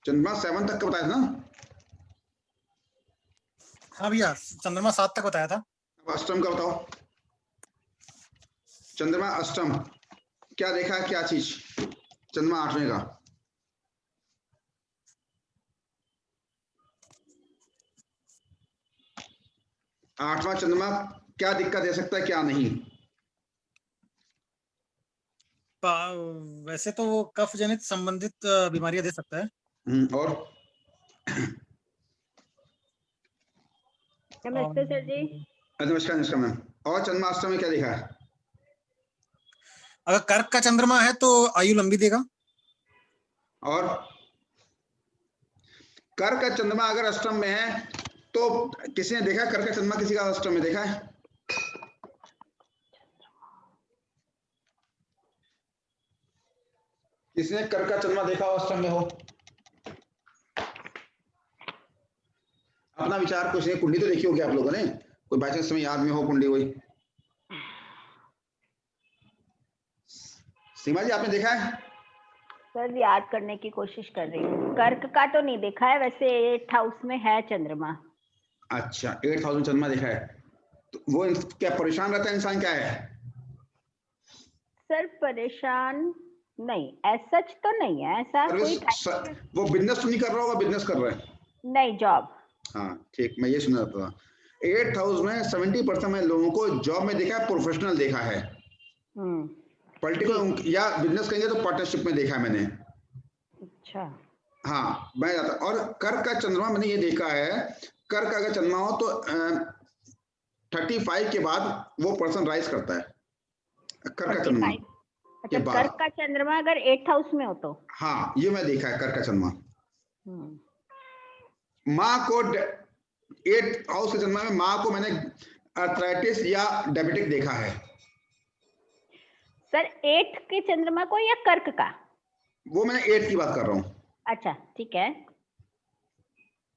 चंद्रमा 7 तक का बताया था ना। हाँ भैया, चंद्रमा 7 तक बताया था। अब अष्टम का बताओ। चंद्रमा अष्टम क्या देखा है, क्या चीज? चंद्रमा 8वें का। आठवां चंद्रमा क्या दिक्कत दे सकता है, क्या नहीं? वैसे तो वो कफ जनित संबंधित बीमारियां दे सकता है। और नमस्ते सर जी। नमस्कार नमस्कार मैम। और चंद्रमा अष्टम में क्या देखा है? अगर कर्क का चंद्रमा है तो आयु लंबी देगा। और कर्क का चंद्रमा अगर अष्टम में है तो किसी ने देखा कर्क का चंद्रमा किसी का अष्टम में देखा है? किसने कर्क का चंद्रमा देखा हो अष्टम में हो? अपना विचार कुछ नहीं, कुंडली तो देखी होगी आप लोगों ने, कोई बाई चांस समय याद में हो कुंडली कोई? सीमा जी आपने देखा है? सर याद करने की कोशिश कर रही हूँ। कर्क का तो नहीं देखा है, वैसे 8th हाउस में है चंद्रमा। अच्छा 8th हाउस में चंद्रमा देखा है, तो वो क्या परेशान रहता है इंसान, क्या है? सर परेशान नहीं, ऐसा सच तो नहीं है, ऐसा कोई वो बिजनेस तो नहीं कर रहा होगा? बिजनेस कर रहा है? नहीं, जॉब। हाँ ठीक, मैं ये सुना था 8th हाउस में 70% में लोगों को जॉब में देखा है, प्रोफेशनल देखा है। पॉलिटिकल या बिजनेस कहेंगे तो पार्टनरशिप में देखा है मैंने। अच्छा हाँ मैं जाता। और कर्क का चंद्रमा मैंने ये देखा है, कर्क अगर चंद्रमा हो तो 35 के बाद वो पर्सन राइज करता है, कर्क का चंद्मा अच्छा, कर्क का चंद्रमा अगर 8th हाउस में हो तो? हाँ ये मैं देखा है कर्क का चंद्रमा। माँ को 8th हाउस के चंद्रमा में माँ को मैंने आर्थराइटिस या डायबिटिक देखा है। सर 8th के चंद्रमा को या कर्क का? वो मैंने 8th की बात कर रहा हूँ। अच्छा ठीक है।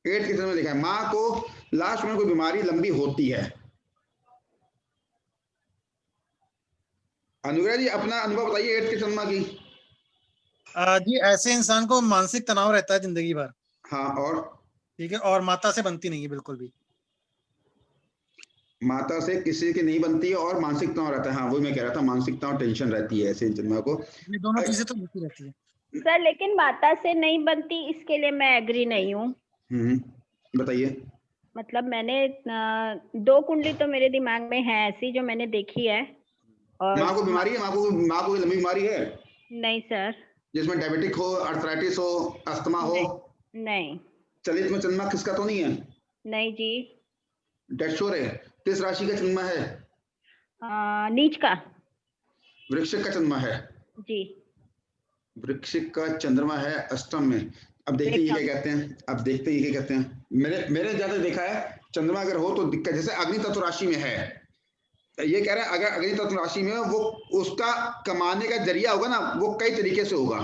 8th के चंद्रमा में देखा है, माँ को लास्ट में कोई बीमारी लंबी होती है। अनुग्रह जी अपना अनुभव बताइए 8th के चंद्रमा की। जी ऐसे इंसान को मानसिक तनाव रहता है जिंदगी भर। हाँ और ठीक है, और माता से बनती नहीं है बिल्कुल भी। माता से किसी की नहीं बनती है और मानसिक तनाव रहता है। हाँ वही मैं कह रहा था, मानसिक तनाव टेंशन रहती है ऐसे चंद्रमा को। ये दोनों चीजें तो होती रहती है सर, लेकिन माता से नहीं बनती इसके लिए मैं एग्री नहीं हूँ। बताइए। मतलब मैंने 2 कुंडली तो मेरे दिमाग में है ऐसी जो मैंने देखी है। और माँ को बीमारी है? माँ को लंबी बीमारी है? नहीं सर। जिसमें डायबिटिक हो, अर्थराइटिस हो, अस्थमा हो? नहीं। चलित में चंद्रमा किसका तो नहीं है? नहीं जी। डेट श्योर है? किस राशि का चंद्रमा है? नीच का। वृश्चिक का चंद्रमा है जी। वृश्चिक का चंद्रमा है अष्टम में। अब देखते ही क्या कहते हैं, अब देखते ही क्या कहते हैं। मैंने ज्यादा देखा है चंद्रमा अगर हो तो दिक्कत, जैसे अग्नि तत्व राशि में है, ये कह रहे हैं अगर अग्नि तत्व राशि में वो उसका कमाने का जरिया होगा ना, वो कई तरीके से होगा।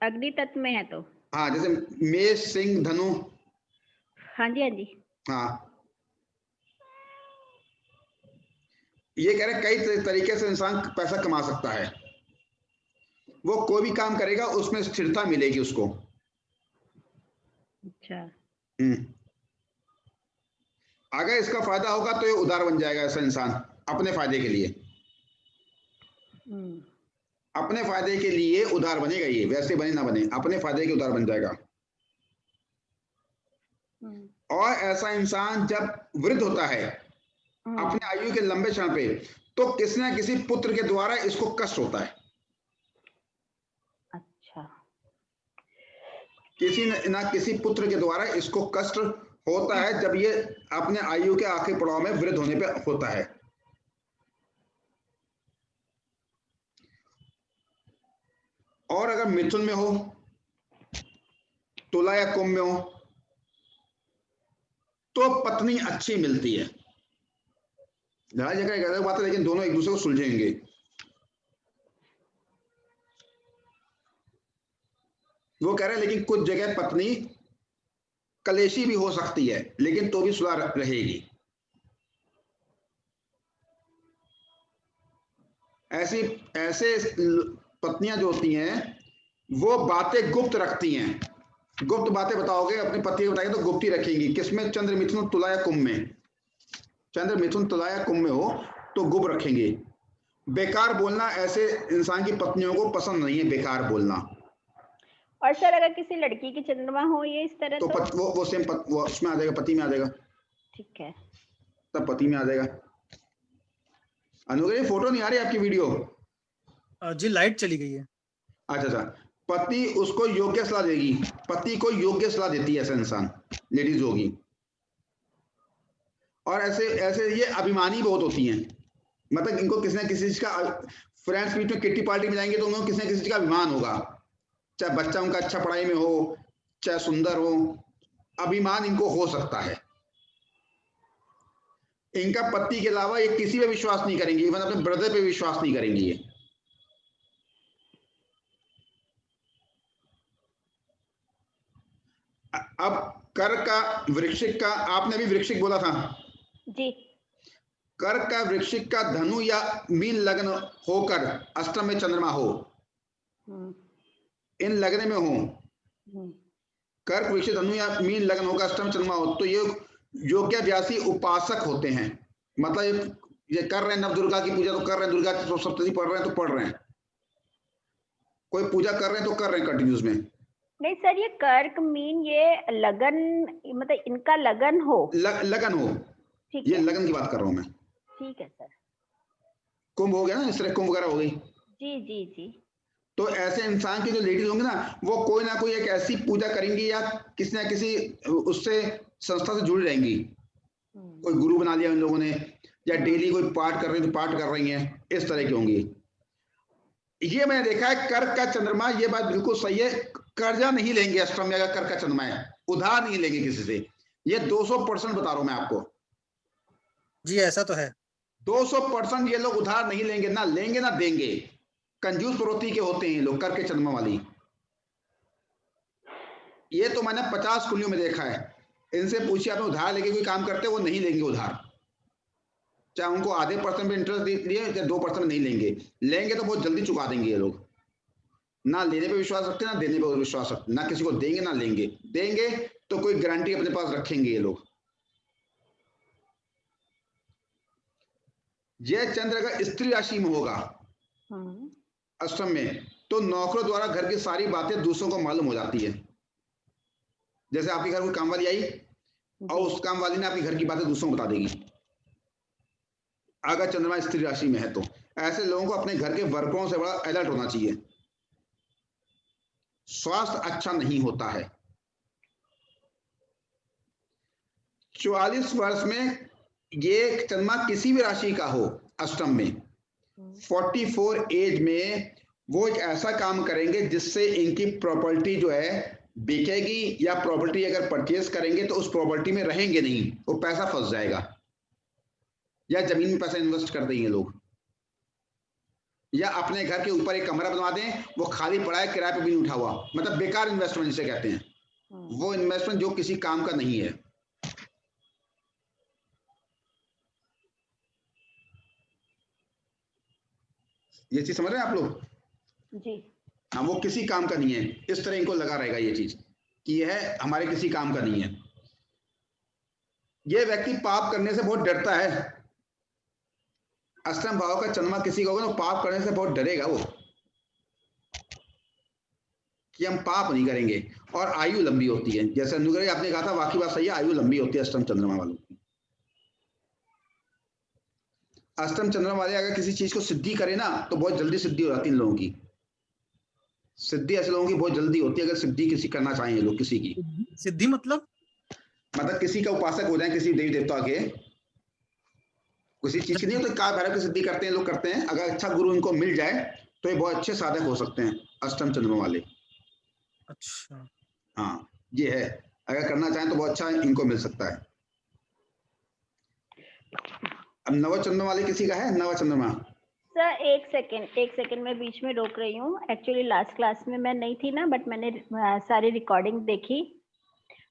अग्नि तत्व में है तो हाँ जैसे मेष सिंह धनु। हाँ जी हाँ जी। हाँ ये कह रहे कई तरीके से इंसान पैसा कमा सकता है, वो कोई भी काम करेगा उसमें स्थिरता मिलेगी उसको। अच्छा। अगर इसका फायदा होगा तो ये उदार बन जाएगा ऐसा इंसान, अपने फायदे के लिए। अपने फायदे के लिए उदार बनेगा ये, वैसे बने ना बने, अपने फायदे के उदार बन जाएगा। और ऐसा इंसान जब वृद्ध होता है अपने आयु के लंबे क्षण पे, तो किसी न किसी पुत्र के द्वारा इसको कष्ट होता है। अच्छा। किसी न किसी पुत्र के द्वारा इसको कष्ट होता है जब ये अपने आयु के आखिरी पड़ाव में वृद्ध होने पे होता है। और अगर मिथुन में हो, तुला या कुंभ में हो, तो पत्नी अच्छी मिलती है। लड़ाई झगड़ा एक अलग बात है, लेकिन दोनों एक दूसरे को सुलझेंगे। वो कह रहे हैं लेकिन कुछ जगह पत्नी कलेशी भी हो सकती है, लेकिन तो भी सुलह रहेगी। ऐसे पत्नियां जो होती हैं वो बातें गुप्त रखती हैं, गुप्त बातें बताओगे, अपने पति को बताएंगे तो गुप्त ही रखेंगी। किसमें? चंद्र मिथुन तुला या कुंभ में। चंद्र मिथुन तुला या कुंभ में हो तो गुप्त रखेंगे। बेकार बोलना ऐसे इंसान की पत्नियों को पसंद नहीं है, बेकार बोलना। और सर अगर किसी लड़की की चंद्रमा हो ये इस तरह तो वो सेम वो उसमें आ जाएगा, पति में आ जाएगा। ठीक है, तब पति में आ जाएगा। अनुग्रह फोटो नहीं आ रही आपकी वीडियो? जी लाइट चली गई है। अच्छा, पति उसको योग्य सलाह देगी, पति को योग्य सलाह देती है ऐसा इंसान, लेडीज होगी। और ऐसे ऐसे ये अभिमानी बहुत होती हैं, मतलब इनको किसी न किसी चीज का, फ्रेंड्स बीच में किट्टी पार्टी में जाएंगे तो उनको किसी न किसी चीज का अभिमान होगा, चाहे बच्चा उनका अच्छा पढ़ाई में हो, चाहे सुंदर हो, अभिमान इनको हो सकता है। इनका पति के अलावा ये किसी पे विश्वास नहीं करेंगे, इवन अपने ब्रदर पे विश्वास नहीं करेंगे ये। अब कर्क का, वृश्चिक का, आपने भी वृश्चिक बोला था जी। कर्क का, वृश्चिक का, धनु या मीन लग्न होकर अष्टम में चंद्रमा हो, इन लग्न में हो, कर्क वृश्चिक धनु या मीन लग्न होकर अष्टम में चंद्रमा हो, तो ये योग्याभ्यासी उपासक होते हैं। मतलब ये कर रहे हैं नव दुर्गा की पूजा तो कर रहे हैं, दुर्गा की सप्तशती पढ़ रहे हैं तो पढ़ रहे हैं, कोई पूजा कर रहे हैं तो कर रहे हैं कंटिन्यूस में। नहीं सर, ये कर्क मीन ये लगन, मतलब इनका लगन हो, लगन हो, ये लगन की बात कर रहा हूं मैं। ठीक है सर। कुंभ हो गया ना, इस तरह कुंभ वगैरह हो गई। जी जी जी। तो ऐसे इंसान की जो लेडीज होंगी ना, वो कोई ना कोई एक ऐसी पूजा करेंगी या किसी ना किसी उससे संस्था से जुड़ी रहेंगी। कोई गुरु बना लिया इन लोगों ने, या डेली कोई पाठ कर रही है तो पाठ कर रही हैं, इस तरह की होंगी। ये मैंने देखा है कर्क का चंद्रमा, ये बात बिल्कुल सही है, कर्जा नहीं लेंगे अष्टम में अगर कर्क का चंद्रमा है, उधार नहीं लेंगे किसी से, ये 200% बता रहा हूं मैं आपको। जी ऐसा तो है, 200% ये लोग उधार नहीं लेंगे, ना लेंगे ना देंगे। कंजूस प्रवृत्ति के होते हैं लोग, कर्क के चंद्रमा वाली। ये तो मैंने 50 कुलियों में देखा है। इनसे पूछिए आपने उधार लेके कोई काम करते, वो नहीं लेंगे उधार, चाहे उनको आधे % पे इंटरेस्ट दिए या 2% नहीं लेंगे। लेंगे तो बहुत जल्दी चुका देंगे ये लोग। ना लेने पे विश्वास रखते, ना देने पे विश्वास रखते, ना किसी को देंगे ना लेंगे। देंगे तो कोई गारंटी अपने पास रखेंगे ये लोग। यह चंद्र अगर स्त्री राशि में होगा अष्टम में, तो नौकरों द्वारा घर की सारी बातें दूसरों को मालूम हो जाती है। जैसे आपके घर कोई काम वाली आई और उस काम वाली ने आपके घर की बातें दूसरों को बता देगी, अगर चंद्रमा स्त्री राशि में है तो। ऐसे लोगों को अपने घर के वर्करों से बड़ा अलर्ट होना चाहिए। स्वास्थ्य अच्छा नहीं होता है। 44 वर्ष में ये चंद्रमा किसी भी राशि का हो अष्टम में, 44 एज में वो एक ऐसा काम करेंगे जिससे इनकी प्रॉपर्टी जो है बिकेगी, या प्रॉपर्टी अगर परचेज करेंगे तो उस प्रॉपर्टी में रहेंगे नहीं, वो पैसा फंस जाएगा, या जमीन में पैसा इन्वेस्ट कर देंगे लोग, या अपने घर के ऊपर एक कमरा बनवा दें, वो खाली पड़ा है, किराए पे भी नहीं उठा हुआ, मतलब बेकार इन्वेस्टमेंट जिसे कहते हैं, वो इन्वेस्टमेंट जो किसी काम का नहीं है। ये चीज समझ रहे हैं आप लोग? जी हाँ, वो किसी काम का नहीं है, इस तरह इनको लगा रहेगा ये चीज कि यह हमारे किसी काम का नहीं है। ये व्यक्ति पाप करने से बहुत डरता है। अष्टम भाव का चंद्रमा किसी का होगा तो पाप करने से बहुत डरेगा वो, कि हम पाप नहीं करेंगे। और आयु लंबी होती है, जैसे अनुग्रह आपने कहा था, वाकई बात सही है, आयु लंबी होती है अष्टम चंद्रमा वालों की। अष्टम चंद्रमा वाले अगर किसी चीज को सिद्धि करे ना, तो बहुत जल्दी सिद्धि हो जाती है इन लोगों की। सिद्धि ऐसे लोगों की बहुत जल्दी होती है, अगर सिद्धि किसी करना चाहें ये लोग किसी की। सिद्धि मतलब किसी का उपासक हो जाए, किसी देवी देवता के, किसी चीज की नहीं होती, काल भैरव की सिद्धि करते हैं लोग, करते हैं। अगर अच्छा गुरु इनको मिल जाए तो ये बहुत अच्छे साधक हो सकते हैं अष्टम चंद्रमा वाले। अच्छा, हाँ ये है, अगर करना चाहें तो बहुत अच्छा इनको मिल सकता है। अब नव चंद्रमा वाले किसी का है? नव चंद्रमा सर एक सेकंड मैं बीच में रोक रही हूँ। एक्चुअली लास्ट क्लास में मैं नहीं थी ना, बट मैंने सारी रिकॉर्डिंग देखी,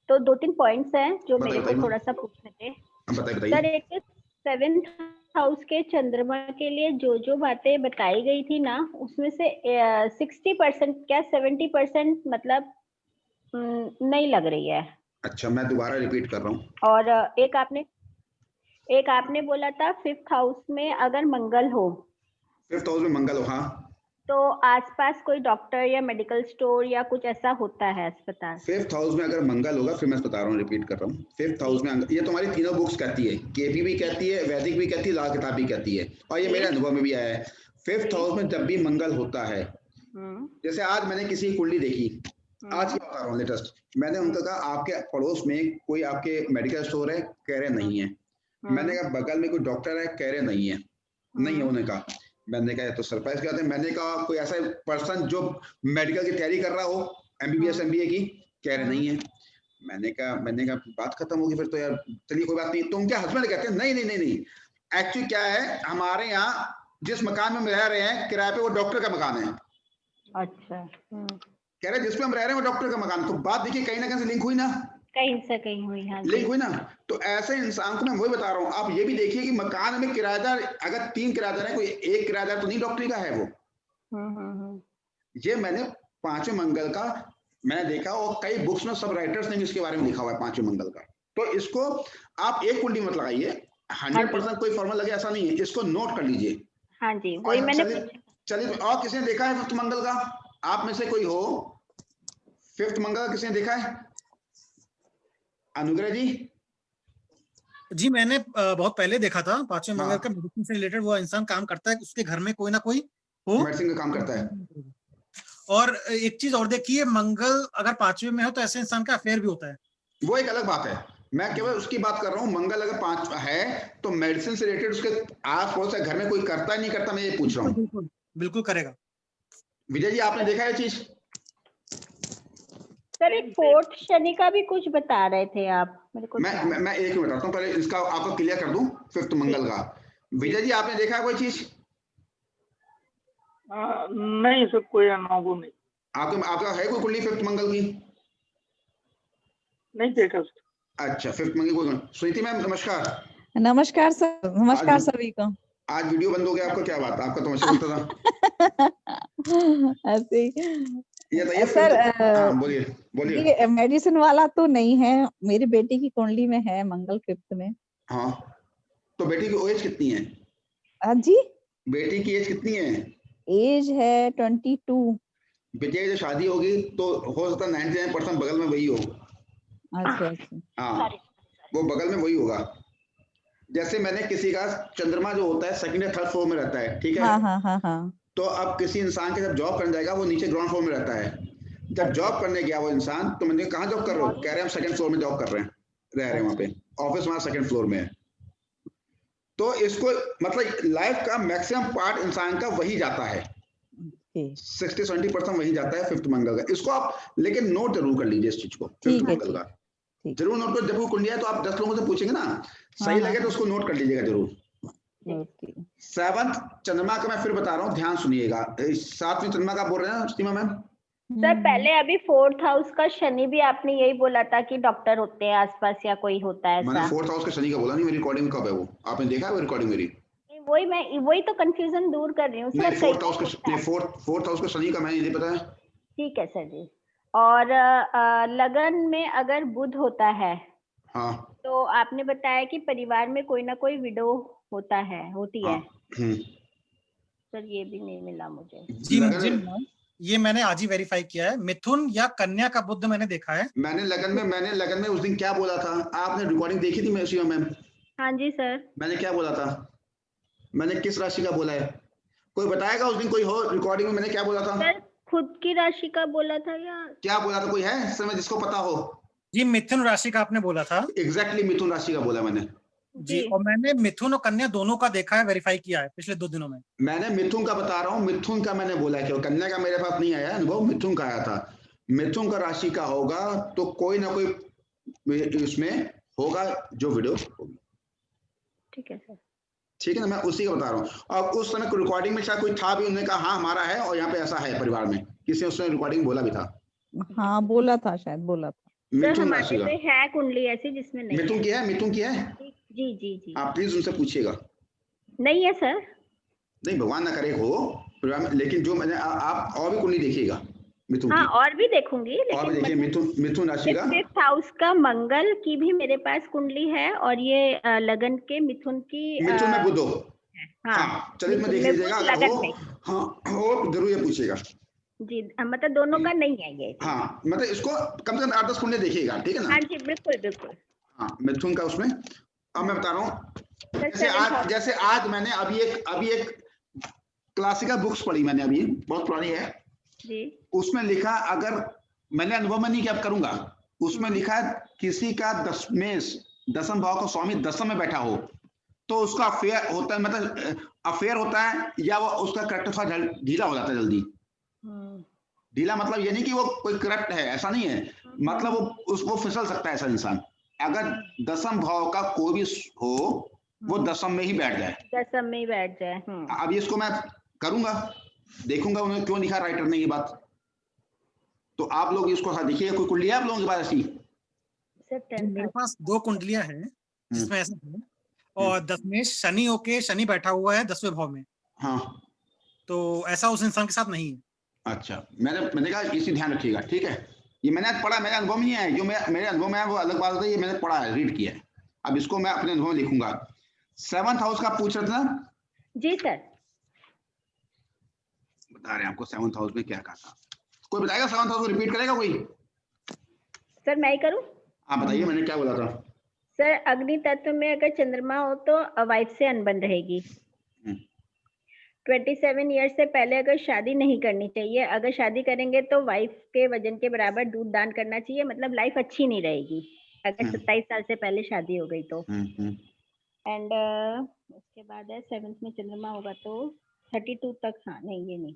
तो 2-3 पॉइंट्स हैं जो मेरे को थोड़ा सा पूछने थे। सर एक 7th हाउस के चंद्रमा के लिए जो जो बातें बताई गई थी ना, उसमें से 60% क्या 70% मतलब नहीं लग रही है। अच्छा, मैं दोबारा रिपीट कर रहा हूँ। और एक आपने बोला था 5th हाउस में अगर मंगल हो, 5th हाउस में मंगल हो, हाँ, तो आसपास कोई डॉक्टर या मेडिकल स्टोर या कुछ ऐसा होता है अस्पताल। 5th हाउस में अगर मंगल होगा, फिर मैं बता रहा हूँ, रिपीट कर रहा हूँ। 5th हाउस में ये तुम्हारी तीनों बुक्स कहती है, केपी भी कहती है, वैदिक भी कहती है, लाल किताब भी कहती है, और ये मेरे अनुभव में भी आया है। 5th हाउस में जब भी मंगल होता है, जैसे आज मैंने किसी की कुंडली देखी, आज क्या बता रहा हूँ लेटेस्ट, मैंने उनका कहा आपके पड़ोस में कोई आपके मेडिकल स्टोर है, कह रहे नहीं है। मैंने कहा बगल में कोई डॉक्टर है, कह रहे नहीं है, नहीं है उन्होंने कहा। मैंने कहा तो सरप्राइज क्या है। मैंने कहा कोई ऐसा पर्सन जो मेडिकल की तैयारी कर रहा हो, एमबीबीएस एमबीए की, कह रहे नहीं है। मैंने कहा बात खत्म होगी फिर तो यार, चलिए कोई बात नहीं। तो उनके हस्बैंड कहते हैं नहीं नहीं नहीं नहीं, एक्चुअली क्या है, हमारे यहाँ जिस मकान में हम रह रहे हैं किराए पे, वो डॉक्टर का मकान है। अच्छा। कह रहे जिसमें हम रह रहे हैं वो डॉक्टर का मकान। तो बात देखिए कहीं ना कहीं से लिंक हुई ना, कहीं से कहीं हुई। हाँ, लिंक हुई ना। तो ऐसे इंसान को मैं वही बता रहा हूँ, आप ये भी देखिए कि मकान में किराएदार, अगर 3 किराएदार है, कोई एक किराएदार तो नहीं डॉक्टरी का है वो। ये मैंने 5वें मंगल का मैंने देखा, और कई बुक्स में सब राइटर्स ने भी इसके बारे में लिखा हुआ है 5वें मंगल का। तो इसको आप एक कुंडली मत लगाइए, 100% कोई फॉर्मूला लगे ऐसा नहीं है, इसको नोट कर लीजिए। हाँ जी, वही मैंने। चलिए, और किसी ने देखा है 5th मंगल का? आप में से कोई हो 5th मंगल का किसी ने देखा है? अनुग्रह जी? जी मैंने बहुत पहले देखा था 5वें मंगल का। मेडिसिन से रिलेटेड वो इंसान काम करता है, उसके घर में कोई ना कोई हो, मेडिसिन का काम करता है। और एक चीज और देखिए, मंगल अगर 5वें में हो तो ऐसे इंसान का अफेयर भी होता है। वो एक अलग बात है, मैं केवल उसकी बात कर रहा हूँ। मंगल अगर 5 है तो मेडिसिन से रिलेटेड उसके आस पड़ोस घर में कोई करता है नहीं करता, मैं ये पूछ रहा हूँ। बिल्कुल करेगा। विजय जी, आपने देखा है चीज? सर एक 4th शनि का भी कुछ बता रहे थे आप मेरे को। मैं एक ही बताता हूँ, पहले इसका आपको क्लियर कर दूं 5th मंगल का। विजय जी, आपने देखा है कोई चीज? नहीं सर, कोई अनुभव नहीं। आपका है कोई कुंडली 5th मंगल की? नहीं देखा सर। अच्छा, 5th मंगल कोई। सुनीति मैम नमस्कार। नमस्कार सर, नमस्कार सभी को। आज वीडियो बंद हो गया आपका, क्या बात? आपका तो हमेशा बनता था। ऐसे ये बताइए सर, बोलिए बोलिए। ये मेडिसिन वाला तो नहीं है, मेरी बेटी की कुंडली में है मंगल 5th में। हाँ, तो बेटी की एज कितनी है? जी, बेटी की एज कितनी है? एज है 22। बेटी की शादी होगी तो हो सकता है 99% बगल में वही हो। अच्छा। हाँ, वो बगल में वही होगा। जैसे मैंने किसी का चंद्रमा जो होता है 2nd या 3rd फ्लोर में रहता है, ठीक है? हाँ। तो अब किसी इंसान के जब जॉब करने जाएगा, वो नीचे ग्राउंड फ्लोर में रहता है। जब जॉब करने गया वो इंसान, तो मैंने कहा जॉब कर रहे हो? कह रहे हैं हम 2nd फ्लोर में जॉब कर रहे हैं, रह रहे हैं वहां पे, ऑफिस वहां 2nd फ्लोर में है। तो इसको मतलब लाइफ का मैक्सिमम पार्ट इंसान का वही जाता है, 60-70% वही जाता है 5th मंगल का। इसको आप लेकिन नोट जरूर कर लीजिए इस चीज को, 5th मंगल का जरूर नोट कर। जब वो कुंडली है तो आप 10 लोगों से पूछेंगे ना, सही लगे तो उसको नोट कर लीजिएगा जरूर। 7th चंद्रमा का मैं फिर बता रहा हूँ, ध्यान सुनिएगा। 7वीं चंद्रमा का बोल रहे हैं सीमा मैम? सर पहले अभी 4th हाउस का शनि भी आपने यही बोला था कि डॉक्टर होते हैं आसपास या कोई होता है। मैंने 4th हाउस का शनि का बोला नहीं, मेरी रिकॉर्डिंग कब है वो आपने देखा है? वो रिकॉर्डिंग मेरी वही तो कंफ्यूजन दूर कर रही हूँ सर। 4th हाउस का शनि का मैंने नहीं पता है। ठीक है सर जी। और लगन में अगर बुध होता है, हाँ, तो आपने बताया कि परिवार में कोई ना कोई विडो होती है। सर ये भी नहीं मिला मुझे। जी ये मैंने आज ही वेरीफाई किया है। मिथुन या कन्या का बुध मैंने देखा है। मैंने लगन में उस दिन क्या बोला था? आपने रिकॉर्डिंग देखी थी मेरी मैम? हाँ जी सर। मैंने क्या बोला था? मैंने किस राशि का बोला है? कोई बताएगा उस दिन? कोई हो रिकॉर्डिंग में मैंने क्या बोला था? सर खुद की राशि का बोला था या क्या बोला था? कोई है इस समय जिसको पता हो? जी मिथुन राशि का आपने बोला था। एग्जैक्टली मिथुन राशि का बोला मैंने जी। और मैंने मिथुन और कन्या दोनों का देखा है, वेरीफाई किया है पिछले 2 दिनों में। मैंने मिथुन का बता रहा हूँ, मिथुन का मैंने बोला है, कन्या का मेरे पास नहीं आया अनुभव, मिथुन का आया था। मिथुन का राशि का होगा तो कोई ना कोई इसमें होगा जो वीडियो होगी। ठीक है सर। ठीक है ना, मैं उसी का बता रहा हूँ। और उस समय रिकॉर्डिंग में शायद कोई था भी, उन्होंने कहा हाँ हमारा है और यहाँ पे ऐसा है परिवार में, किसी ने उसने रिकॉर्डिंग बोला भी था। हाँ बोला था, शायद बोला था। मिथुन राशि का है कुंडली ऐसी जिसमें नहीं मिथुन की है। मिथुन की है? जी। आप प्लीज उनसे पूछिएगा। नहीं है सर। नहीं, भगवान ना करे हो परिवार में, लेकिन जो मैंने आप और भी कुंडली देखिएगा, मिथुन हाँ की। और भी देखूंगी, और भी लेकिन देखिए मिथुन राशि का 5th हाउस का मंगल की भी मेरे पास कुंडली है, और ये लगन के मिथुन की मिथुन में बुध हो। हाँ हाँ चलिए मैं मिथुन देख में लीजिएगा, बुध अगर लगन हो में। हाँ हो जरूर ये पूछिएगा। जी मतलब दोनों का नहीं है ये। हाँ मतलब इसको कम से कम 8-10 कुंडली देखिएगा, ठीक है ना। हाँ जी बिल्कुल बिल्कुल। हाँ मिथुन का उसमें। अब मैं बता रहा हूँ, सर जैसे आज मैंने अभी एक क्लासिकल बुक्स पढ़ी मैंने, अभी बहुत पुरानी है जी। उसमें लिखा, अगर मैंने अनुभव में नहीं क्या करूंगा, उसमें लिखा है किसी का दसम भाव का स्वामी दसम में बैठा हो तो उसका अफेयर होता है, मतलब अफेयर होता है, या वो उसका करेक्टर थोड़ा ढीला हो जाता है जल्दी। ढीला मतलब ये नहीं कि वो कोई करप्ट है, ऐसा नहीं है, मतलब वो फिसल सकता है ऐसा इंसान। अगर दसम भाव का कोई भी हो वो दसम में ही बैठ जाए, दसम में ही बैठ जाए। अब इसको मैं करूंगा, देखूंगा उन्होंने क्यों लिखा राइटर ने ये बात। तो आप लोग इसको देखिए, कोई कुंडली है आप लोगों के पास ऐसी? मेरे पास 2 कुंडलियां हैं जिसमें ऐसा है, और दशमेश शनि होके शनि बैठा हुआ है 10वें भाव में। हाँ तो ऐसा उस इंसान के साथ नहीं है। अच्छा, मैंने कहा इसी ध्यान रखिएगा, ठीक है। ये मैंने पढ़ा, मेरे अनुभव में नहीं है, जो मेरे अनुभव में है वो अलग बात है, ये मैंने पढ़ा है, रीड किया है। अब इसको मैं अपने अनुभव में लिखूंगा। 7th हाउस का पूछ रहे थे ना? जी सर। बता रहे हैं आपको 7th हाउस में क्या कहा था। कोई बताएगा 7th हाउस को रिपीट करेगा कोई? सर मैं ही करूं? आप बताइए मैंने क्या बोला था। सर अग्नि तत्व में अगर चंद्रमा हो तो वाइफ से अनबन रहेगी। 27 ईयर्स से पहले अगर शादी नहीं करनी चाहिए, अगर शादी करेंगे तो वाइफ के वजन के बराबर दूध दान करना चाहिए, मतलब लाइफ अच्छी नहीं रहेगी अगर 27 साल से पहले शादी हो गई तो। एंड उसके बाद है 7th में चंद्रमा होगा तो 32 तक। हाँ नहीं ये नहीं,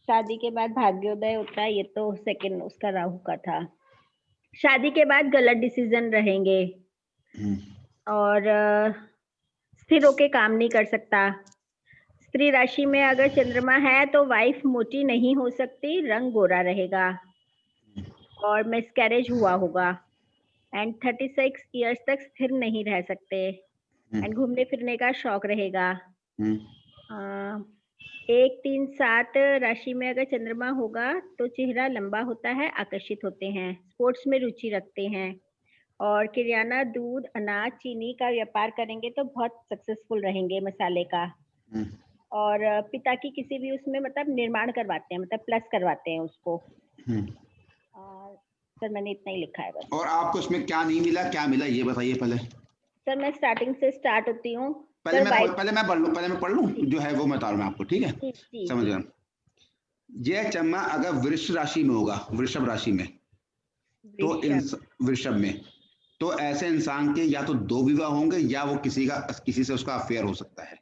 शादी के बाद भाग्योदय होता है, ये तो सेकंड उसका राहु का था। शादी के बाद गलत डिसीजन रहेंगे, और स्थिर होके काम नहीं कर सकता। स्त्री राशि में अगर चंद्रमा है तो वाइफ मोटी नहीं हो सकती, रंग गोरा रहेगा, और मिसकैरेज हुआ होगा। एंड 36 ईयर्स तक स्थिर नहीं रह सकते, एंड घूमने फिरने का शौक रहेगा। 1, 3, 7 राशि में अगर चंद्रमा होगा तो चेहरा लंबा होता है, आकर्षित होते हैं, स्पोर्ट्स में रुचि रखते हैं, और किराना, दूध, अनाज, चीनी का व्यापार करेंगे तो बहुत सक्सेसफुल रहेंगे, मसाले का। और पिता की किसी भी उसमें मतलब निर्माण करवाते हैं, मतलब प्लस करवाते हैं उसको। सर मैंने इतना ही लिखा है बस। और आपको इसमें क्या नहीं मिला, क्या मिला ये बताइए पहले। सर मैं स्टार्टिंग से स्टार्ट होती हूँ। पहले मैं पढ़ लूं जो है वो मैं बता रहा हूँ आपको, ठीक है? समझ गया। यह चंद्रमा अगर वृषभ राशि में होगा, वृषभ राशि में, तो वृषभ में तो ऐसे इंसान के या तो 2 विवाह होंगे या वो किसी से उसका अफेयर हो सकता है।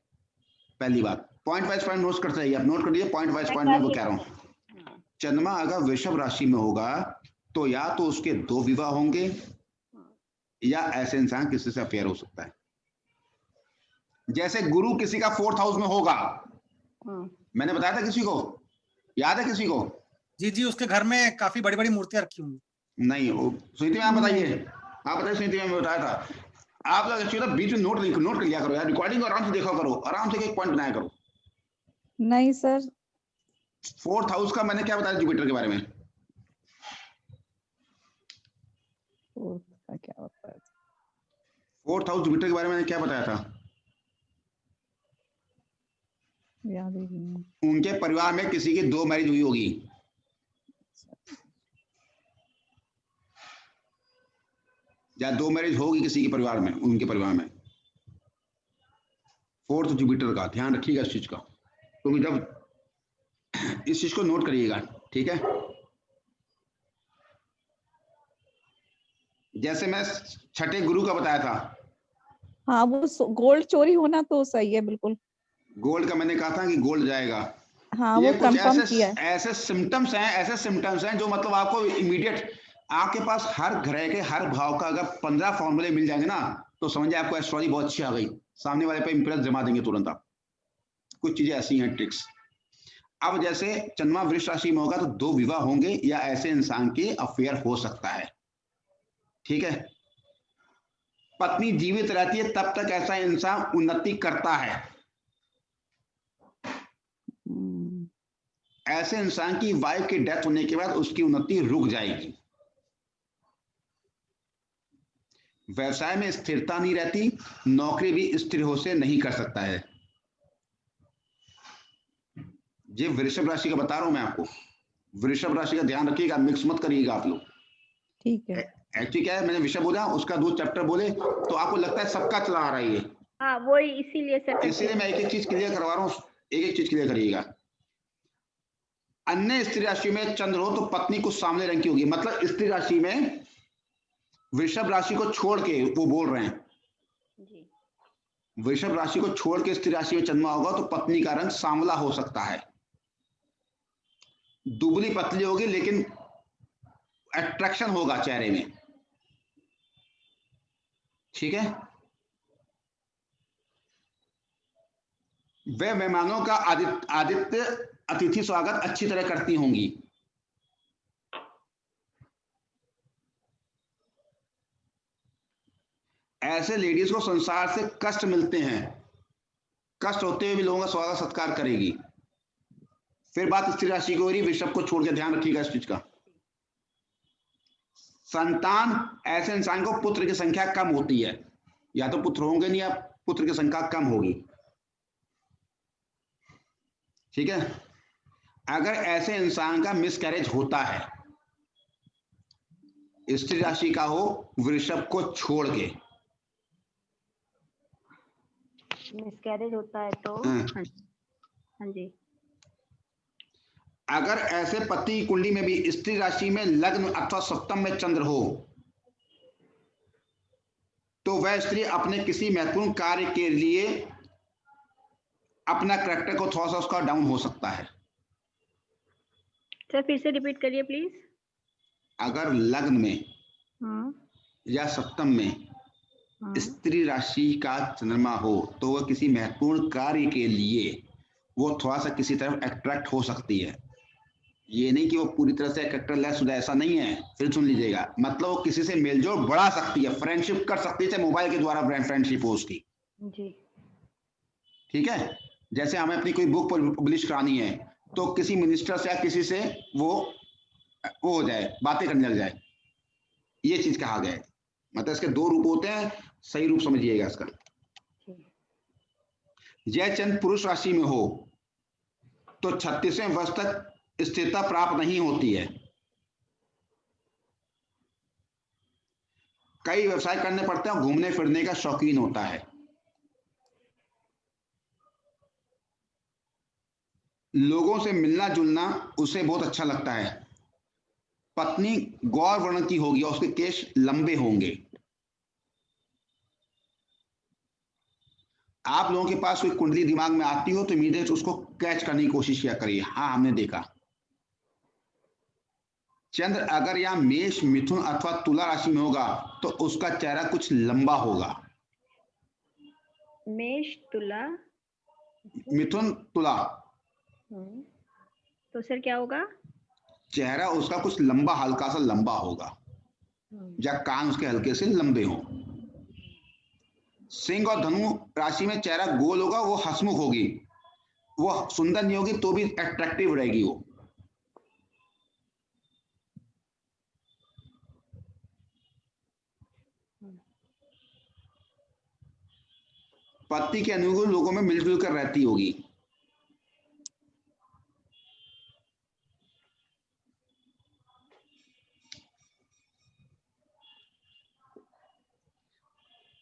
पहली बात, पॉइंट वाइज पॉइंट नोट करते रहिए, आप नोट कर लीजिए पॉइंट वाइज पॉइंट, मैं वो कह रहा हूँ। चंद्रमा अगर वृषभ राशि में होगा तो या तो उसके 2 विवाह होंगे या ऐसे इंसान किसी से अफेयर हो सकता है। जैसे गुरु किसी का 4th हाउस में होगा, मैंने बताया था, किसी को याद है किसी को? जी जी, उसके घर में काफी बड़ी बड़ी मूर्तियां रखी होंगी। नहीं, सुनीति में आप बताइए, सुनीति में बताया था। आप लोग एक्चुअली बीच में नोट कर लिया करो यार, रिकॉर्डिंग आराम से देखा करो, आराम से एक पॉइंट बनाया करो। नहीं सर। 4th हाउस का मैंने क्या बताया जुपिटर के बारे में? क्या होता है? 4th हाउस जुपिटर के बारे में मैंने क्या बताया था? याद ही नहीं। उनके परिवार में किसी की 2 मैरिज हुई होगी, या 2 मैरिज होगी किसी के परिवार में, उनके परिवार में। 4th जुपिटर का ध्यान रखिएगा इस चीज का, क्योंकि जब इस चीज को नोट करिएगा, ठीक है? जैसे मैं 6ठे गुरु का बताया था। हाँ वो गोल्ड चोरी होना तो सही है बिल्कुल। गोल्ड का मैंने कहा था कि गोल्ड जाएगा। हाँ ये वो कुछ ऐसे सिम्टम्स हैं जो मतलब आपको इमीडिएट, आपके पास हर ग्रह के हर भाव का अगर 15 फॉर्मूले मिल जाएंगे ना तो समझिए आपको एस्ट्रोलॉजी बहुत अच्छी आ गई, सामने वाले पे इंप्रेस जमा देंगे तुरंत आप। कुछ चीजें ऐसी हैं, ट्रिक्स। अब जैसे चंद्रमा वृष राशि में होगा तो 2 विवाह होंगे या ऐसे इंसान के अफेयर हो सकता है, ठीक है? पत्नी जीवित रहती है तब तक ऐसा इंसान उन्नति करता है। ऐसे इंसान की वाइफ की डेथ होने के बाद उसकी उन्नति रुक जाएगी। व्यवसाय में स्थिरता नहीं रहती, नौकरी भी स्थिर हो से नहीं कर सकता है। ये वृषभ राशि का बता रहा हूं मैं आपको। वृषभ राशि का ध्यान रखिएगा, मिक्स मत करिएगा आप लोग। ठीक है। एक्चुअली क्या है, मैंने विषय बोला, उसका 2 चैप्टर बोले तो आपको लगता है सबका चला आ रहा है ये। हाँ वो इसीलिए मैं एक चीज क्लियर करवा रहा हूँ, एक चीज क्लियर करिएगा। अन्य स्त्री राशि में चंद्र हो तो पत्नी कुछ सामने रंग की होगी, मतलब स्त्री राशि में वृषभ राशि को छोड़ के वो बोल रहे हैं जी। वृषभ राशि को छोड़ के स्त्री राशि में चंद्रमा होगा तो पत्नी का रंग सांवला हो सकता है, दुबली पतली होगी, लेकिन अट्रैक्शन होगा चेहरे में। ठीक है। वे मेहमानों का आदित्य अतिथि स्वागत अच्छी तरह करती होंगी। ऐसे लेडीज को संसार से कष्ट मिलते हैं, कष्ट होते हुए भी लोगों का स्वागत सत्कार करेगी। फिर बात स्त्री राशि की हो रही, वृषभ को छोड़ के ध्यान रखिएगा इस चीज का। संतान, ऐसे इंसान को पुत्र की संख्या कम होती है, या तो पुत्र होंगे नहीं या पुत्र की संख्या कम होगी। ठीक है। अगर ऐसे इंसान का मिसकैरेज होता है, स्त्री राशि का हो वृषभ को छोड़ के, मिसकैरेज होता है तो हाँ जी। अगर ऐसे पति की कुंडली में भी स्त्री राशि में लग्न अथवा सप्तम में चंद्र हो तो वह स्त्री अपने किसी महत्वपूर्ण कार्य के लिए अपना करैक्टर को थोड़ा सा उसका डाउन हो सकता है। सर फिर से रिपीट करिए प्लीज। अगर लग्न में या सप्तम में स्त्री राशि का चंद्रमा हो तो वह किसी महत्वपूर्ण कार्य के लिए वो थोड़ा सा किसी तरफ अट्रैक्ट हो सकती है। ये नहीं कि वो पूरी तरह से अट्रैक्टर लेस हो जाए, ऐसा नहीं है। फिर सुन लीजिएगा, मतलब वो किसी से मेलजोल बढ़ा सकती है, फ्रेंडशिप कर सकती है, चाहे मोबाइल के द्वारा फ्रेंडशिप हो उसकी जी। ठीक है। जैसे हमें अपनी कोई बुक पब्लिश करानी है तो किसी मिनिस्टर से या किसी से वो हो जाए, बातें करने लग जाए, ये चीज कहा गया है। मतलब इसके 2 रूप होते हैं, सही रूप समझिएगा इसका। जय चंद्र पुरुष राशि में हो तो 36वें वर्ष तक स्थिरता प्राप्त नहीं होती है, कई व्यवसाय करने पड़ते हैं, घूमने फिरने का शौकीन होता है, लोगों से मिलना जुलना उसे बहुत अच्छा लगता है, पत्नी गौर वर्ण की होगी और उसके केश लंबे होंगे। आप लोगों के पास कोई कुंडली दिमाग में आती हो तो इमीडिएट उसको कैच करने की कोशिश किया करिए। हाँ हमने देखा। चंद्र अगर या मेष मिथुन अथवा तुला राशि में होगा तो उसका चेहरा कुछ लंबा होगा। मेष तुला मिथुन तुला तो सर क्या होगा? चेहरा उसका कुछ लंबा, हल्का सा लंबा होगा, या कान उसके हल्के से लंबे हों। सिंह और धनु राशि में चेहरा गोल होगा, वो हंसमुख होगी, वो सुंदर नहीं होगी तो भी अट्रैक्टिव रहेगी वो। पति के अनुकूल लोगों में मिलजुल कर रहती होगी।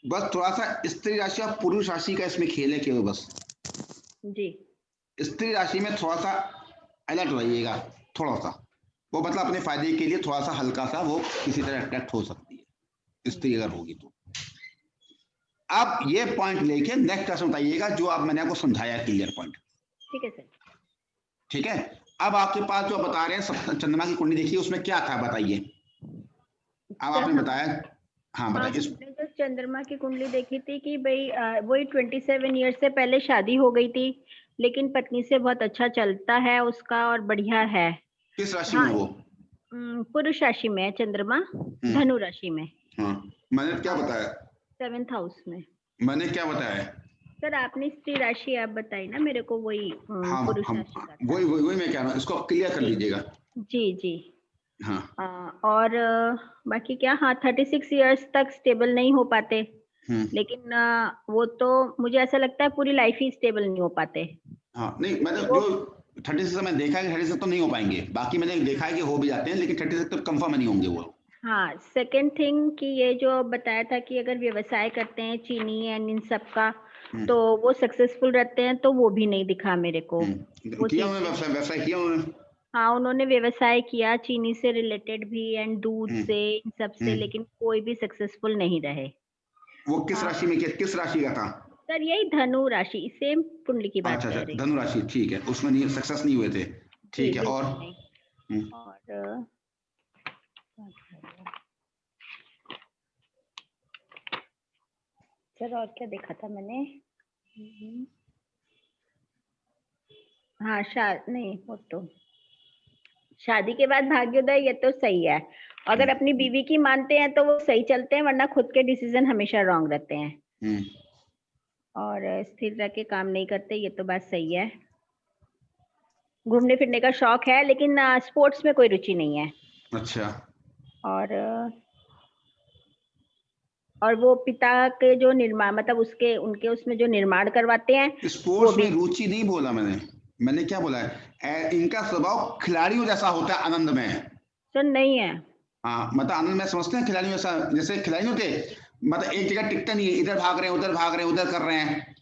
बस थोड़ा सा स्त्री राशि और पुरुष राशि का इसमें खेल है केवल बस जी। स्त्री राशि में थोड़ा सा अलर्ट रहिएगा, थोड़ा सा वो मतलब अपने फायदे के लिए थोड़ा सा हल्का सा वो किसी तरह अट्रैक्ट हो सकती है स्त्री अगर होगी तो। अब ये पॉइंट लेके नेक्स्ट क्वेश्चन बताइएगा जो आप मैंने आपको समझाया क्लियर पॉइंट। ठीक है सर। ठीक है। अब आपके पास जो बता रहे हैं चंद्रमा की कुंडली देखिए उसमें क्या था बताइए। अब आपने बताया, हाँ बताइए। जो चंद्रमा की कुंडली देखी थी कि भाई वही 27 ईयर से पहले शादी हो गई थी, लेकिन पत्नी से बहुत अच्छा चलता है उसका और बढ़िया है। किस राशि में वो? पुरुष राशि में है चंद्रमा, धनु राशि में। हाँ मैंने क्या बताया? 7th हाउस में। मैंने क्या बताया? सर आपने स्त्री राशि आप बताई ना मेरे को, वही हाँ पुरुष हम राशि का था। वही मैं कह रहा हूँ, इसको क्लियर कर लीजिएगा। जी जी। हाँ और बाकी क्या, हाँ 36 इयर्स तक स्टेबल नहीं हो पाते, लेकिन वो तो मुझे ऐसा लगता है पूरी लाइफ ही स्टेबल नहीं हो पाते। हाँ नहीं, मैंने जो 36 मैं देखा है कि 36 तो नहीं हो पाएंगे, बाकी मैंने देखा है कि हो भी जाते हैं, लेकिन 36 तो कंफर्म नहीं होंगे वो। हाँ सेकंड थिंग कि ये जो बताया था कि अगर व्यवसाय करते हैं चीनी एंड इन सब का तो वो सक्सेसफुल रहते हैं, तो वो भी नहीं दिखा मेरे को। वो किया उन्होंने व्यवसाय किया उन्होंने? हाँ उन्होंने व्यवसाय किया चीनी से रिलेटेड भी एंड दूध से इन सब से, लेकिन कोई भी सक्सेसफुल नहीं रहे। वो किस राशि में किया, किस राशि का था? सर यही धनु राशि, सेम कुंडली की बात कर रही हूँ। धनु राशि, ठीक है, उसमें नहीं सक्सेस नहीं हुए थे, ठीक है। और सर और क्या देखा था मैंने? हाँ नहीं वो तो शादी के बाद भाग्योदय, ये तो सही है। अगर अपनी बीवी की मानते हैं तो वो सही चलते हैं, वरना खुद के डिसीजन हमेशा रॉन्ग रहते हैं। और स्थिर रह के काम नहीं करते, ये तो बात सही है। घूमने फिरने का शौक है, लेकिन स्पोर्ट्स में कोई रुचि नहीं है। अच्छा। और वो पिता के जो निर्माण, मतलब उसके उनके उसमें जो निर्माण करवाते हैं, स्पोर्ट्स में रुचि नहीं बोला मैंने क्या बोला है, इनका स्वभाव खिलाड़ियों जैसा होता है, आनंद में। सर नहीं है। हाँ मतलब आनंद में समझते हैं खिलाड़ियों जैसा, जैसे खिलाड़ी होते, मतलब एक जगह टिकता नहीं है, इधर भाग रहे हैं उधर कर रहे हैं,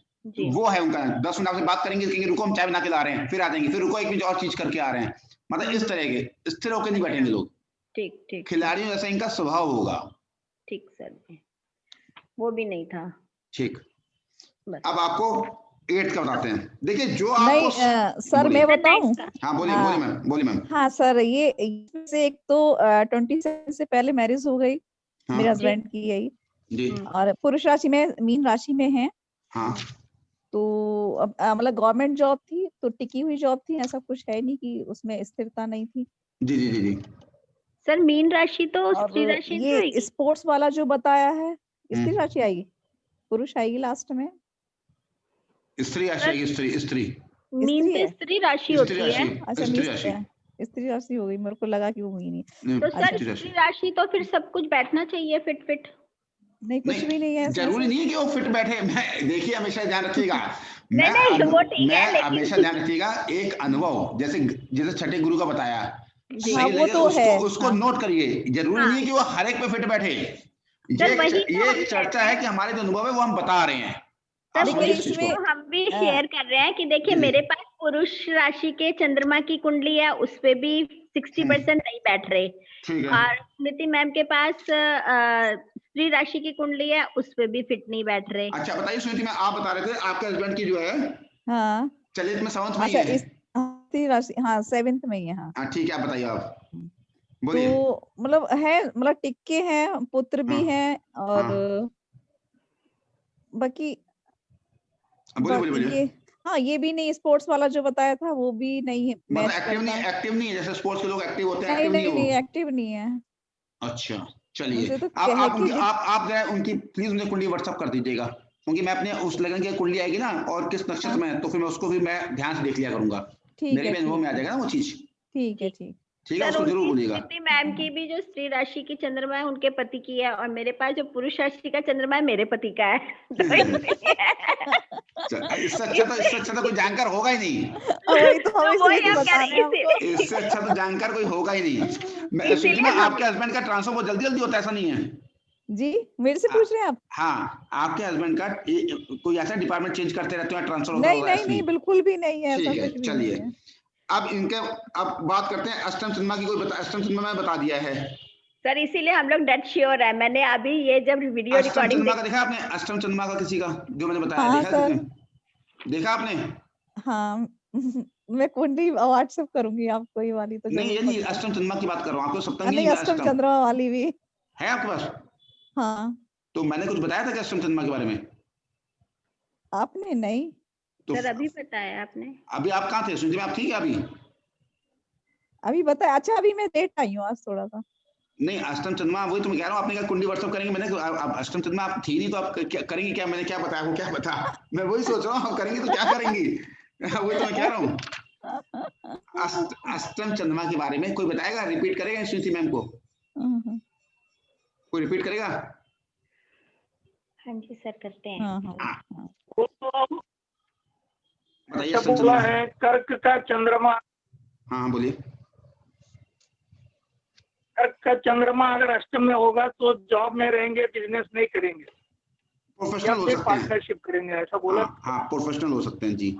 वो है उनका। 10 मिनट आपसे बात करेंगे कि रुको हम चाय बना के ला रहे हैं, फिर आ जाएंगे, फिर रुको एक मिनट और चीज करके आ रहे हैं, मतलब इस तरह के स्थिर होकर नहीं बैठेंगे लोग। ठीक ठीक। खिलाड़ियों जैसा इनका स्वभाव होगा। ठीक सर, वो भी नहीं था। ठीक, अब आपको 8 का बताते हैं। देखिए जो आपको सर मैं बताऊं? हाँ बोलिए मैम। हाँ सर, ये से एक तो 27 से पहले मैरिज हो गई मेरे हस्बैंड की, यही जी। और पुरुष राशि में मीन राशि में है। हाँ तो अब मतलब गवर्नमेंट जॉब थी, तो टिकी हुई जॉब थी, ऐसा कुछ है नहीं कि उसमें स्थिरता नहीं थी। जी। सर मीन राशि तो स्त्री राशि ये स्पोर्ट्स वाला जो बताया है, स्त्री राशि आएगी, पुरुष आएगी लास्ट में। स्त्री राशि आएगी, स्त्री मीन तो स्त्री राशि होती है। अच्छा स्त्री राशि हो गई, मेरे को लगा कि वो मीन ही। तो सर स्त्री राशि तो फिर सब कुछ बैठना चाहिए फिट। नहीं कुछ भी नहीं है, जरूरी नहीं है कि वो फिट बैठे। देखिए हमेशा ध्यान रखिएगा, मैं हमेशा ध्यान रखिएगा, एक अनुभव जैसे छठे गुरु का बताया, हाँ, वो तो उसको नोट करिए। जरूरी नहीं है कि वो हर एक पे फिट बैठे। ये चर्चा है कि हमारे जो अनुभव है वो हम बता रहे हैं। हम भी शेयर कर रहे हैं कि देखिए मेरे पास पुरुष राशि के चंद्रमा की कुंडली है, उस पे भी 60% नहीं बैठ रहे, और स्मृति मैम के पास स्त्री राशि की कुंडली है, उस पे भी फिट नहीं बैठ रहे। अच्छा बताइए स्मृति मैम, आप बता रहे थे आपके हस्बैंड की जो है हाँ चलित में 7th में है। स्त्री राशि हाँ 7th में ही है। हाँ ठीक है, आप बताइए आप तो मतलब है, मतलब टिक्के हैं, पुत्र भी हैं, और बाकी बोलिए। हाँ ये भी नहीं, स्पोर्ट्स वाला जो बताया था वो भी नहीं है, मतलब एक्टिव नहीं है जैसे स्पोर्ट्स के लोग एक्टिव होते हैं। नहीं एक्टिव नहीं है। अच्छा चलिए, आप उनकी प्लीज मुझे कुंडली व्हाट्सएप कर दीजिएगा, क्योंकि मैं अपने उस लगन की कुंडली आएगी ना और किस नक्षत्र में, तो फिर मैं उसको भी मैं ध्यान से देख लिया करूंगा, मेरे अनुभव में आ जाएगा ना वो चीज। ठीक है, उसको जरूर बोलिएगा। मैम की भी जो स्त्री राशि की चंद्रमा है उनके पति की है, और मेरे पास जो पुरुष राशि का चंद्रमा है मेरे पति का है। इससे अच्छा तो कोई जानकार होगा ही नहीं। इससे अच्छा तो जानकार कोई होगा ही नहीं। आपके हस्बैंड का ट्रांसफर बहुत जल्दी होता है, ऐसा नहीं है जी? मेरे से पूछ रहे हैं आप? हाँ, आपके हस्बैंड का कोई ऐसा डिपार्टमेंट चेंज करते रहते हैं, ट्रांसफर होता होगा? नहीं बिल्कुल भी नहीं है, ऐसा कुछ भी। चलिए अब बात करते हैं अष्टम चंद्रमा की। अष्टम चंद्रमा में बता दिया है सर, इसीलिए हम लोग डेट श्योर है। मैंने अभी ये जब वीडियो रिकॉर्डिंग देखा आपने अष्टम चंद्रमा का किसी का जो मैंने बताया? देखा आपने? हाँ मैं कुंडली व्हाट्सएप करूंगी आपको, ये वाली तो नहीं अष्टम चंद्रमा की बात कर रहा हूँ, आपको सप्तमी अष्टम चंद्रमा वाली भी है आपके पास? हाँ। तो मैंने कुछ बताया था कि अष्टम चंद्रमा के बारे में? आपने नहीं तो सर अभी बताया आपने। अभी आप कहाँ थे सुनते में? आप ठीक है? अभी बताया। अच्छा अभी मैं लेट आई हूँ आज थोड़ा सा। नहीं अष्टम चंद्रमा, वही तो मैं कह रहा हूँ, आपने क्या कुंडली व्हाट्सएप करेंगे, मैंने अष्टम चंद्रमा आप थी नहीं तो आप करेंगे क्या, मैंने क्या बताया, वो क्या बता, मैं वही सोच रहा हूँ करेंगे तो क्या करेंगी। वही तो मैं कह रहा हूँ। अष्टम चंद्रमा के बारे में कोई बताएगा, रिपीट करेगा श्रुति मैम को, कोई रिपीट करेगा? हाँ जी सर करते हैं। ऐसा बोला है कर्क का चंद्रमा। हाँ बोलिए। कर्क का चंद्रमा अगर अष्टम में होगा तो जॉब में रहेंगे, बिजनेस नहीं करेंगे, प्रोफेशनल हो सकते हैं, पार्टनरशिप करेंगे, ऐसा बोला। हाँ प्रोफेशनल हो सकते हैं जी।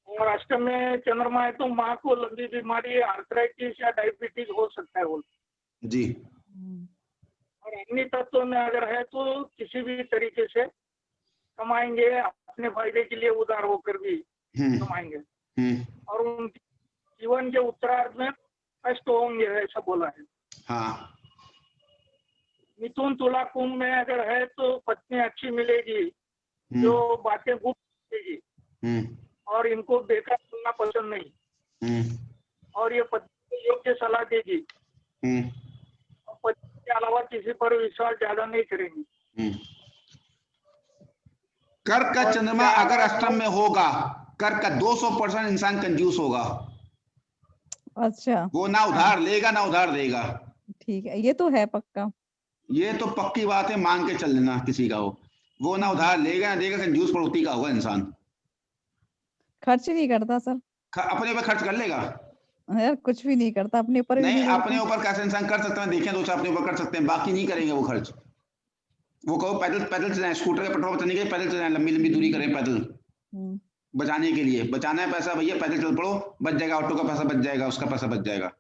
और अष्टम में चंद्रमा है तो माँ को लंबी बीमारी, आर्थराइटिस या डायबिटीज हो सकता है बोल जी। और अग्नि तत्व में अगर है तो किसी भी तरीके से कमाएंगे, अपने फायदे के लिए उदार होकर भी कमाएंगे और उनके जीवन के उत्तरार्ध में कष्ट होंगे, ऐसा बोला है। हाँ। मिथुन तुला कुंभ में अगर है तो पत्नी अच्छी मिलेगी, जो बातें गुप्त मिलेगी और इनको बेकार सुनना पसंद नहीं और ये पत्नी को योग्य सलाह देगी और पत्नी के अलावा किसी पर विश्वास ज्यादा नहीं करेंगी। कर्क का चंद्रमा अगर अष्टम में होगा, कर्क का 200% इंसान कंजूस होगा। अच्छा। वो ना उधार लेगा ना उधार देगा। ठीक है, ये तो है पक्का, ये तो पक्की बात है, मान के चल लेना किसी का हो, वो ना उधार लेगा ना देगा, कंजूस प्रवृत्ति का होगा इंसान। खर्च नहीं करता सर, अपने ऊपर खर्च कर लेगा यार, कुछ भी नहीं करता अपने ऊपर। नहीं, अपने ऊपर कैसे इंसान कर सकता है, देखें तो अपने ऊपर कर सकते हैं, बाकी नहीं करेंगे वो खर्च। वो कहो पैदल पैदल चलाएं, स्कूटर का पेट्रोल बचाने के लिए पैदल चलाएं, लंबी लंबी दूरी करें पैदल बचाने के लिए, बचाना है पैसा भैया, पैदल चल पड़ो, बच जाएगा, ऑटो का पैसा बच जाएगा, उसका पैसा बच जाएगा।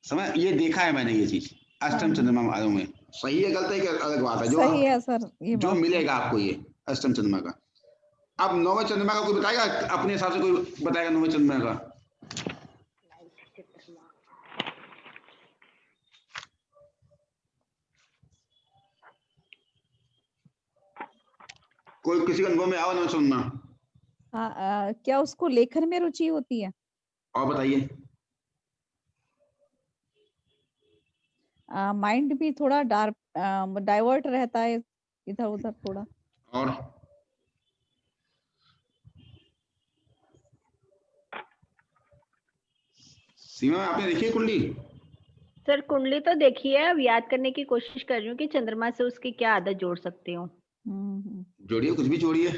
समझ, ये देखा है मैंने ये चीज अष्टम चंद्रमा वालों में। सही है गलत है कि अलग बात है, जो सही है सर, ये जो मिलेगा आपको ये अष्टम चंद्रमा का। अब नौवें चंद्रमा का कोई बताएगा अपने हिसाब से, कोई बताएगा नौवें चंद्रमा का? कोई किसी का अनुभव में आओ नौवें चंद्रमा? हाँ, क्या उसको लेखन में रुचि होती है? और बताइए। माइंड भी थोड़ा डाइवर्ट रहता है इधर उधर थोड़ा। और सीमा आपने देखी है कुंडली? सर कुंडली तो देखी है, अब याद करने की कोशिश कर रही हूँ कि चंद्रमा से उसकी क्या आदत जोड़ सकती हूँ। जोड़िए, कुछ भी जोड़िए,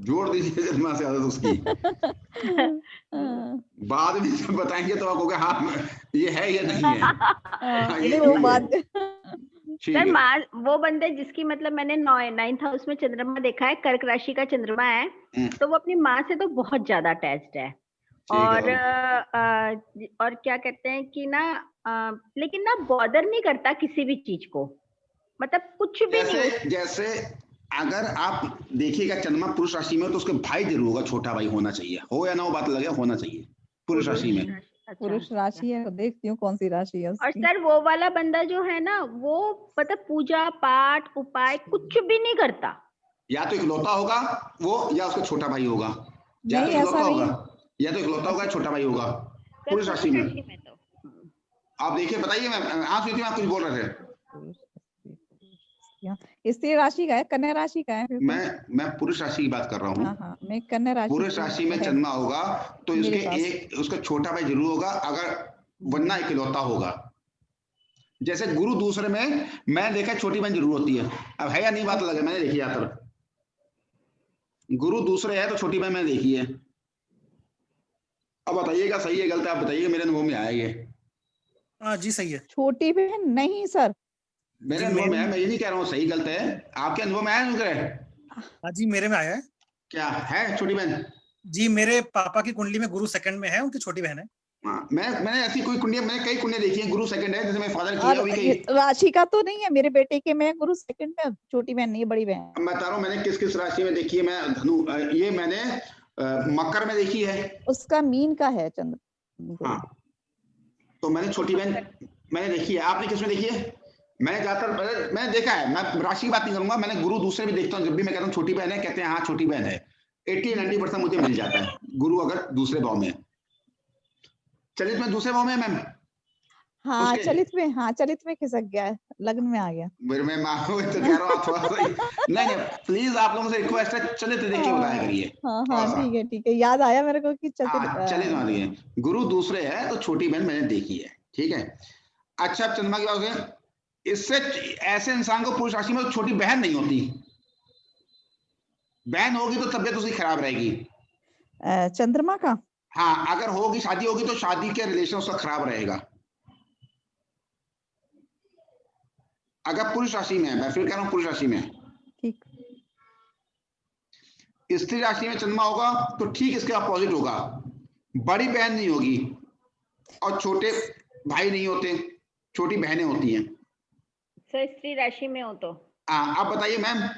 जोड़ दीजिए चंद्रमा से आदत उसकी। बाद में जब बताएंगे तो आपको हाँ ये है या नहीं है। ये वो बात। सर वो बंदे जिसकी मतलब मैंने 9th हाउस में चंद्रमा देखा है, कर्क राशि का चंद्रमा है, तो वो अपनी माँ से तो बहुत ज्यादा अटैच्ड है और क्या कहते हैं कि ना लेकिन ना बॉदर नहीं करता किसी भी चीज को, मतलब कुछ भी नहीं। जैसे अगर आप देखिएगा चंद्रमा पुरुष राशि में तो उसके भाई जरूर होगा, छोटा भाई होना चाहिए, हो या ना हो बात लगे, होना चाहिए पुरुष राशि में। पुरुष राशि है, देखती हूँ कौन सी राशि है उसकी। और सर वो वाला बंदा जो है ना, वो मतलब पूजा पाठ उपाय कुछ भी नहीं करता। या तो इकलौता होगा वो, या उसका छोटा भाई होगा, या तो इकलौता होगा, या तो इकलौता होगा, छोटा भाई होगा पुरुष राशि में। तो आप देखिए, बताइए मैम, आप कुछ बोल रहे थे। स्त्री राशि का है, कन्या राशि का है? मैं पुरुष राशि की बात कर रहा हूँ। हाँ, मैं कन्या राशि। पुरुष राशि में चंद्रमा होगा तो इसके उसका छोटा भाई जरूर होगा, अगर वरना इकलौता होगा। जैसे गुरु दूसरे में मैं देखा छोटी बहन जरूर होती है, अब है या नहीं बात लगे, मैंने देखी है, गुरु दूसरे है तो छोटी बहन मैंने देखी है। अब बताइएगा सही है गलत है, आप बताइए, मेरे अनुभव में आया ये। हाँ जी सही है। छोटी बहन नहीं सर, मेरे अनुभव में है, मैं ये नहीं कह रहा हूँ सही गलत है, आपके अनुभव में आया? हाँ जी मेरे में आया है। क्या है छोटी बहन? जी मेरे पापा की कुंडली में गुरु सेकंड में है, उनकी छोटी बहन है। मैंने ऐसी कोई कुंडलियां, मैंने कई कुंडलियां देखी हैं गुरु सेकंड है, जैसे मेरे फादर की है। राशि का तो नहीं है, मेरे बेटे के में गुरु सेकंड में, छोटी बहन नहीं, बड़ी बहन। मैं बता रहा हूँ मैंने किस किस राशि में देखी है। मैं धनु, ये मैंने मकर में देखी है, उसका मीन का है चंद्र। हाँ, तो मैंने छोटी बहन मैंने देखी है। आपने किसमें देखी है? मैंने ज्यादातर मैंने देखा है, मैं राशि की बात नहीं करूंगा, मैंने गुरु दूसरे भी देखता हूँ, जब भी मैं कहता हूँ छोटी बहन है, कहते हैं हाँ छोटी बहन है, 80-90% मुझे मिल जाता है गुरु अगर दूसरे भाव में। चलित में दूसरे भाव में मैम। हाँ चलित में खिसक गया है, लग्न में आ गया। मैं तो कह रहा हूँ आप थोड़ा सा नहीं प्लीज आप लोगों से रिक्वेस्ट है, चलित देख के बताया करिए। हाँ ठीक है, याद आया मेरे को कि चलित मान लीजिए गुरु दूसरे है तो छोटी बहन मैंने देखी है, ठीक है। अच्छा अब चंद्रमा की बात है, इससे ऐसे इंसान को पुरुष राशि में छोटी बहन नहीं होती, बहन होगी तो तबियत उसकी खराब रहेगी। चंद्रमा का, हाँ अगर होगी शादी होगी तो शादी के रिलेशन उसका खराब रहेगा। अगर पुरुष राशि में है, मैं फिर कह रहा हूं पुरुष राशि में है, ठीक। स्त्री राशि में चंद्रमा होगा तो ठीक इसके अपोजिट होगा, बड़ी बहन नहीं होगी और छोटे भाई नहीं होते, छोटी बहनें होती हैं। सर स्त्री राशि में हो तो आप बताइए मैम।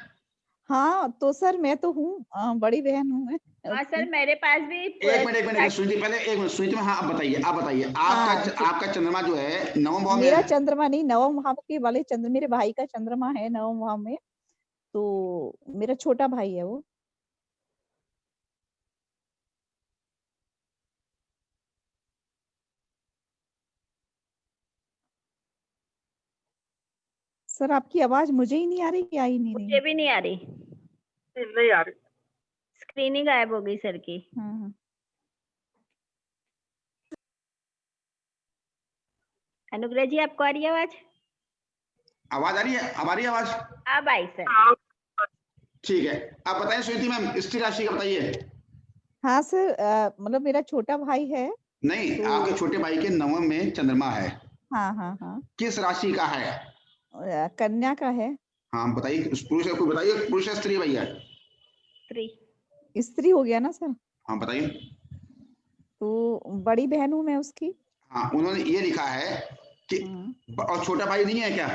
हाँ तो सर मैं तो हूँ, बड़ी बहन हूँ मैं। हाँ सर मेरे पास भी एक मिनट सुनीति, पहले एक मिनट सुनीति में। हाँ आप बताइए आपका चंद्रमा जो है नवम भाव में। मेरा चंद्रमा नहीं, नवम भाव के वाले चंद्र, मेरे भाई का चंद्रमा है नवम भाव में, तो मेरा छोटा भाई है वो। सर आपकी आवाज मुझे ही नहीं आ रही, क्या ही नहीं रही? मुझे भी नहीं आ रही, नहीं आ रही, स्क्रीन ही गायब हो गई सर की। अनुग्रह जी आपको आ रही है आवाज? आवाज आ रही है, अब आ रही है आवाज? अब आई सर। ठीक है, आप बताइए स्वीति मैम स्त्री राशि का बताइए। हाँ सर, मतलब मेरा छोटा भाई है। नहीं तो आपके छोटे भाई के नवम में चंद्रमा है। हाँ। किस राशि का है? कन्या का है। हाँ बताइए, पुरुष है कोई, बताइए पुरुष है स्त्री भैया? स्त्री हो गया ना सर। हाँ बताइए। तो बड़ी बहन हूँ मैं उसकी। हाँ उन्होंने ये लिखा है कि और छोटा भाई नहीं है क्या?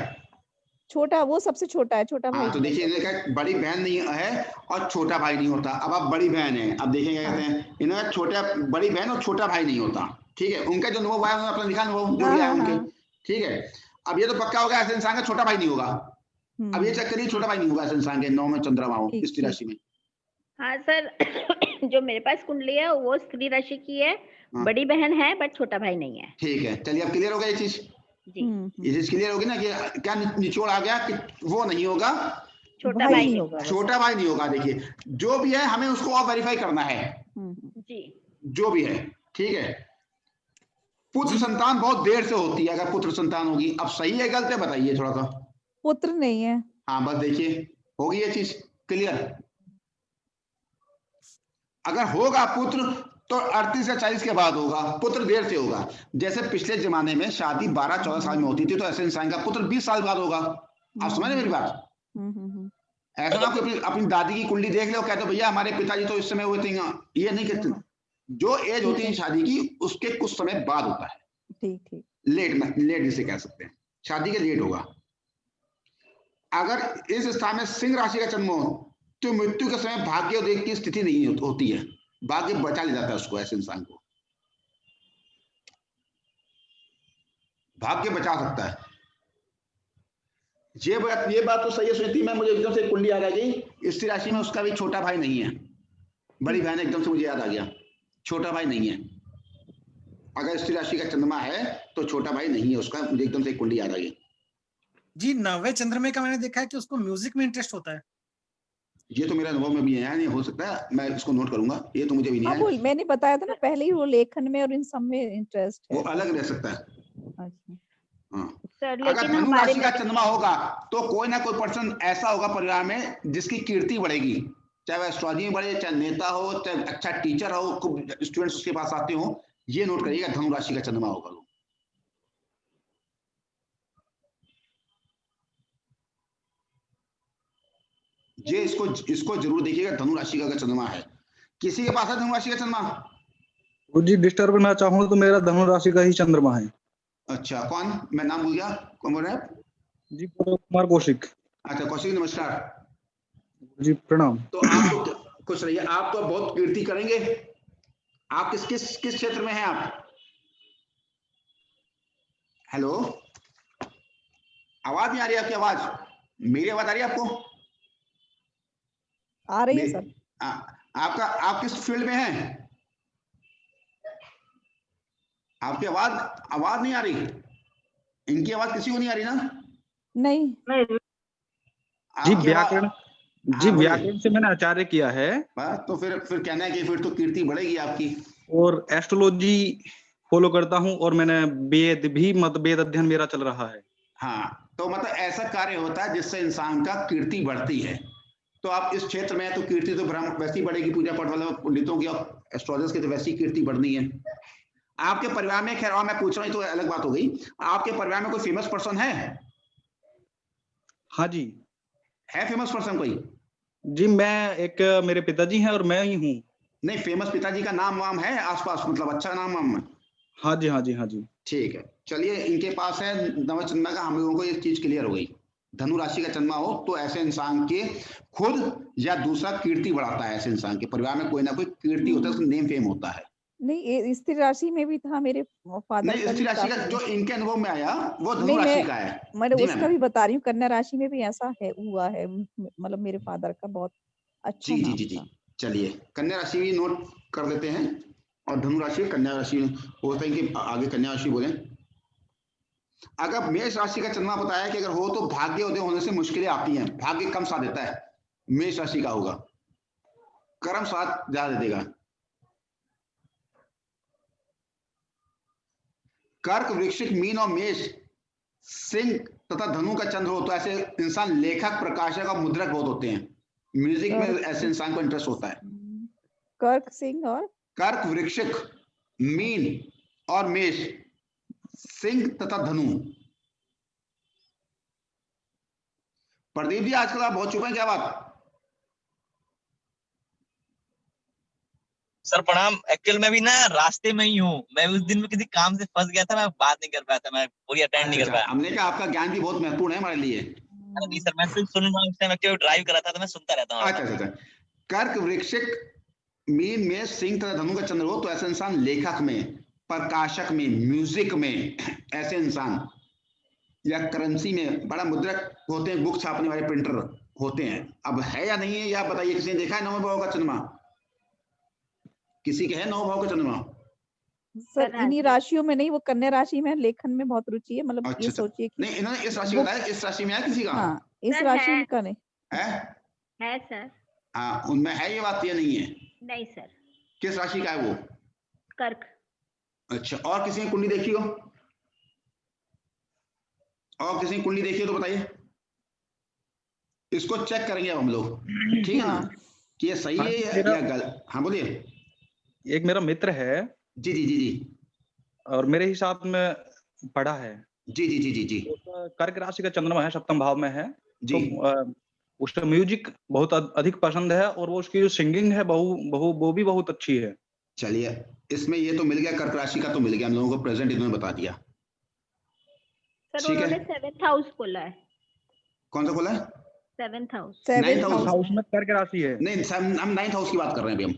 छोटा, वो सबसे छोटा है, छोटा भाई। तो देखिए इन्होंने बड़ी बहन नहीं है और छोटा भाई नहीं होता। अब आप बड़ी बहन है, अब देखेंगे क्या कहते हैं, इन्होंने छोटा बड़ी बहन और छोटा भाई नहीं होता, ठीक है। उनका जो अनुभव है उन्होंने अपना लिखा अनुभव जो लिया है उनके, ठीक है। अब ये तो पक्का हो गया ऐसे इंसान का छोटा भाई नहीं होगा। अब ये चेक करिए छोटा भाई नहीं होगा ऐसे इंसान के नौ में चंद्रमा हो स्त्री राशि में। हाँ सर जो मेरे पास कुंडली है वो स्त्री राशि की है, बड़ी बहन है बट छोटा भाई नहीं है। ठीक है चलिए अब क्लियर हो गया ये चीज। ये चीज क्लियर होगी ना कि क्या निचोड़ आ गया कि वो नहीं होगा, छोटा भाई नहीं होगा, छोटा भाई नहीं होगा। देखिए जो भी है हमें उसको और वेरीफाई करना है जी, जो भी है, ठीक है। पुत्र संतान बहुत देर से होती है, अगर पुत्र संतान होगी। अब सही है गलत है बताइए थोड़ा सा। पुत्र नहीं है। हाँ बस देखिए होगी ये चीज क्लियर। अगर होगा पुत्र तो 38 से 40 के बाद होगा, पुत्र देर से होगा। जैसे पिछले जमाने में शादी 12-14 साल में होती थी, तो ऐसे इंसान का पुत्र 20 साल बाद होगा। आप समझ रहे मेरी बात? ऐसा ना कोई अपनी दादी की कुंडली देख ले और कहते भैया हमारे पिताजी तो इस समय हुए थे, ये नहीं कहते। जो एज होती है शादी की उसके कुछ समय बाद होता है। ठीक लेट जिसे कह सकते हैं, शादी के लेट होगा। अगर इस स्थान में सिंह राशि का जन्म हो तो मृत्यु के समय भाग्य देख की स्थिति नहीं होती है, भाग्य बचा ले जाता है उसको, ऐसे इंसान को भाग्य बचा सकता है। ये बात तो सही है सुनीति मैम, मुझे एकदम से कुंडली याद आ गई। स्त्री राशि में उसका भी छोटा भाई नहीं है, बड़ी बहन एकदम से मुझे याद आ गया, छोटा भाई नहीं है। अगर स्त्री राशि का चंद्रमा है तो छोटा भाई नहीं है उसका, मुझे एकदम से कुंडली याद आ गई। जी नवे चंद्रमा का मैंने देखा है कि उसको म्यूजिक में इंटरेस्ट होता है। ये तो मेरा अनुभव में भी है, नहीं हो सकता है, मैं इसको नोट करूंगा, ये तो मुझे भी नहीं है। मैंने बताया था ना पहले ही, वो लेखन में और इन सब में इंटरेस्ट है, वो अलग रह सकता है। अच्छा हाँ। सर, अगर धनु राशि का चंद्रमा होगा तो कोई ना कोई पर्सन ऐसा होगा परिवार में जिसकी कीर्ति बढ़ेगी, चाहे वह एस्ट्रोलॉजी में बढ़े, चाहे नेता हो, चाहे अच्छा टीचर हो, खूब स्टूडेंट्स उसके पास आते हो। ये नोट करिएगा धनु राशि का चंद्रमा होगा। ये इसको जरूर देखिएगा, धनु राशि का चंद्रमा है। किसी के पास है धनु राशि का चंद्रमा? जी डिस्टर्ब ना चाहूं तो मेरा धनु राशि का ही चंद्रमा है। अच्छा कौन, मैं नाम भूल गया, कौन बोल रहे हैं? जी कुमार कौशिक। अच्छा कौशिक नमस्कार जी प्रणाम। तो आप तो खुश रहिए, आप तो बहुत कीर्ति करेंगे। आप किस क्षेत्र में हैं आप? हेलो, आवाज नहीं आ रही आपकी? आवाज मेरी आवाज आ रही है आपको? आ रही है सर। आप किस फील्ड में हैं? आपकी आवाज आवाज नहीं आ रही? इनकी आवाज किसी को नहीं आ रही ना? नहीं जी आपकी व्याकरण, जी हाँ, बोलिए। व्याकरण से मैंने आचार्य किया है। तो फिर कहना है कि फिर तो कीर्ति बढ़ेगी आपकी। और एस्ट्रोलॉजी फॉलो करता हूँ और मैंने वेद भी वेद अध्ययन मेरा चल रहा है। हाँ, तो मतलब ऐसा कार्य होता है जिससे इंसान का कीर्ति बढ़ती है। तो आप इस क्षेत्र में तो कीर्ति तो वैसे ही बढ़ेगी, पूजा पाठ वाले पंडितों की और एस्ट्रोलॉजर्स की तो वैसी कीर्ति बढ़नी है। आपके परिवार में, खैर और मैं पूछ रहा हूँ तो अलग बात हो गई, आपके परिवार में कोई फेमस पर्सन है? हाँ जी है फेमस पर्सन कोई? जी, मैं एक मेरे पिताजी हैं और मैं ही हूँ। नहीं, फेमस पिताजी का नाम वाम है आसपास, मतलब अच्छा नाम वाम? हाँ जी हाँ जी हाँ जी। ठीक है, चलिए इनके पास है नवचंद्रमा का, हम लोगों को ये चीज क्लियर हो गई। धनु राशि का चंद्रमा हो तो ऐसे इंसान के खुद या दूसरा कीर्ति बढ़ाता है। ऐसे इंसान के परिवार में कोई ना कोई कीर्ति होता है, उसका नेम फेम होता है। नहीं, स्त्री राशि में भी था मेरे फादर नहीं, का स्त्री भी राशि का काफी जो इनके अनुभव में आया वो धनु नहीं, राशि का है। मैंने जी उसका मैम। भी बता रही हूँ, कन्या राशि में भी ऐसा है, हुआ है, मतलब मेरे फादर का बहुत अच्छा जी जी नाम जी जी, था। चलिए कन्या राशि भी नोट कर लेते हैं और धनु राशि, कन्या राशि होता है कि आगे कन्या राशि बोले। अगर मेष राशि का चंद्रमा बताया कि अगर हो तो भाग्य उदय होने से मुश्किलें आती हैं, भाग्य कम साथ देता है। मेष राशि का होगा, कर्म साथ ज्यादा दे देगा। कर्क, वृश्चिक, मीन और मेष, सिंह तथा धनु का चंद्र हो तो ऐसे इंसान लेखक, प्रकाशक और मुद्रक बहुत होते हैं। म्यूजिक में ऐसे इंसान को इंटरेस्ट होता है। कर्क, सिंह और कर्क, वृश्चिक, मीन और मेष, सिंह तथा धनु। प्रदीप जी आजकल आप बहुत चुप हैं, क्या बात? सर प्रणाम। एक्चुअल में भी ना रास्ते में ही हूँ, मैं उस दिन में किसी काम से फंस गया था, मैं बात नहीं कर पाया था, मैं पूरी अटेंड नहीं कर पाया। हमने कहा आपका ज्ञान भी बहुत महत्वपूर्ण है हमारे लिए। अरे नहीं सर, मैं सिर्फ सुन रहा हूँ, उस टाइम एक्चुअली ड्राइव कर रहा था तो मैं सुनता रहता हूँ। अच्छा, कर्क, वृश्चिक, मीन में सिंह तथा धनु का चंद्र हो तो ऐसे इंसान लेखक में, प्रकाशक में, म्यूजिक में ऐसे इंसान, या करेंसी में बड़ा मुद्रक होते हैं, बुक छापने वाले प्रिंटर होते हैं। अब है या नहीं है या बताइए, किसी ने देखा है नौ भाव का चंद्रमा? किसी के है नौ भाव का चंद्रमा? सर इन्हीं राशियों में नहीं, वो कन्या राशि में लेखन में बहुत रुचि है, मतलब ये सोचिए कि नहीं, इन्होंने इस राशि बताया, इस राशि में है किसी का? हाँ, इस राशि का नहीं है सर। हाँ, उनमें है ये बात या नहीं है? नहीं सर। किस राशि का है वो? कर्क। अच्छा, और किसी ने कुंडली देखी हो? और किसी ने कुंडली देखी हो तो बताइए, इसको चेक करेंगे अब हम लोग, ठीक है ना, कि ये सही है या गलत। हाँ बोलिए। एक मेरा मित्र है। जी जी जी जी। और मेरे हिसाब में पढ़ा है। जी जी जी जी जी। कर्क राशि का चंद्रमा है, सप्तम भाव में है जी। तो उसका म्यूजिक बहुत अधिक पसंद है और वो उसकी जो सिंगिंग है वो भी बहुत अच्छी है। चलिए, इसमें ये तो मिल गया, कर्क राशि का तो मिल गया हम लोगों को, प्रेजेंट इन्होंने बता दिया। सर उन्होंने 7th हाउस खोला है। कौन सा खोला है? 7th house. 9th हाउस में कर्क राशि है। नहीं, हम 9th हाउस की बात कर रहे हैं अभी हम।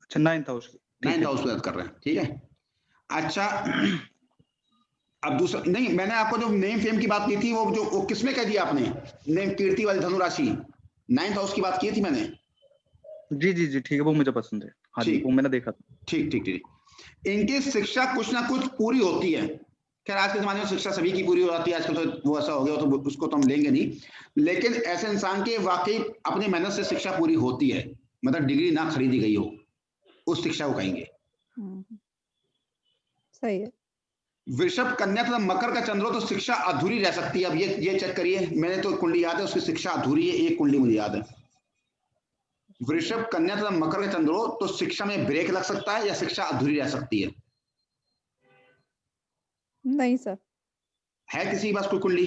अच्छा, 9th हाउस की, 9th हाउस की बात कर रहे हैं, ठीक है। अच्छा, अब दूसरा नहीं, मैंने आपको जो नेम फेम की बात की थी वो किसमें कह दिया आपने? नेम कीर्ति वाली धनु राशि 9th हाउस की बात की थी मैंने। जी जी जी, ठीक है, वो मुझे पसंद है। हाँ जी, वो मैंने देखा था। ठीक ठीक ठीक। इनकी शिक्षा कुछ ना कुछ पूरी होती है। खैर आज के जमाने में शिक्षा सभी की पूरी हो जाती है, आजकल तो वो ऐसा हो गया, तो उसको तो हम लेंगे नहीं, लेकिन ऐसे इंसान के वाकई अपनी मेहनत से शिक्षा पूरी होती है, मतलब डिग्री ना खरीदी गई हो, उस शिक्षा को कहेंगे। सही है। वृषभ, कन्या तथा मकर का चंद्र हो तो शिक्षा अधूरी रह सकती है। अब ये चेक करिए, मैंने तो कुंडली याद है, उसकी शिक्षा अधूरी है, एक कुंडली मुझे याद है। वृषभ, कन्या तथा मकर का चंद्र हो तो शिक्षा में ब्रेक लग सकता है या शिक्षा अधूरी रह सकती है। नहीं सर। है किसी के पास कोई कुंडली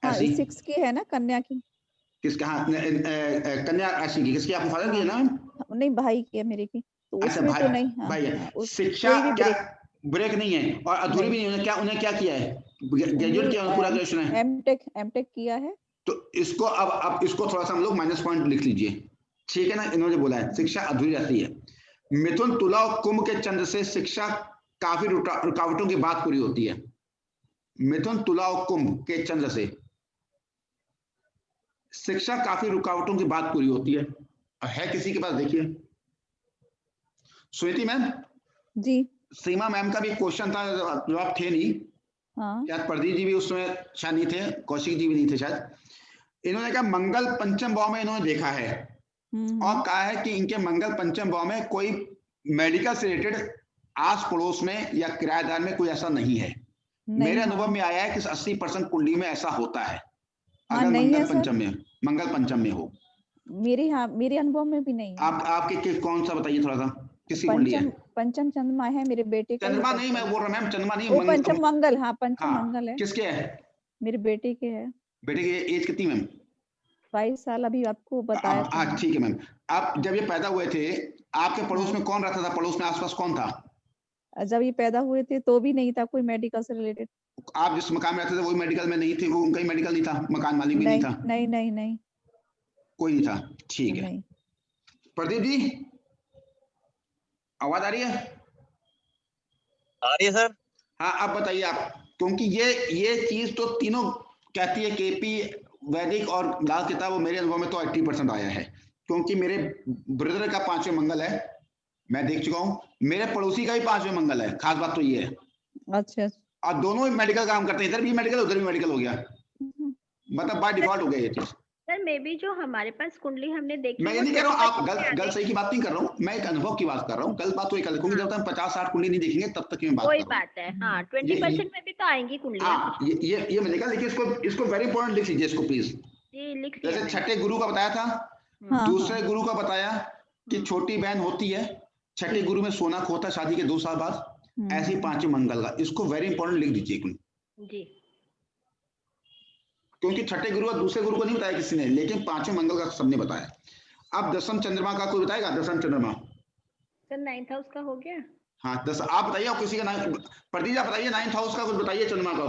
ऐसी? 6 की है ना, कन्या की। किसका? हाँ, कन्या राशि की किसकी? आपको फादर की है ना? नहीं, भाई की है मेरे की, तो अच्छा, उसमें तो नहीं। भाई है। शिक्षा क्या ब्रेक नहीं है और अधूरी भी नहीं है? उन्हें क्या किया है? ग्रेजुएट किया, पूरा ग्रेजुएशन है? एमटेक किया है। तो इसको अब इसको थोड़ा सा हम लोग माइनस पॉइंट लिख लीजिए, ठीक है ना। इन्होंने बोला है शिक्षा अधूरी रहती है। मिथुन, तुला और कुंभ के चंद्र से शिक्षा काफी रुकावटों के बाद पूरी होती है। मिथुन, तुला और कुंभ के चंद्र से शिक्षा काफी रुकावटों के बाद पूरी होती है किसी के पास? देखिए सुनीति मैम जी। सीमा मैम का भी क्वेश्चन था, जवाब थे नहीं। हाँ। शायद प्रदीप जी भी उसमें शायद नहीं थे, कौशिक जी भी नहीं थे शायद। इन्होंने कहा मंगल पंचम भाव में इन्होंने देखा है और कहा है कि इनके मंगल पंचम भाव में कोई मेडिकल से रिलेटेड आस पड़ोस में या किराएदार में कोई ऐसा नहीं है। मेरे अनुभव में आया है कि 80% कुंडली में ऐसा होता है। हाँ, अगर नहीं मंगल है पंचम में, मंगल पंचम में हो। मेरे अनुभव में भी नहीं है। आपके कौन सा बताइए थोड़ा सा, किसकी कुंडली है? पंचम चंद्रमा है मेरे बेटे का। चंद्रमा नहीं मैं बोल रहा मैम, चंद्रमा नहीं, वो पंचम मंगल। हाँ, पंचम मंगल है। किसके है? मेरे बेटे के है। बेटे की एज कितनी मैम? 22 साल अभी आपको बताया था। ठीक है मैम। आप जब ये पैदा हुए थे, आपके पड़ोस में कौन रहता था? पड़ोस में आसपास कौन था जब ये पैदा हुए थे? तो भी नहीं था कोई मेडिकल से रिलेटेड। आप जिस मकान में रहते थे वही मेडिकल में नहीं थे? वो उनका ही मेडिकल नहीं था? मकान मालिक भी नहीं था? नहीं कोई नहीं था। ठीक है। प्रदीप जी आवाज आ रही है? आ रही है सर। हाँ अब बताइए आप, क्योंकि ये चीज तो तीनों कहती है, केपी, वैदिक और लाल किताब, मेरे अनुभव में तो 80% आया है। क्योंकि मेरे ब्रदर का 5वें मंगल है, मैं देख चुका हूँ। मेरे पड़ोसी का भी 5वें मंगल है। खास बात तो ये है। अच्छा। और दोनों ही मेडिकल काम करते हैं, इधर भी मेडिकल उधर भी मेडिकल हो गया, मतलब बाय डिफॉल्ट हो गया ये चीज। सर मे बी जो हमारे पास कुंडली हमने देखी, मैं ये नहीं कह रहा हूँ आप गलत सही की बात नहीं कर रहा हूँ, मैं एक अनुभव की बात कर रहा हूँ। गलत बात तो एक क्योंकि जब तक हम 50-60 कुंडली नहीं देखेंगे तब तक की मैं बात कर रहा हूँ। कोई बात है। हाँ 20% में भी तो आएंगी कुंडलियां। हाँ ये मिलेगा, लेकिन इसको वेरी इंपॉर्टेंट लिख लीजिए इसको प्लीज। जी लिख लिया। जैसे छठे गुरु का बताया था, दूसरे गुरु का बताया कि छोटी बहन होती है, छठे गुरु में सोना खोता शादी के 2 साल बाद, ऐसे 5वें मंगल का, इसको वेरी इंपॉर्टेंट लिख दीजिए जी। क्योंकि छठे गुरु और दूसरे गुरु को नहीं बताया किसी ने, लेकिन 5वें मंगल का सबने बताया। अब दसम चंद्रमा का कोई बताएगा? दसम चंद्रमा सर 9th हाउस का हो गया। हाँ 10 आप बताइए, किसी का नाम प्रदीप आप बताइए, 9th हाउस का कुछ बताइए चंद्रमा का।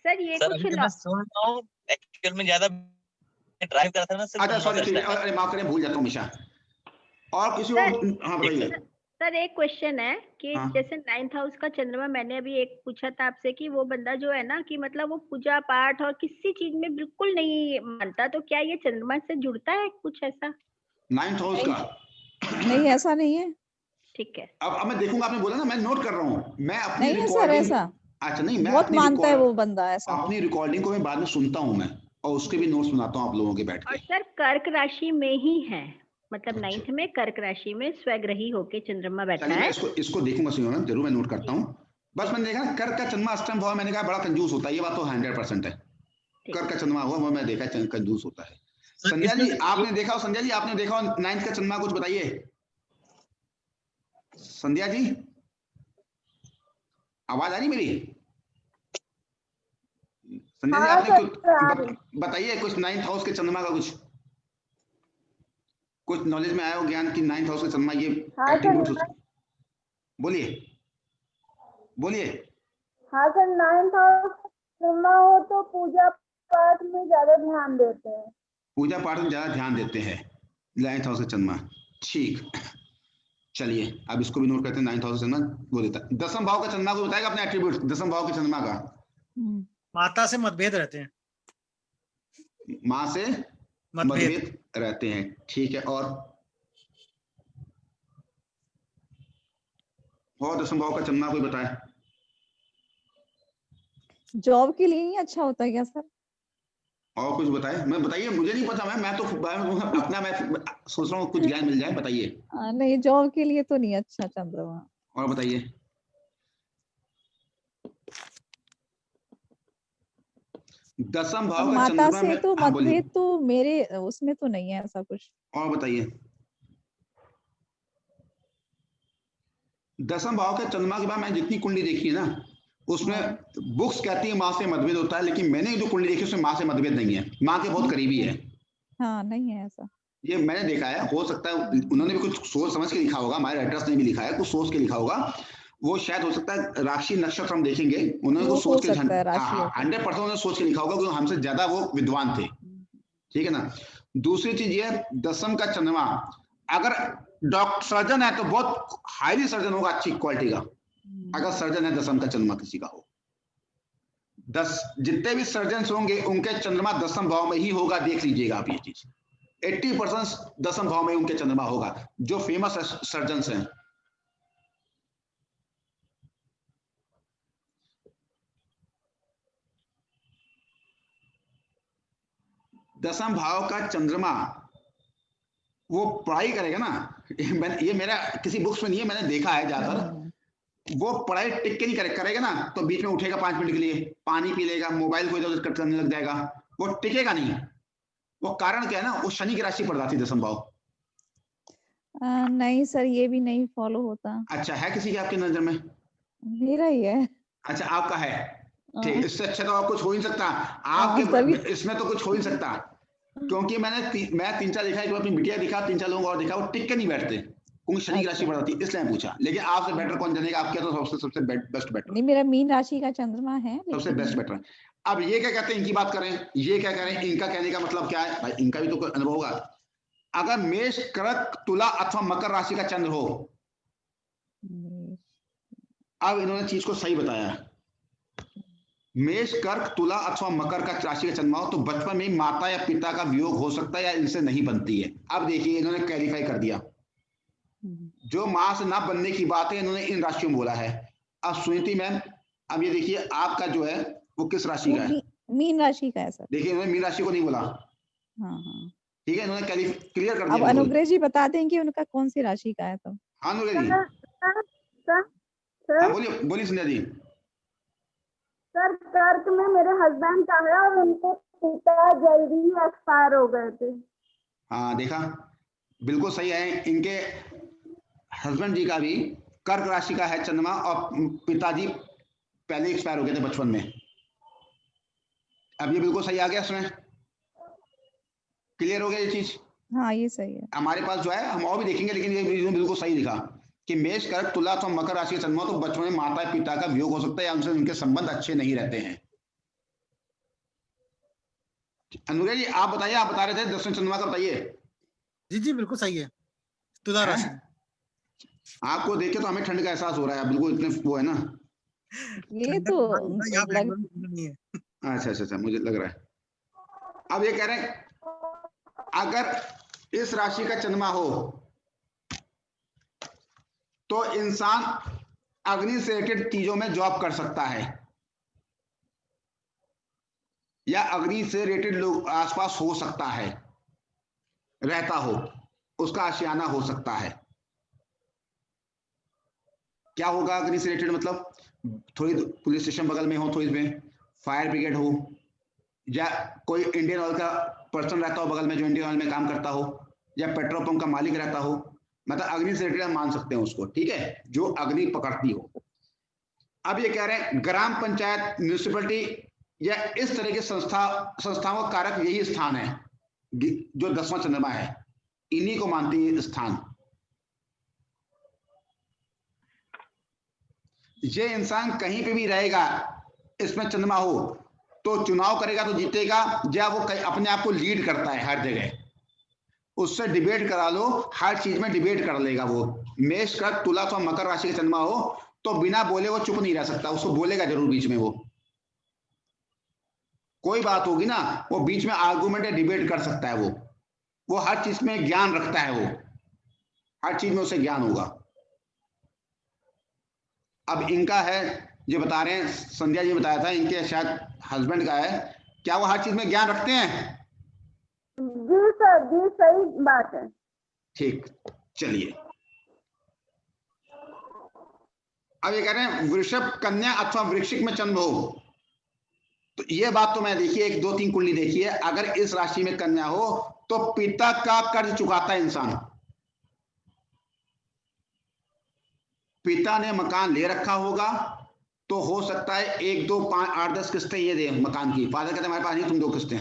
सर ये सर, कुछ मैं सुन रहा हूँ, एक्चुअल में ज्यादा ड्राइव कर रहा था ना। अच्छा सॉरी, अरे माफ करें, भूल जाता हूँ हमेशा। और किसी को? हाँ बताइए सर। एक क्वेश्चन है कि जैसे 9th हाउस का चंद्रमा, मैंने अभी एक पूछा था आपसे कि वो बंदा जो है ना कि मतलब वो पूजा पाठ और किसी चीज में बिल्कुल नहीं मानता, तो क्या ये चंद्रमा से जुड़ता है कुछ ऐसा? 9th हाउस का नहीं, ऐसा नहीं है। ठीक है। अब मैं देखूंगा, आपने बोला ना, मैं नोट कर रहा हूँ, मैं अपनी रिकॉर्डिंग। अच्छा नहीं, मैं बहुत मानता है वो बंदा ऐसा। अपनी रिकॉर्डिंग को मैं बाद में सुनता हूँ मैं, और उसके भी नोट्स बनाता हूँ आप लोगों के बैठ के। और सर कर्क राशि में ही है, मतलब 9th में कर्क राशि में स्वग्रही होके चंद्रमा बैठा है। इसको देखूंगा, सुनिए जरूर, मैं नोट करता हूँ। बस मैंने देखा कर्क का चंद्रमा अष्टम भाव, मैंने कहा बड़ा कंजूस होता है, ये बात तो 100% है। कर्क का चंद्रमा हुआ वो मैं देखा कंजूस होता है। संध्या जी आपने देखा हो? संध्या जी आपने देखा हो 9th का चंद्रमा? कुछ बताइए संध्या जी, आवाज आ रही मेरी? संध्या जी आपने कुछ बताइए, कुछ 9th हाउस के चंद्रमा का कुछ नॉलेज में आया हो, ज्ञान की 9th हाउस का चंद्रमा ये एट्रीब्यूट। बोलिए बोलिए। हाँ सर, 9th हाउस चंद्रमा हो तो पूजा पाठ में ज्यादा ध्यान देते हैं। पूजा पाठ में ज्यादा ध्यान देते हैं 9th हाउस का चंद्रमा। ठीक, चलिए अब इसको भी नोट करते हैं। 9th हाउस का चंद्रमा वो देता है। 10वें भाव का चंद्रमा को बताएगा अपने एट्रीब्यूट। 10वें भाव के चंद्रमा का माता से मतभेद रहते हैं। माँ से मतभेद रहते हैं। ठीक है, और 10वें भाव का चंद्रमा कोई बताए? जॉब के लिए ही अच्छा होता है क्या सर? और कुछ बताए? मैं बताइए, मुझे नहीं पता, मैं तो अपना मैं सोच रहा हूँ कुछ ज्ञान मिल जाए, बताइए। नहीं, जॉब के लिए तो नहीं अच्छा चंद्रमा। और बताइए। दसम भाव का माता चंद्रमा से में तो मतभेद तो मेरे उसमें तो नहीं है ऐसा कुछ। और बताइए। 10वें भाव के चंद्रमा के बाद मैं जितनी कुंडली देखी है ना, उसमें बुक्स कहती है माँ से मतभेद होता है, लेकिन मैंने जो कुंडली देखी उसमें माँ से मतभेद नहीं है, माँ के बहुत करीबी है। हाँ, नहीं है ऐसा, ये मैंने देखा है। हो सकता है उन्होंने भी कुछ सोच समझ के लिखा होगा, हमारे राइटर्स ने भी लिखा है, कुछ सोच के लिखा होगा। वो शायद हो सकता है राशि नक्षत्र हम देखेंगे, उन्होंने कुछ सोच के 100% उन्होंने सोच के लिखा होगा, क्योंकि हमसे ज्यादा वो विद्वान थे। ठीक है ना। दूसरी चीज ये, 10वें का चंद्रमा अगर डॉक्टर सर्जन है तो बहुत हाईली सर्जन होगा, अच्छी क्वालिटी का। अगर सर्जन है 10वें का चंद्रमा किसी का हो, 10 जितने भी सर्जन होंगे उनके चंद्रमा 10वें भाव में ही होगा। देख लीजिएगा आप ये चीज, 80% 10वें भाव में उनके चंद्रमा होगा, जो फेमस सर्जन हैं। 10वें भाव का चंद्रमा वो पढ़ाई करेगा ना, ये मेरा किसी बुक्स में नहीं है, मैंने देखा है ज्यादातर, वो पढ़ाई टिक के नहीं करेगा ना, तो बीच में उठेगा 5 मिनट के लिए, पानी पी लेगा, मोबाइल को इधर उधर कट करने लग जाएगा, वो टिकेगा नहीं। वो कारण क्या है ना, वो शनि की राशि पड़ जाती है 10वां भाव। नहीं सर, ये भी नहीं फॉलो होता। अच्छा, है किसी की आपकी नजर में? मेरा ही है। अच्छा, आपका है, ठीक। इससे अच्छा तो आप कुछ हो ही नहीं सकता आपके, इसमें तो कुछ हो ही नहीं सकता, क्योंकि मैं 3-4 देखा है, अपनी बिटिया दिखा, 3-4 लोगों और देखा, वो टिक के नहीं बैठते, क्योंकि शनि की राशि बढ़ाती, इसलिए पूछा। लेकिन आपसे बेटर कौन जानेगा, आपके तो सबसे बेस्ट बेटर। नहीं, मेरा मीन राशि का चंद्रमा है, सबसे बेस्ट बेटर। अब ये क्या कहते हैं, इनकी बात करें, ये क्या करें, इनका कहने का मतलब क्या है भाई, इनका भी तो कोई अनुभव होगा। अगर मेष, कर्क, तुला अथवा मकर राशि का चंद्र हो, अब इन्होंने चीज को सही बताया, मेष, कर्क, तुला अथवा मकर का राशि का चंद्रमा हो तो बचपन में माता या पिता का वियोग हो सकता है या इनसे नहीं बनती है। अब देखिए, इन्होंने क्लैरिफाई कर दिया, जो मां से ना बनने की बात है इन्होंने इन राशियों में बोला है। अब सुनीति मैम, अब ये देखिए आपका जो है वो किस राशि का है? मीन राशि का है सर। देखिए, इन्होंने मीन राशि को नहीं बोला। हाँ, ठीक है, इन्होंने क्लियर कर दिया। अब अनुग्रह जी बता दें कि उनका कौन सी राशि का है। तो हाँ अनुग्रह जी, हाँ बोलिए संध्या जी। सर, कर्क में मेरे हस्बैंड का है और उनके पिता जल्दी ही एक्सपायर हो गए थे। हाँ देखा, बिल्कुल सही है। इनके हस्बैंड जी का भी कर्क राशि का है चंद्रमा, और पिताजी पहले एक्सपायर हो गए थे बचपन में। अब ये बिल्कुल सही आ गया, इसमें क्लियर हो गया ये चीज। हाँ, ये सही है। हमारे पास जो है, हम और भी देखेंगे, लेकिन ये बिल्कुल सही दिखा कि मेष, कर्क, तुला अथवा मकर राशि का चंद्रमा तो बचपन में माता पिता का वियोग हो सकता है या उनसे उनके संबंध अच्छे नहीं रहते हैं। अनुग्रह जी आप बताइए, आप बता रहे थे 10वें चंद्रमा का, बताइए। जी बिल्कुल सही है, तुला राशि। आपको देख के तो हमें ठंड का एहसास हो रहा है, बिल्कुल इतने वो है ना। ये तो नहीं है। अच्छा, मुझे लग रहा है। अब ये कह रहे हैं अगर इस राशि का चंद्रमा हो तो इंसान अग्नि से रिलेटेड चीजों में जॉब कर सकता है, या अग्नि से रिलेटेड लोग आसपास हो सकता है, रहता हो, उसका आशियाना हो सकता है। क्या होगा अग्नि से रिलेटेड? मतलब थोड़ी पुलिस स्टेशन बगल में हो, थोड़ी में फायर ब्रिगेड हो, या कोई इंडियन ऑयल का पर्सन रहता हो बगल में जो इंडियन ऑयल में काम करता हो, या पेट्रोल पंप का मालिक रहता हो, मतलब अग्नि से रिलेटेड मान सकते हैं उसको, ठीक है, जो अग्नि पकड़ती हो। अब ये कह रहे हैं ग्राम पंचायत, म्यूनिसिपैलिटी या इस तरह के संस्थाओं का कारक यही स्थान है जो 10वां चंद्रमा है, इन्हीं को मानती है स्थान। ये इंसान कहीं पे भी रहेगा, इसमें चंद्रमा हो तो चुनाव करेगा तो जीतेगा, या वो अपने आप को लीड करता है हर जगह, उससे डिबेट करा लो, हर चीज में डिबेट कर लेगा वो। मेष, कर्क, तुला अथवा मकर राशि का चंद्रमा हो तो बिना बोले वो चुप नहीं रह सकता, उसको बोलेगा जरूर बीच में। वो कोई बात होगी ना, वो बीच में आर्गुमेंट या डिबेट कर सकता है। वो हर चीज में ज्ञान रखता है, वो हर चीज में उसे ज्ञान होगा। अब इनका है, जो बता रहे हैं, संध्या जी बताया था, इनके शायद हस्बैंड का है, क्या वो हर चीज में ज्ञान रखते हैं? जी सर, जी सही बात है। ठीक, चलिए। अब ये कह रहे हैं वृषभ, कन्या अथवा वृश्चिक में चंद्र हो तो ये बात तो मैं देखिए 1, 2, 3 कुंडली देखी है, अगर इस राशि में कन्या हो तो पिता का कर्ज चुकाता है इंसान। पिता ने मकान ले रखा होगा तो हो सकता है 1, 2, 5, 8, 10 किस्तें ये दे मकान की। फादर कहते हैं हमारे पास नहीं, तुम 2 किस्तें।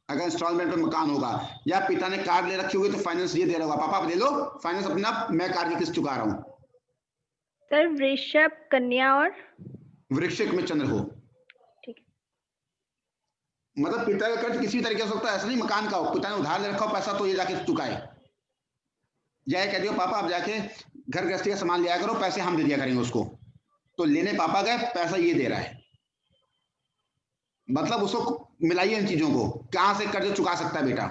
अगर इंस्टॉलमेंट पे मकान होगा, या पिता ने कार ले रखी होगी तो फाइनेंस ये दे रहा होगा, पापा आप ले लो फाइनेंस अपना, मैं कार की किस्त चुका रहा हूँ। सर वृषभ, कन्या और वृश्चिक में चंद्र हो, ठीक, मतलब पिता का कर्ज किसी तरीके से हो सकता है, ऐसा नहीं मकान का हो, पिता ने उधार ले रखा हो पैसा तो ये जाके चुकाए, या कह दियो पापा आप जाके घर गृहस्थी का सामान लिया करो, पैसे हम दे दिया करेंगे उसको, तो लेने पापा गए, पैसा ये दे रहा है। मतलब उसको मिलाइए इन चीजों को, कहां से कर्ज चुका सकता है बेटा।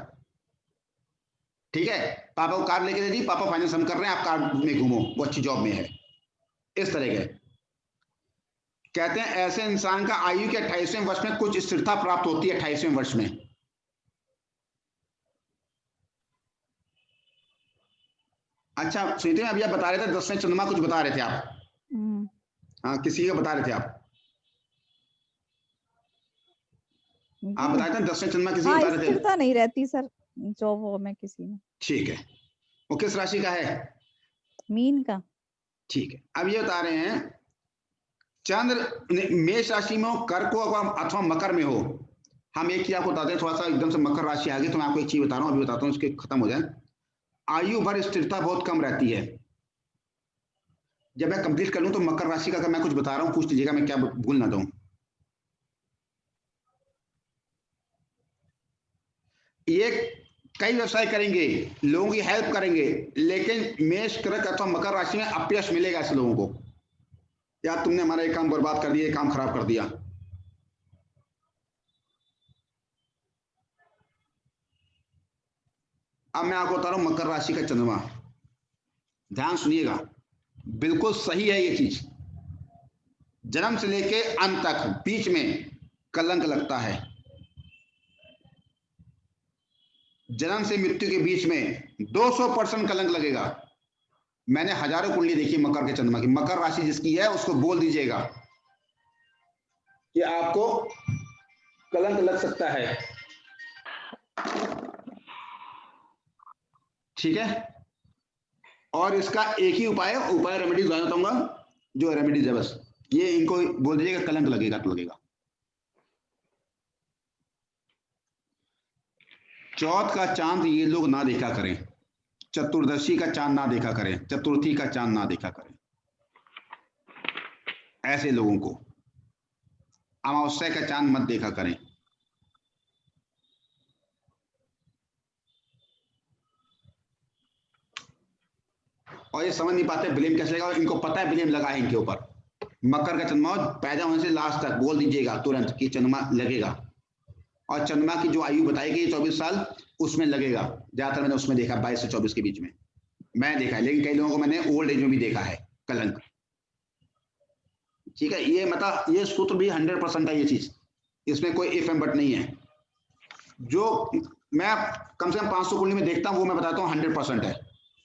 ठीक है, पापा को कार लेके दे दी, पापा फाइनेंस हम कर रहे हैं, आप कार में घूमो, वो अच्छी जॉब में है, इस तरह के। कहते हैं ऐसे इंसान का आयु के 28वें वर्ष में कुछ स्थिरता प्राप्त होती है। 28वें वर्ष में। अच्छा सुनिए, अभी आप बता रहे थे 10वें चंद्रमा, कुछ बता रहे थे आप। हाँ, किसी का बता रहे थे आप बता रहे थे 10वें चंद्रमा किसी बता रहे थे। स्थिरता नहीं रहती सर जॉब वो में किसी में। ठीक है, वो किस राशि का है? मीन का। ठीक है, अब ये बता रहे हैं चंद्र मेष राशि में हो, कर्क हो अथवा मकर में हो। हम एक चीज आपको बताते हैं, थोड़ा सा एकदम से मकर राशि आ गई तो मैं आपको एक चीज बता रहा हूँ, अभी बताता हूँ, उसके खत्म हो जाए। आयु भर स्थिरता बहुत कम रहती है। जब मैं कंप्लीट कर लूं तो मकर राशि का अगर मैं कुछ बता रहा हूँ पूछ लीजिएगा, मैं क्या भूल ना दूं। ये कई व्यवसाय करेंगे, लोगों की हेल्प करेंगे, लेकिन मेष, कर्क अथवा मकर राशि में अपयश मिलेगा ऐसे लोगों को। यार तुमने हमारा एक काम बर्बाद कर दिया, एक काम खराब कर दिया। अब मैं आपको बता रहा हूं मकर राशि का चंद्रमा, ध्यान सुनिएगा, बिल्कुल सही है ये चीज। जन्म से लेके अंत तक बीच में कलंक लगता है। जन्म से मृत्यु के बीच में 200% कलंक लगेगा। मैंने हजारों कुंडली देखी मकर के चंद्रमा की। मकर राशि जिसकी है उसको बोल दीजिएगा कि आपको कलंक लग सकता है। ठीक है, और इसका एक ही उपाय है, उपाय रेमेडीज बताऊंगा जो रेमेडीज है, बस ये इनको बोल दीजिएगा कलंक लगेगा तो लगेगा। चौथ का चांद ये लोग ना देखा करें, चतुर्दशी का चांद ना देखा करें, चतुर्थी का चांद ना देखा करें। ऐसे लोगों को अमावस्या का चांद मत देखा करें। और ये समझ नहीं पाते ब्लेम कैसे लगा, इनको पता है ब्लेम लगा है इनके ऊपर। मकर का चंद्रमा पैदा होने से लास्ट तक बोल दीजिएगा तुरंत कि चंद्रमा लगेगा, और चंद्रमा की जो आयु बताई गई 24 साल उसमें लगेगा। ज्यादातर मैंने उसमें देखा 22 से 24 के बीच में मैं देखा है, लेकिन कई लोगों को मैंने ओल्ड एज में भी देखा है कलंक। ठीक है, ये मतलब ये सूत्र भी 100% है ये चीज, इसमें कोई इफ एंड बट नहीं है। जो मैं कम से कम 500 कुंडली में देखता हूँ वो मैं बताता हूँ 100% है,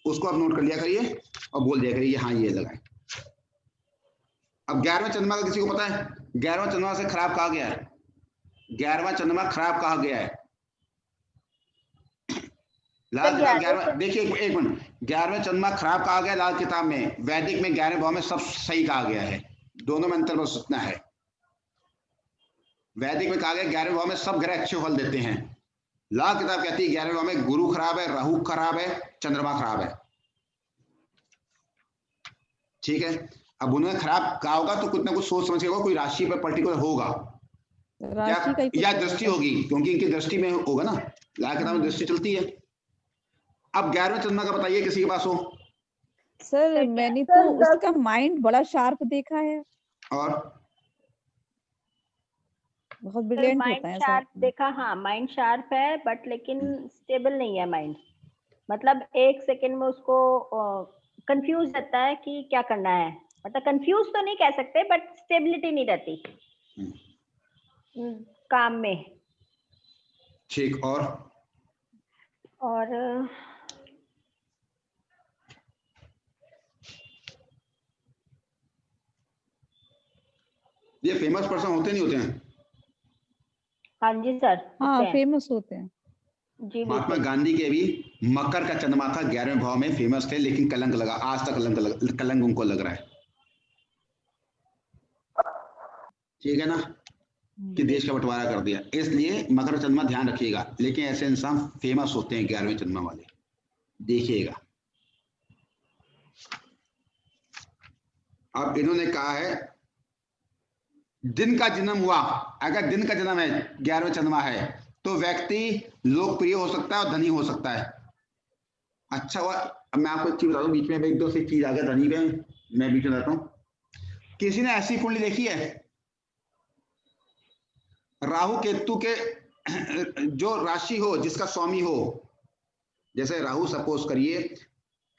उसको आप नोट कर लिया करिए और बोल दिया करिए हाँ ये लगाए। अब 11वां चंद्रमा का किसी को पता है? 11वां चंद्रमा से खराब कहा गया है, 11वां चंद्रमा खराब कहा गया है। लाल किताब 11वां, देखिए एक मिनट, 11वां चंद्रमा खराब कहा गया लाल किताब में। वैदिक में 11वें भाव में सब सही कहा गया है, दोनों में अंतर बस इतना है। वैदिक में कहा गया 11वें भाव में सब ग्रह अच्छे फल देते हैं। लाल किताब कहती है 11वें भाव में गुरु खराब है, राहु खराब है, चंद्रमा खराब है। ठीक है, अब उन्होंने खराब कहा होगा तो कुछ ना कुछ सोच समझ के होगा, कोई राशि पर पर्टिकुलर होगा या दृष्टि होगी, क्योंकि इनकी दृष्टि में होगा ना, लाल किताब में दृष्टि चलती है। अब 11वें चंद्रमा का बताइए किसी के पास हो? सर मैंने तो उसका माइंड बड़ा शार्प देखा है और बहुत ब्रिलियंट होता है। शार्प देखा, हाँ माइंड शार्प है बट लेकिन स्टेबल नहीं है माइंड। मतलब एक सेकंड में उसको कंफ्यूज रहता है कि क्या करना है। मतलब कंफ्यूज तो नहीं कह सकते बट स्टेबिलिटी नहीं रहती काम में। ठीक, और ये फेमस पर्सन होते नहीं होते हैं? हाँ जी सर, हाँ फेमस होते हैं जी। महात्मा गांधी के भी मकर का चंद्रमा था, 11वें भाव में फेमस थे, लेकिन कलंक लगा, आज तक कलंक उनको लग रहा है। ठीक है ना, कि देश का बंटवारा कर दिया। इसलिए मकर चंद्रमा ध्यान रखिएगा, लेकिन ऐसे इंसान फेमस होते हैं 11वें चंद्रमा वाले, देखिएगा। अब इन्होंने कहा है दिन का जन्म हुआ, अगर दिन का जन्म है 11वें चंद्रमा है तो व्यक्ति लोकप्रिय हो सकता है और धनी हो सकता है। अच्छा हुआ, अब मैं आपको एक चीज बता दूं, बीच में एक दो से चीज आ गया धनी पे, मैं बीच में रहता हूँ। किसी ने ऐसी कुंडली देखी है राहु केतु के जो राशि हो, जिसका स्वामी हो, जैसे राहु सपोज करिए,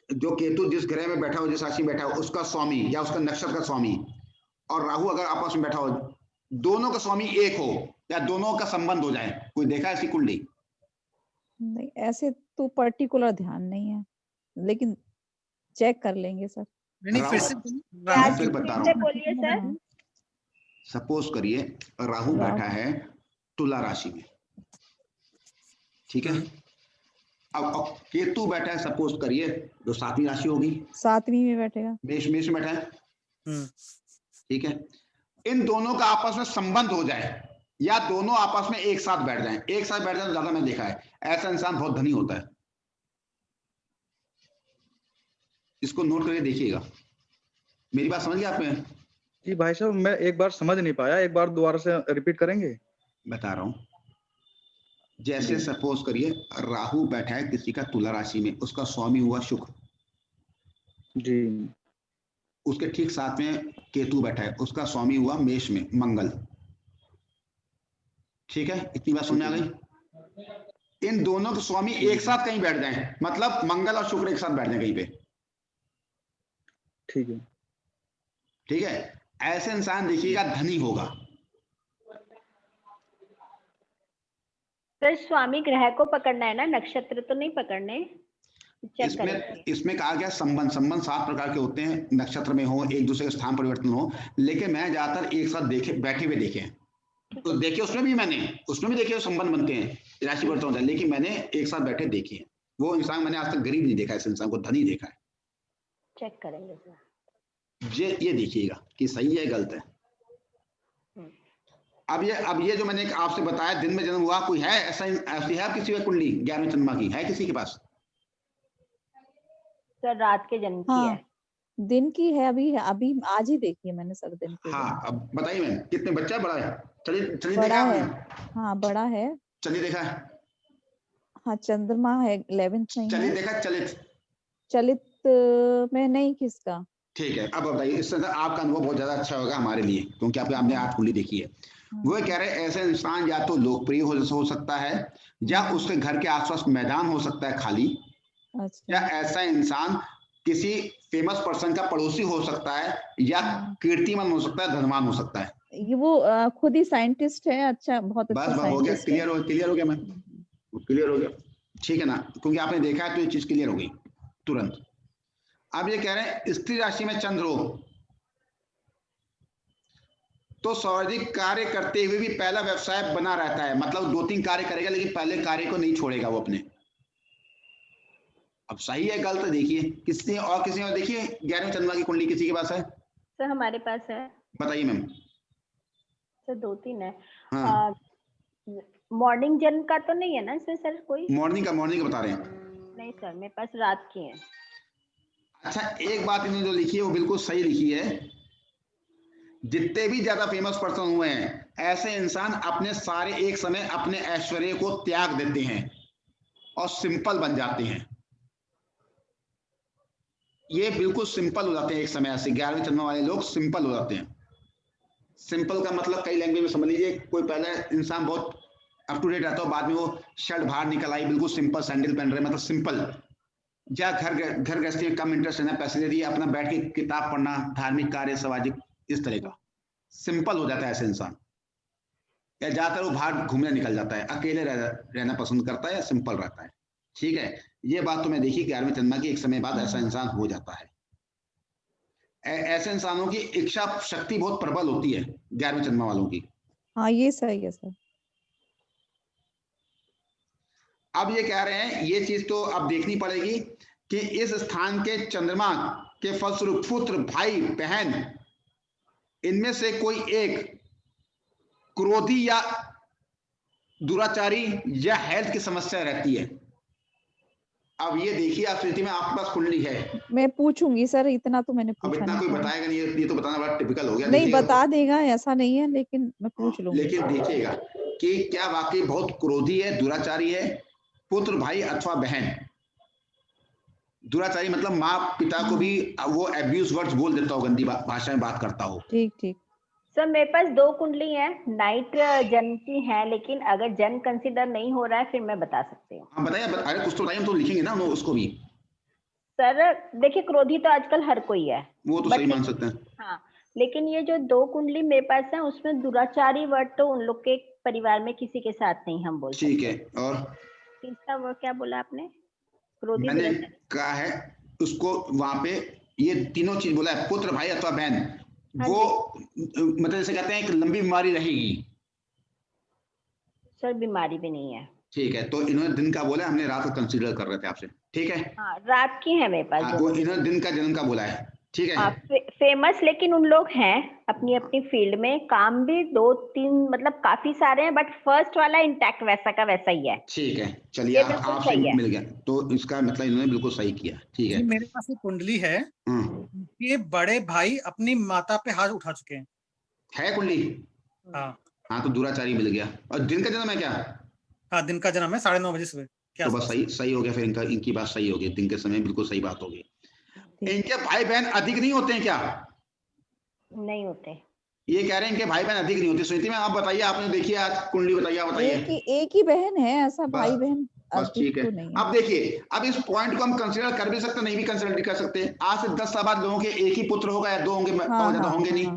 जो केतु जिस ग्रह में बैठा हो, जिस राशि में बैठा हो, उसका स्वामी या उसका नक्षत्र का स्वामी, और राहु अगर आपस में बैठा हो, दोनों का स्वामी एक हो या दोनों का संबंध हो जाए, कोई देखा है इसकी कुंडली? नहीं, ऐसे तो पर्टिकुलर ध्यान नहीं है, लेकिन चेक कर लेंगे सर। नहीं, फिर से फिर बता रहा हूँ, बोलिए सर। सपोज करिए राहु बैठा है तुला राशि में, ठीक है। अब केतु बैठा है सपोज करिए, जो 7वीं राशि होगी, 7वीं में बैठेगा, मेष में बैठा है, ठीक है। इन दोनों का आपस में संबंध हो जाए या दोनों आपस में एक साथ बैठ जाएं, एक साथ बैठ जाए तो ज्यादा मैंने देखा है, ऐसा इंसान बहुत धनी होता है। इसको नोट करके देखिएगा। मेरी बात समझ गए आपने? जी भाई साहब, मैं एक बार समझ नहीं पाया, एक बार दोबारा से रिपीट करेंगे? बता रहा हूं, जैसे सपोज करिए राहु बैठा है किसी का तुला राशि में, उसका स्वामी हुआ शुक्र जी, उसके ठीक साथ में केतु बैठा है, उसका स्वामी हुआ मेष में मंगल, ठीक है। इतनी बात सुनने आ गई। इन दोनों के स्वामी एक साथ कहीं बैठ जाएं, मतलब मंगल और शुक्र एक साथ बैठ जाएं कहीं पे, ठीक है, ठीक है। ऐसे इंसान देखिएगा धनी होगा। सर स्वामी ग्रह को पकड़ना है ना, नक्षत्र तो नहीं पकड़ने? इसमें कहा गया संबंध 7 प्रकार के होते हैं, नक्षत्र में हो, एक दूसरे के स्थान परिवर्तन हो, लेकिन मैं ज्यादातर एक साथ देखे बैठे हुए देखे हैं। तो देखे उसमें भी देखे संबंध बनते हैं, राशि परिवर्तन होता है, लेकिन मैंने एक साथ बैठे देखे हैं। वो इंसान मैंने आज तक गरीब नहीं देखा, इस इंसान को धनी देखा है। चेक करेंगे सर। ये देखिएगा कि सही है गलत है। अब ये जो मैंने आपसे बताया, दिन में जन्म हुआ कोई है ऐसी है किसी की कुंडली 11वें चंद्रमा की है किसी के पास? सर रात के जन्म की है, दिन की है, अभी आज ही देखी है मैंने सर, दिन की। हाँ, अब बताइए मैम, कितने बच्चा बड़ा है? चलिए बड़ा देखा है, आपने? हाँ बड़ा है। चलिए देखा है? हाँ, चंद्रमा है 11th में। चलिए देखा चलित में नहीं, किसका? ठीक है। अब बताइए, इससे आपका अनुभव बहुत ज्यादा अच्छा होगा हमारे लिए, क्योंकि आपने आप कुंडली देखी है। वो कह रहे हैं ऐसे इंसान या तो लोकप्रिय हो सकता है, या उसके घर के आसपास मैदान हो सकता है खाली, या ऐसा इंसान किसी फेमस पर्सन का पड़ोसी हो सकता है, या कीर्तिमान हो सकता है, धनवान हो सकता है। ये वो खुद ही साइंटिस्ट है, अच्छा, बहुत अच्छा बस हो गया, क्लियर हो गया मैम, क्लियर हो गया, ठीक है ना, क्योंकि आपने देखा है तो ये चीज क्लियर हो गई तुरंत। अब ये कह रहे हैं स्त्री राशि में चंद्र हो तो सामाजिक कार्य करते हुए भी पहला व्यवसाय बना रहता है, मतलब 2-3 कार्य करेगा लेकिन पहले कार्य को नहीं छोड़ेगा वो अपने। अब सही है गलत देखिए, किसी और देखिए 11वें चंद्रमा की कुंडली किसी के पास है? सर हमारे पास है। बताइए मैम। सर 2-3 है। हाँ। मॉर्निंग जन्म का तो नहीं है ना सर कोई? मॉर्निंग का बता रहे हैं? नहीं सर, मेरे पास रात की है। अच्छा, एक बात इन्होंने जो लिखी है वो बिल्कुल सही लिखी है। जितने भी ज्यादा फेमस पर्सन हुए हैं, ऐसे इंसान अपने सारे एक समय अपने ऐश्वर्य को त्याग देते हैं और सिंपल बन जाते हैं। ये बिल्कुल सिंपल हो जाते हैं एक समय, ऐसे 11वें चंद्रमा वाले लोग सिंपल हो जाते हैं। सिंपल का मतलब कई लैंग्वेज में समझ लीजिए, कोई पहले इंसान बहुत अप टू डेट रहता है, बाद में वो शर्ट बाहर निकल आई, बिल्कुल सिंपल सैंडल पहन रहे, मतलब सिंपल, या घर गृहस्थी में कम इंटरेस्ट है, पैसे दे दिए, अपना बैठ के किताब पढ़ना, धार्मिक कार्य, सामाजिक, इस तरह का सिंपल हो जाता है ऐसे इंसान। या ज्यादातर वो बाहर घूमने निकल जाता है, अकेले रहना पसंद करता है, या सिंपल रहता है। ठीक है, ये बात तो मैं देखी 11वें चंद्रमा की, एक समय बाद ऐसा इंसान हो जाता है। ऐसे इंसानों की इच्छा शक्ति बहुत प्रबल होती है 11वें चंद्रमा वालों की। हाँ, ये सही है सर। अब ये कह रहे हैं ये चीज तो अब देखनी पड़ेगी कि इस स्थान के चंद्रमा के फलस्वरूप पुत्र, भाई, बहन, इनमें से कोई एक क्रोधी या दुराचारी या हेल्थ की समस्या रहती है। अब ये देखिए, आप स्थिति में आपके पास कुंडली है, मैं पूछूंगी सर, इतना तो मैंने पूछा। अब इतना कोई बताएगा नहीं, ये तो बताना बड़ा टिपिकल हो गया। नहीं बता देगा, ऐसा नहीं है, लेकिन मैं पूछ लूंगी। लेकिन देखिएगा कि क्या वाकई बहुत क्रोधी है, दुराचारी है, पुत्र, भाई अथवा बहन। दुराचारी मतलब माँ पिता को भी वो एब्यूज वर्ड्स बोल देता हो, गंदी भाषा में बात करता हो। ठीक। सर मेरे पास 2 कुंडली है, नाइट जन्म की है, लेकिन अगर जन्म कंसीडर नहीं हो रहा है फिर मैं बता सकती हूँ। हाँ बताइए, अरे कुछ तो बताइए, हम तो लिखेंगे ना उसको भी। सर देखिए, क्रोधी तो आजकल हर कोई है, वो तो सही मान सकते हैं। हाँ, लेकिन ये जो 2 कुंडली मेरे पास है उसमें दुराचारी वर्ड तो उन लोग के परिवार में किसी के साथ नहीं हम बोल सकते। ठीक है, और तीसरा वर्ड क्या बोला आपने? क्रोधी मैंने दुराचारी। कहा है उसको वहां पे ये तीनों चीज बोला है, पुत्र, भाई अथवा बहन, हाँ वो मतलब जैसे कहते हैं एक लंबी बीमारी रहेगी। सर बीमारी भी नहीं है। ठीक है, तो इन्होंने दिन का बोला, हमने रात का कंसीडर कर रहे थे आपसे, ठीक है। हाँ रात की है मेरे पास। हाँ, वो इन्होंने दिन का जन्म का बोला है, ठीक है। फेमस लेकिन उन लोग हैं अपनी अपनी फील्ड में, काम भी 2-3 मतलब काफी सारे हैं, बट फर्स्ट वाला इंटैक्ट वैसा का वैसा ही है। ठीक है, चलिए आपसे मिल गया, तो इसका मतलब इन्होंने बिल्कुल सही किया, ठीक है। मेरे पास एक कुंडली है, ये बड़े भाई अपनी माता पे हाथ उठा चुके हैं। है कुंडली? हाँ, तो दुराचारी मिल गया। और दिन का जन्म है क्या? हाँ, दिन का जन्म है 9:30 बजे सुबह। तो बस सही हो गया, फिर इनकी बात सही हो गई, दिन के समय बिल्कुल सही बात होगी। इनके भाई बहन अधिक नहीं होते हैं क्या? नहीं होते। ये कह रहे हैं इनके भाई बहन अधिक नहीं होते। सुनीति मैम आप बताइए, आपने देखी आज कुंडली, बताइए, आप बताइए। एक ही बहन है, ऐसा भाई बहन बस ठीक है। अब देखिए, अब इस पॉइंट को हम कंसीडर कर भी सकते, नहीं भी कंसीडर कर सकते। आज से 10 साल बाद लोगों के एक ही पुत्र होगा या 2 होंगे, ज्यादा होंगे नहीं।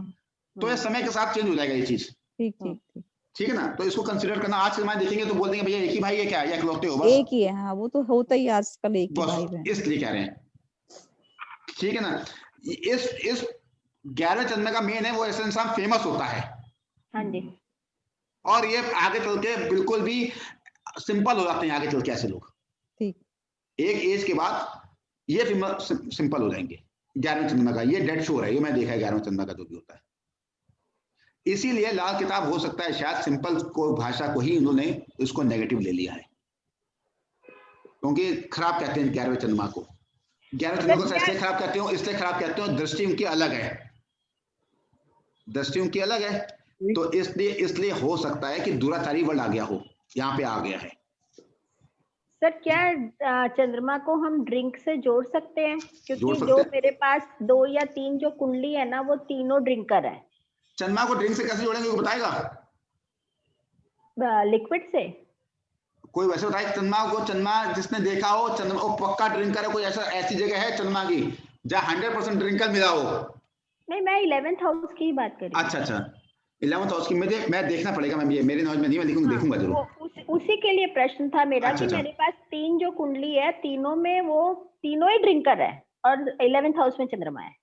तो ये समय के साथ चेंज हो जाएगा ये चीज। ठीक है ना? तो इसको कंसीडर करना, आज से हमारे देखेंगे तो बोल देंगे भैया एक ही भाई है क्या, या इकलौते हो? बस एक ही है। हाँ, वो तो होता ही आजकल, एक ही भाई बहन, इसलिए कह रहे हैं, ठीक है ना। इस 11 जन्म का मेन है वो ऐसा इंसान फेमस होता है। हाँ जी। और ये आगे चल के बिल्कुल भी सिंपल हो जाते हैं, आगे चल के ऐसे लोग। ठीक, एक एज के बाद ये सिंपल हो जाएंगे। 11वें चंद्रमा का ये डेड शोर है, ये मैं देखा है 11वें चंद्रमा का जो भी होता है। इसीलिए लाल किताब हो सकता है शायद सिंपल को भाषा को ही इन्होंने इसको नेगेटिव ले लिया है, क्योंकि खराब कहते हैं 11वें चंद्रमा को। 11वें चंद्रमा को इसलिए खराब कहते हो, इसलिए खराब कहते हो, दृष्टि उनकी अलग है, दृष्टि उनकी अलग है। तो इसलिए हो सकता है कि दुराचारी वर्ड आ गया हो, यहाँ पे आ गया है। सर क्या चंद्रमा को हम ड्रिंक से जोड़ सकते हैं? क्योंकि जो मेरे पास 2 या 3 जो कुंडली है ना, वो तीनों ड्रिंकर है। चंद्रमा को ड्रिंक से कैसे जोड़ेंगे, वो बताएगा? लिक्विड से। कोई वैसे बताए चंद्रमा जिसने देखा हो, चंद्रमा को पक्का ड्रिंकर है, कोई ऐसी जगह है चंद्रमा की जहाँ 100% ड्रिंकर मिला हो? नहीं, मैं 11th हाउस की बात कर रही हूँ। अच्छा, 11th हाउस की मैं देखना पड़ेगा, मैं मेरे नॉलेज में नहीं, मैं देखूंगा जरूर। उसी के लिए प्रश्न था मेरा कि मेरे पास 3 जो कुंडली है, तीनों में वो तीनों ही ड्रिंकर है और 11th हाउस में चंद्रमा है।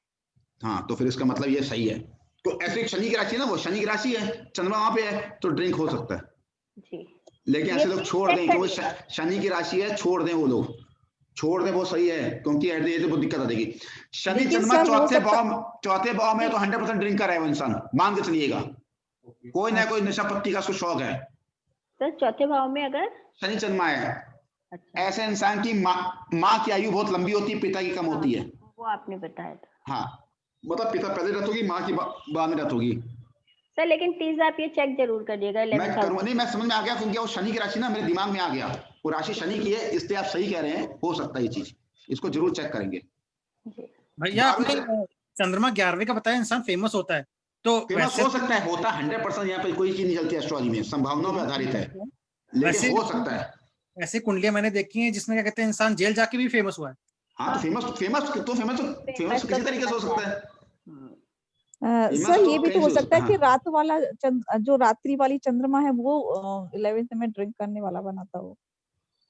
हाँ, तो फिर इसका मतलब ये सही है। तो ऐसे शनि की राशि ना, वो शनि की राशि है, चंद्रमा वहां पे है, तो ड्रिंक हो सकता है जी। लेकिन ऐसे लोग छोड़ दें, क्योंकि शनि की राशि है, छोड़ दें, वो लोग छोड़ दें, वो सही है, क्योंकि ये बहुत दिक्कत आ जाएगी। शनि चंद्रमा चौथे भाव में तो 100% ड्रिंकर है वो इंसान, मान के चलिएगा। कोई ना कोई नशा पत्ती का उसको शौक है। सर चौथे भाव में अगर शनि चंद्रमा है, ऐसे इंसान की माँ की आयु बहुत लंबी होती है, पिता की कम होती है। वो आपने बताया था। हाँ, मतलब पिता पहले रत होगी, माँ की बाद में रत होगी। सर लेकिन प्लीज आप ये चेक जरूर करिएगा। मैं समझ में आ गया, क्योंकि वो शनि की राशि ना मेरे दिमाग में आ गया, वो राशि शनि की है, इसलिए आप सही कह रहे हैं, हो सकता है ये चीज, इसको जरूर चेक करेंगे। भैया आपने चंद्रमा 11वें का बताया इंसान फेमस होता है, तो फेमस हो सकता है, होता 100%, यहाँ पे कोई चीज नहीं चलती एस्ट्रोलॉजी में, संभावनाओं पर आधारित है, लेकिन हो सकता है। ऐसे कुंडलियां मैंने देखी हैं जिसमें क्या कहते हैं इंसान जेल जाके भी फेमस हुआ है। हाँ, तो फेमस किसी तरीके से हो सकता है। सर ये भी तो हो सकता है कि रात वाला जो रात्रि वाली चंद्रमा है वो 11th में ड्रिंक करने वाला बनाता हो।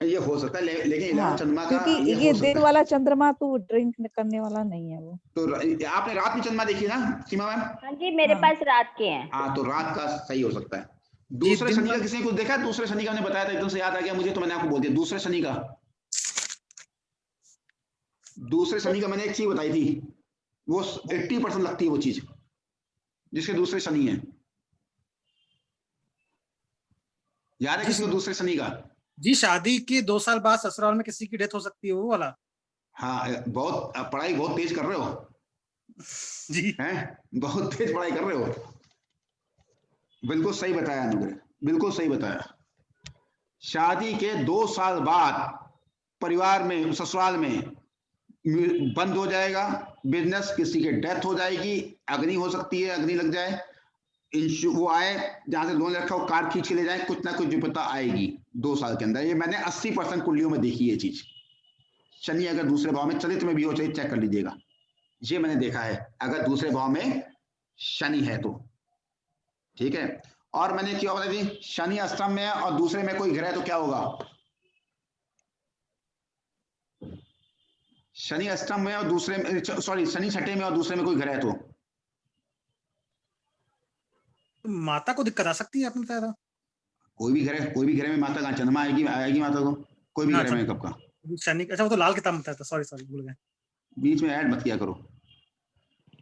ये हो सकता है, लेकिन चंद्रमा का, क्योंकि ये दिन वाला चंद्रमा तो ड्रिंक करने वाला नहीं है वो। तो आपने रात में चंद्रमा देखी ना सीमा मैम? हाँ जी, मेरे पास रात के हैं। हाँ, तो रात का सही हो सकता है। दूसरे शनि का किसी ने कुछ देखा? दूसरे शनि का मैंने बताया था, एकदम से याद आ गया मुझे, तो मैंने आपको बोल दिया। दूसरे शनि का मैंने एक चीज बताई थी, वो 80% लगती है वो चीज, जिसके दूसरे शनि है। याद है किसी को दूसरे शनि का? जी, शादी के 2 साल बाद ससुराल में किसी की डेथ हो सकती है, वो वाला। हाँ, बहुत पढ़ाई बहुत तेज कर रहे हो जी, हैं, बहुत तेज पढ़ाई कर रहे हो। बिल्कुल सही बताया अनुग्रह, बिल्कुल सही बताया। शादी के 2 साल बाद परिवार में, ससुराल में बंद हो जाएगा बिजनेस, किसी के डेथ हो जाएगी, अग्नि हो सकती है, अग्नि लग जाए, वो आए जहां से लोन रखा हो, कार खींच के ले जाए, कुछ ना कुछ विपत्ता आएगी 2 साल के अंदर। ये मैंने 80% कुंडलियों में देखी है चीज। शनि अगर दूसरे भाव में चलित में भी हो, चाहिए चेक कर लीजिएगा, ये मैंने देखा है। अगर दूसरे भाव में शनि है तो, ठीक है। और मैंने क्या बताई थी, शनि अष्टम में और दूसरे में कोई ग्रह तो क्या होगा, शनि अष्टम में और दूसरे में, सॉरी शनि छठे में और दूसरे में कोई ग्रह तो माता को दिक्कत आ सकती है, आपने बताया था। कोई भी ग्रह में माता का चंद्रमा आएगी माता को, कोई भी ग्रह में कब का। शनि, अच्छा वो तो लाल किताब में बताया था, सॉरी भूल गए, बीच में ऐड मत किया करो।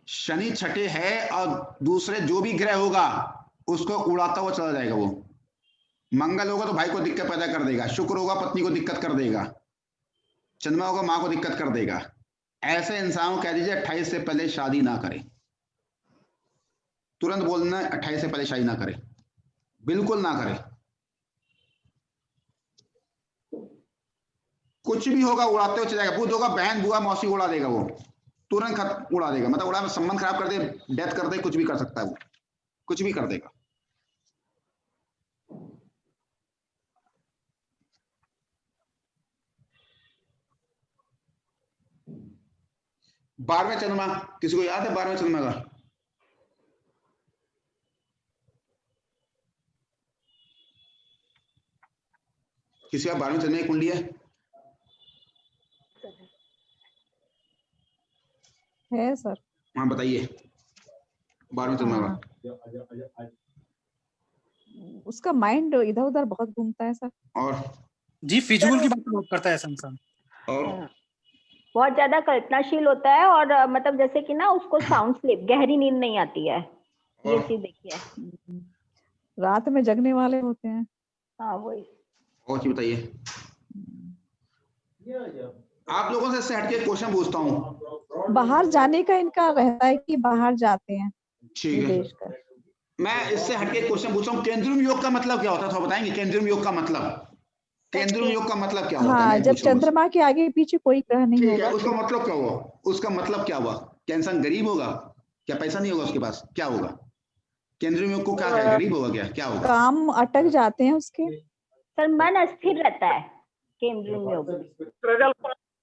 शनि छठे है और दूसरे जो भी ग्रह होगा उसको उड़ाता हुआ चला जाएगा वो। मंगल होगा तो भाई को दिक्कत पैदा कर देगा, शुक्र होगा पत्नी को दिक्कत कर देगा, चंद्रमा होगा मां को दिक्कत कर देगा। ऐसे इंसान को कह दीजिए 28 से पहले शादी ना करे, तुरंत बोलना 28 से पहले शादी ना करे, बिल्कुल ना करे। कुछ भी होगा उड़ाते हुए चलेगा। बुध होगा बहन बुआ मौसी उड़ा देगा वो, तुरंत उड़ा देगा, मतलब उड़ा संबंध खराब कर दे, डेथ कर दे, कुछ भी कर सकता है वो, कुछ भी कर देगा। बारहवें चंद्रमा, किसी को याद है 12वें चंद्रमा का? किसी का 12वें चंद्रमा की कुंडली है सर? हाँ बताइए 12वें चंद्रमा का। उसका माइंड इधर उधर बहुत घूमता है सर। और जी फिजूल की बात बहुत करता है ऐसा इंसान, और बहुत ज्यादा कल्पनाशील होता है, और मतलब जैसे कि ना उसको साउंड स्लीप, गहरी नींद नहीं आती है, ये चीज देखिए। रात में जगने वाले होते हैं। हाँ वही। और चीज बताइए। आप लोगों से इससे हटके क्वेश्चन पूछता हूँ। बाहर जाने का इनका रहता है कि बाहर जाते हैं ठीक है, मैं इससे हटके क्वेश्चन पूछता हूँ। केंद्रुम योग का मतलब क्या होता है, तो बताएंगे केंद्रुम योग का मतलब? केंद्रुम योग का मतलब क्या होता है? हाँ, जब चंद्रमा के आगे पीछे कोई ग्रह नहीं होगा। ठीक है, उसका मतलब क्या हुआ? उसका मतलब क्या हुआ? क्या इंसान गरीब होगा? क्या पैसा नहीं होगा उसके पास? क्या होगा? केंद्रुम योग को क्या है, गरीब होगा क्या होगा? काम अटक जाते हैं उसके। सर मन अस्थिर रहता है केंद्रुम योग में।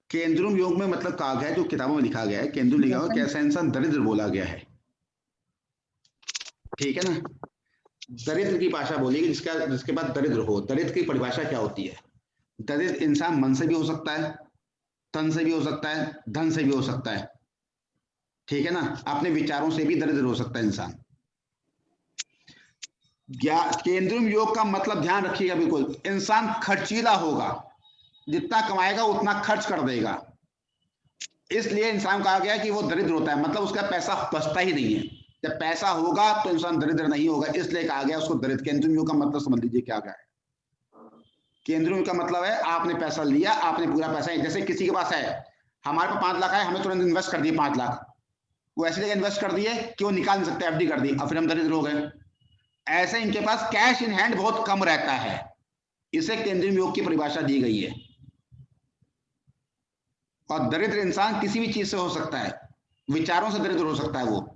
केंद्रुम योग में मतलब कहा गया है, जो किताबों में लिखा गया है, केंद्रुम लिखा हुआ कैसा इंसान दरिद्र बोला गया है, ठीक है ना। दरिद्र की भाषा बोली जिसके बाद दरिद्र हो। दरिद्र की परिभाषा क्या होती है? दरिद्र इंसान मन से भी हो सकता है, तन से भी हो सकता है, धन से भी हो सकता है, ठीक है ना। अपने विचारों से भी दरिद्र हो सकता है इंसान। केंद्रुम योग का मतलब ध्यान रखिएगा बिल्कुल, इंसान खर्चीला होगा, जितना कमाएगा उतना खर्च कर देगा, इसलिए इंसान कहा गया कि वो दरिद्र होता है, मतलब उसका पैसा बचता ही नहीं है। जब पैसा होगा तो इंसान दरिद्र नहीं होगा, इसलिए कहा गया उसको दरिद्र। केंद्रुम योग का मतलब समझ लीजिए क्या है। केंद्रुम योग का मतलब है आपने पैसा लिया, आपने पूरा पैसा, जैसे किसी के पास है, हमारे पास 5 लाख है, हमें तुरंत इन्वेस्ट कर दिए 5 लाख, वो ऐसी जगह इन्वेस्ट कर दिए कि वो निकाल नहीं सकते, एफडी कर दी, और फिर हम दरिद्र हो गए। ऐसे इनके पास कैश इन हैंड बहुत कम रहता है, इसे केंद्रुम योग की परिभाषा दी गई है। और दरिद्र इंसान किसी भी चीज से हो सकता है, विचारों से दरिद्र हो सकता है, वो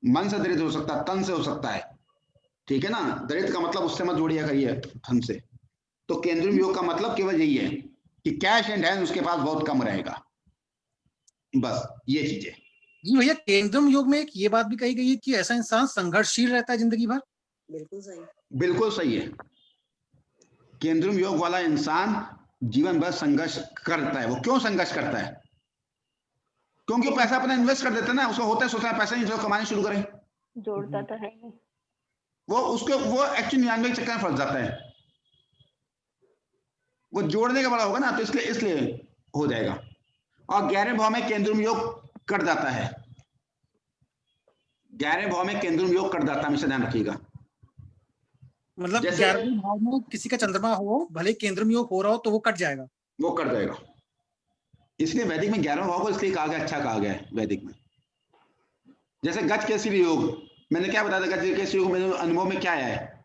मन से दरिद्र हो सकता है, तन से हो सकता है, ठीक है ना। दरिद्र का मतलब उससे मत जोड़िया करिए धन से। तो केंद्रुम योग का मतलब केवल यही है कि कैश एंड हैंड उसके पास बहुत कम रहेगा, बस ये चीजें। जी भैया, केंद्रुम योग में एक ये बात भी कही गई है कि ऐसा इंसान संघर्षशील रहता है जिंदगी भर। बिल्कुल सही, बिल्कुल सही है। केंद्रुम योग वाला इंसान जीवन भर संघर्ष करता है। वो क्यों संघर्ष करता है? क्योंकि वो पैसा अपना इन्वेस्ट कर देता है ना, उसको होता है सोचता है पैसा नहीं, जो कमाने शुरू करें, जोड़ता तो है नहीं वो एक्चुअली 99 के चक्कर में फंस जाता है। वो जोड़ने का बड़ा होगा ना, तो इसलिए हो जाएगा। और 11वें भाव में केंद्रुम योग कर जाता है, 11वें भाव में केंद्रुम योग कर जाता है, हमेशा ध्यान रखिएगा। मतलब 11वें भाव में किसी का चंद्रमा हो, भले केंद्रुम योग हो रहा हो, तो वो कट जाएगा, वो कट जाएगा। इसलिए वैदिक में 11वें भाव को इसलिए कहा गया, अच्छा कहा गया है वैदिक में। जैसे गज केसरी योग, मैंने क्या बताया था, गज केसरी योग मेरे अनुभव में क्या आया है?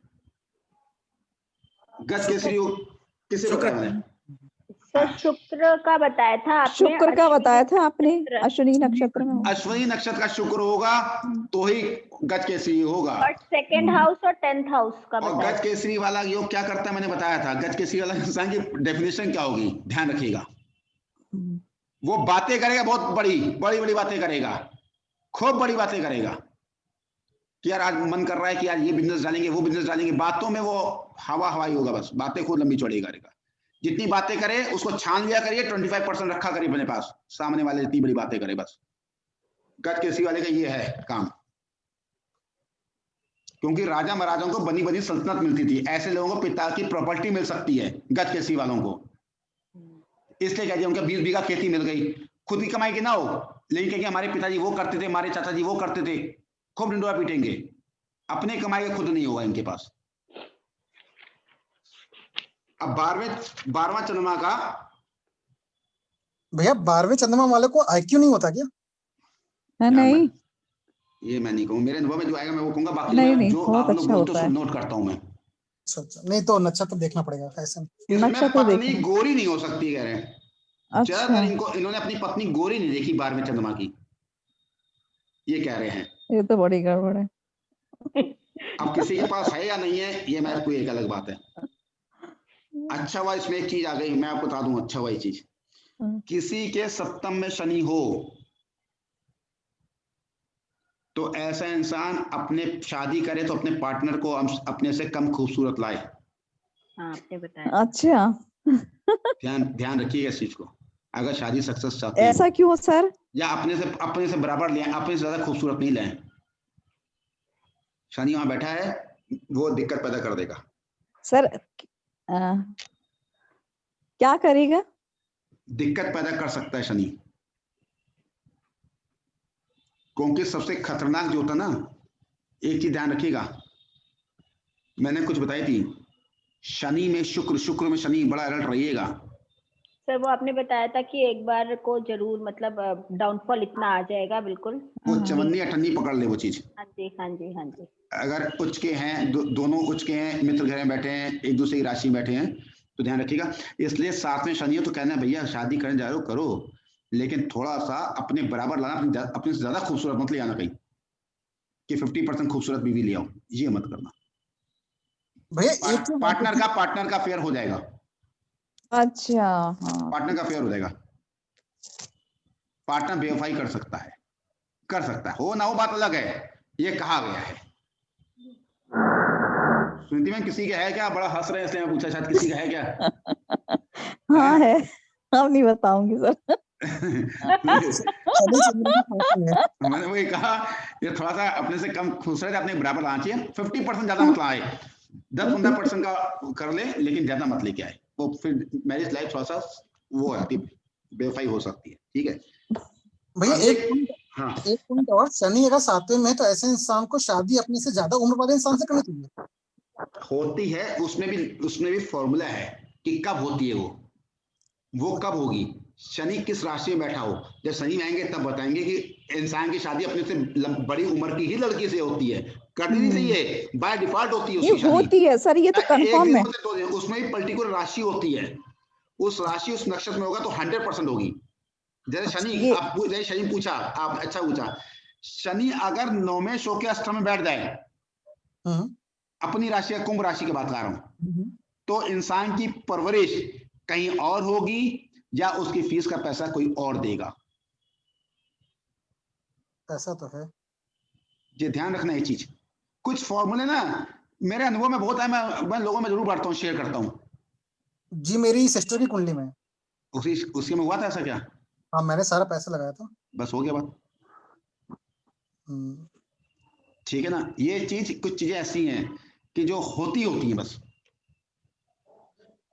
गज केसरी योग किसे बताया मैंने? सर शुक्र का बताया था आपने। शुक्र का बताया था आपने, अश्विनी नक्षत्र में। अश्विनी नक्षत्र का शुक्र होगा तो ही गज केसरी होगा। और 2nd हाउस और 10th हाउस का और गज केसरी वाला योग क्या करता है मैंने बताया था। गज केसरी वाला इंसान की डेफिनेशन क्या होगी, ध्यान रखिएगा। वो बातें करेगा, बहुत बड़ी बड़ी बातें करेगा, खूब बड़ी बातें करेगा, कि यार आज मन कर रहा है कि यार ये बिजनेस डालेंगे, वो बिजनेस डालेंगे, बातों में वो हवाई होगा, बस बातें खूब लंबी चौड़ी करेगा। जितनी बातें करे उसको छान लिया करिए, 25% रखा करिए अपने पास, सामने वाले जितनी बड़ी बातें करे बस। गज केसी वाले का ये है काम, क्योंकि राजा महाराजाओं को बनी बनी सल्तनत मिलती थी, ऐसे लोगों को पिता की प्रॉपर्टी मिल सकती है गज केसी वालों को। इसलिए कह दिया उनका 20 बीघा खेती मिल गई, खुद की कमाई की ना हो, लेकिन कहेंगे हमारे पिताजी वो करते थे, हमारे चाचा जी वो करते थे, खूब डिंडोरा पीटेंगे, अपने कमाई का खुद नहीं होगा इनके पास। अब 12वां चंद्रमा का, भैया 12वें चंद्रमा वाले को आईक्यू नहीं होता क्या? नहीं, ये मैं नहीं कहूँ, मेरे अनुभव में जो आएगा मैं वो कहूंगा, बाकी नहीं, जो आप लोग बोलते हो नोट करता हूँ मैं। अच्छा, नहीं तो नक्षत्र देखना पड़ेगा ऐसे। नक्षत्र पत्नी गोरी नहीं हो सकती कह रहे हैं। अच्छा। इन्होंने अपनी पत्नी गोरी नहीं देखी 12वें चंद्रमा की, ये कह रहे हैं। ये तो बड़ी गड़बड़ है। अब किसी के पास है या नहीं है ये मैं कोई एक अलग बात है। अच्छा हुआ इसमें एक चीज आ गई, मैं आपको बता दूं, अच्छा हुआ ये चीज, किसी के सप्तम में शनि हो तो ऐसा इंसान अपने शादी करे तो अपने पार्टनर को अपने से कम खूबसूरत लाए। आपने बताया। अच्छा। ध्यान रखिएगा इस चीज को, अगर शादी सक्सेस चाहते हैं। ऐसा क्यों सर? या अपने से बराबर ले, अपने से ज्यादा खूबसूरत नहीं लाए। शनि वहां बैठा है, वो दिक्कत पैदा कर देगा। सर क्या करेगा? दिक्कत पैदा कर सकता है शनि, क्योंकि सबसे खतरनाक जो होता ना, एक चीज ध्यान रखिएगा, मैंने कुछ बताई थी, शनि में शुक्र में शनि, बड़ा अलर्ट रहिएगा। सर वो आपने बताया था कि एक बार को जरूर मतलब डाउनफॉल इतना आ जाएगा, बिल्कुल वो चवन्नी अठन्नी पकड़ ले वो चीज। हाँ जी। अगर उच्च के हैं, दोनों उच्च के हैं, मित्र घर में बैठे हैं, एक दूसरे की राशि में बैठे हैं, तो ध्यान रखिएगा। इसलिए 7वें शनि है तो कहना है भैया शादी करने जा रहे हो करो, लेकिन थोड़ा सा अपने बराबर लाना, अपने से ज्यादा खूबसूरत मत ले आना कहीं कि 50% खूबसूरत बीवी ले आओ, ये मत करना भैया। पार्टनर का फेयर हो जाएगा। अच्छा हाँ, पार्टनर का फेयर हो जाएगा। पार्टनर बेवफाई कर सकता है हो ना हो, बात अलग है, ये कहा गया है। सुनती में किसी का है क्या? बड़ा हंस रहे हैं इसलिए मैं पूछा, शायद किसी का है क्या? हाँ है, अब नहीं बताऊंगी सर। मैंने वही कहा, ये थोड़ा सा अपने से कम खूबसूरत अपने बराबर लाना चाहिए। 50% ज्यादा मत लाए, 10-15% का कर ले, लेकिन ज्यादा मत लेके आए, वो फिर मैरिज लाइफ थोड़ा सा वो आती, बेवफाई हो सकती है। ठीक है भैया एक पॉइंट और, शनि अगर 7वें में तो ऐसे इंसान को शादी अपने से ज्यादा उम्र वाले इंसान से करनी चाहिए। होती है, उसमें भी फॉर्मूला है कि कब होती है वो कब होगी, शनि किस राशि में बैठा हो। जब शनि में आएंगे तब बताएंगे कि इंसान की शादी अपने से बड़ी उम्र की ही लड़की से होती है, करनी नहीं चाहिए, बाय डिफॉल्ट होती है उसकी शादी। होती है सर, ये तो कंफर्म है। उसमें भी पर्टिकुलर राशि होती है, उस राशि उस नक्षत्र में होगा तो 100% होगी। जैसे शनि पूछा आप, अच्छा पूछा, शनि अगर 9वें शो के अष्टम में बैठ जाए, अपनी राशि या कुंभ राशि की बात कर रहा हूं, तो इंसान की परवरिश कहीं और होगी या उसकी फीस का पैसा कोई और देगा। ऐसा तो है, ये ध्यान रखना ये चीज। कुछ फॉर्मूले ना मेरे अनुभव में बहुत है, मैं लोगों में जरूर बांटता हूँ, शेयर करता हूँ जी। मेरी सिस्टर की कुंडली में उसी में हुआ था ऐसा क्या? हाँ, मैंने सारा पैसा लगाया था, बस हो गया बात। ठीक है ना, ये चीज, कुछ चीजें ऐसी हैं कि जो होती हैं बस,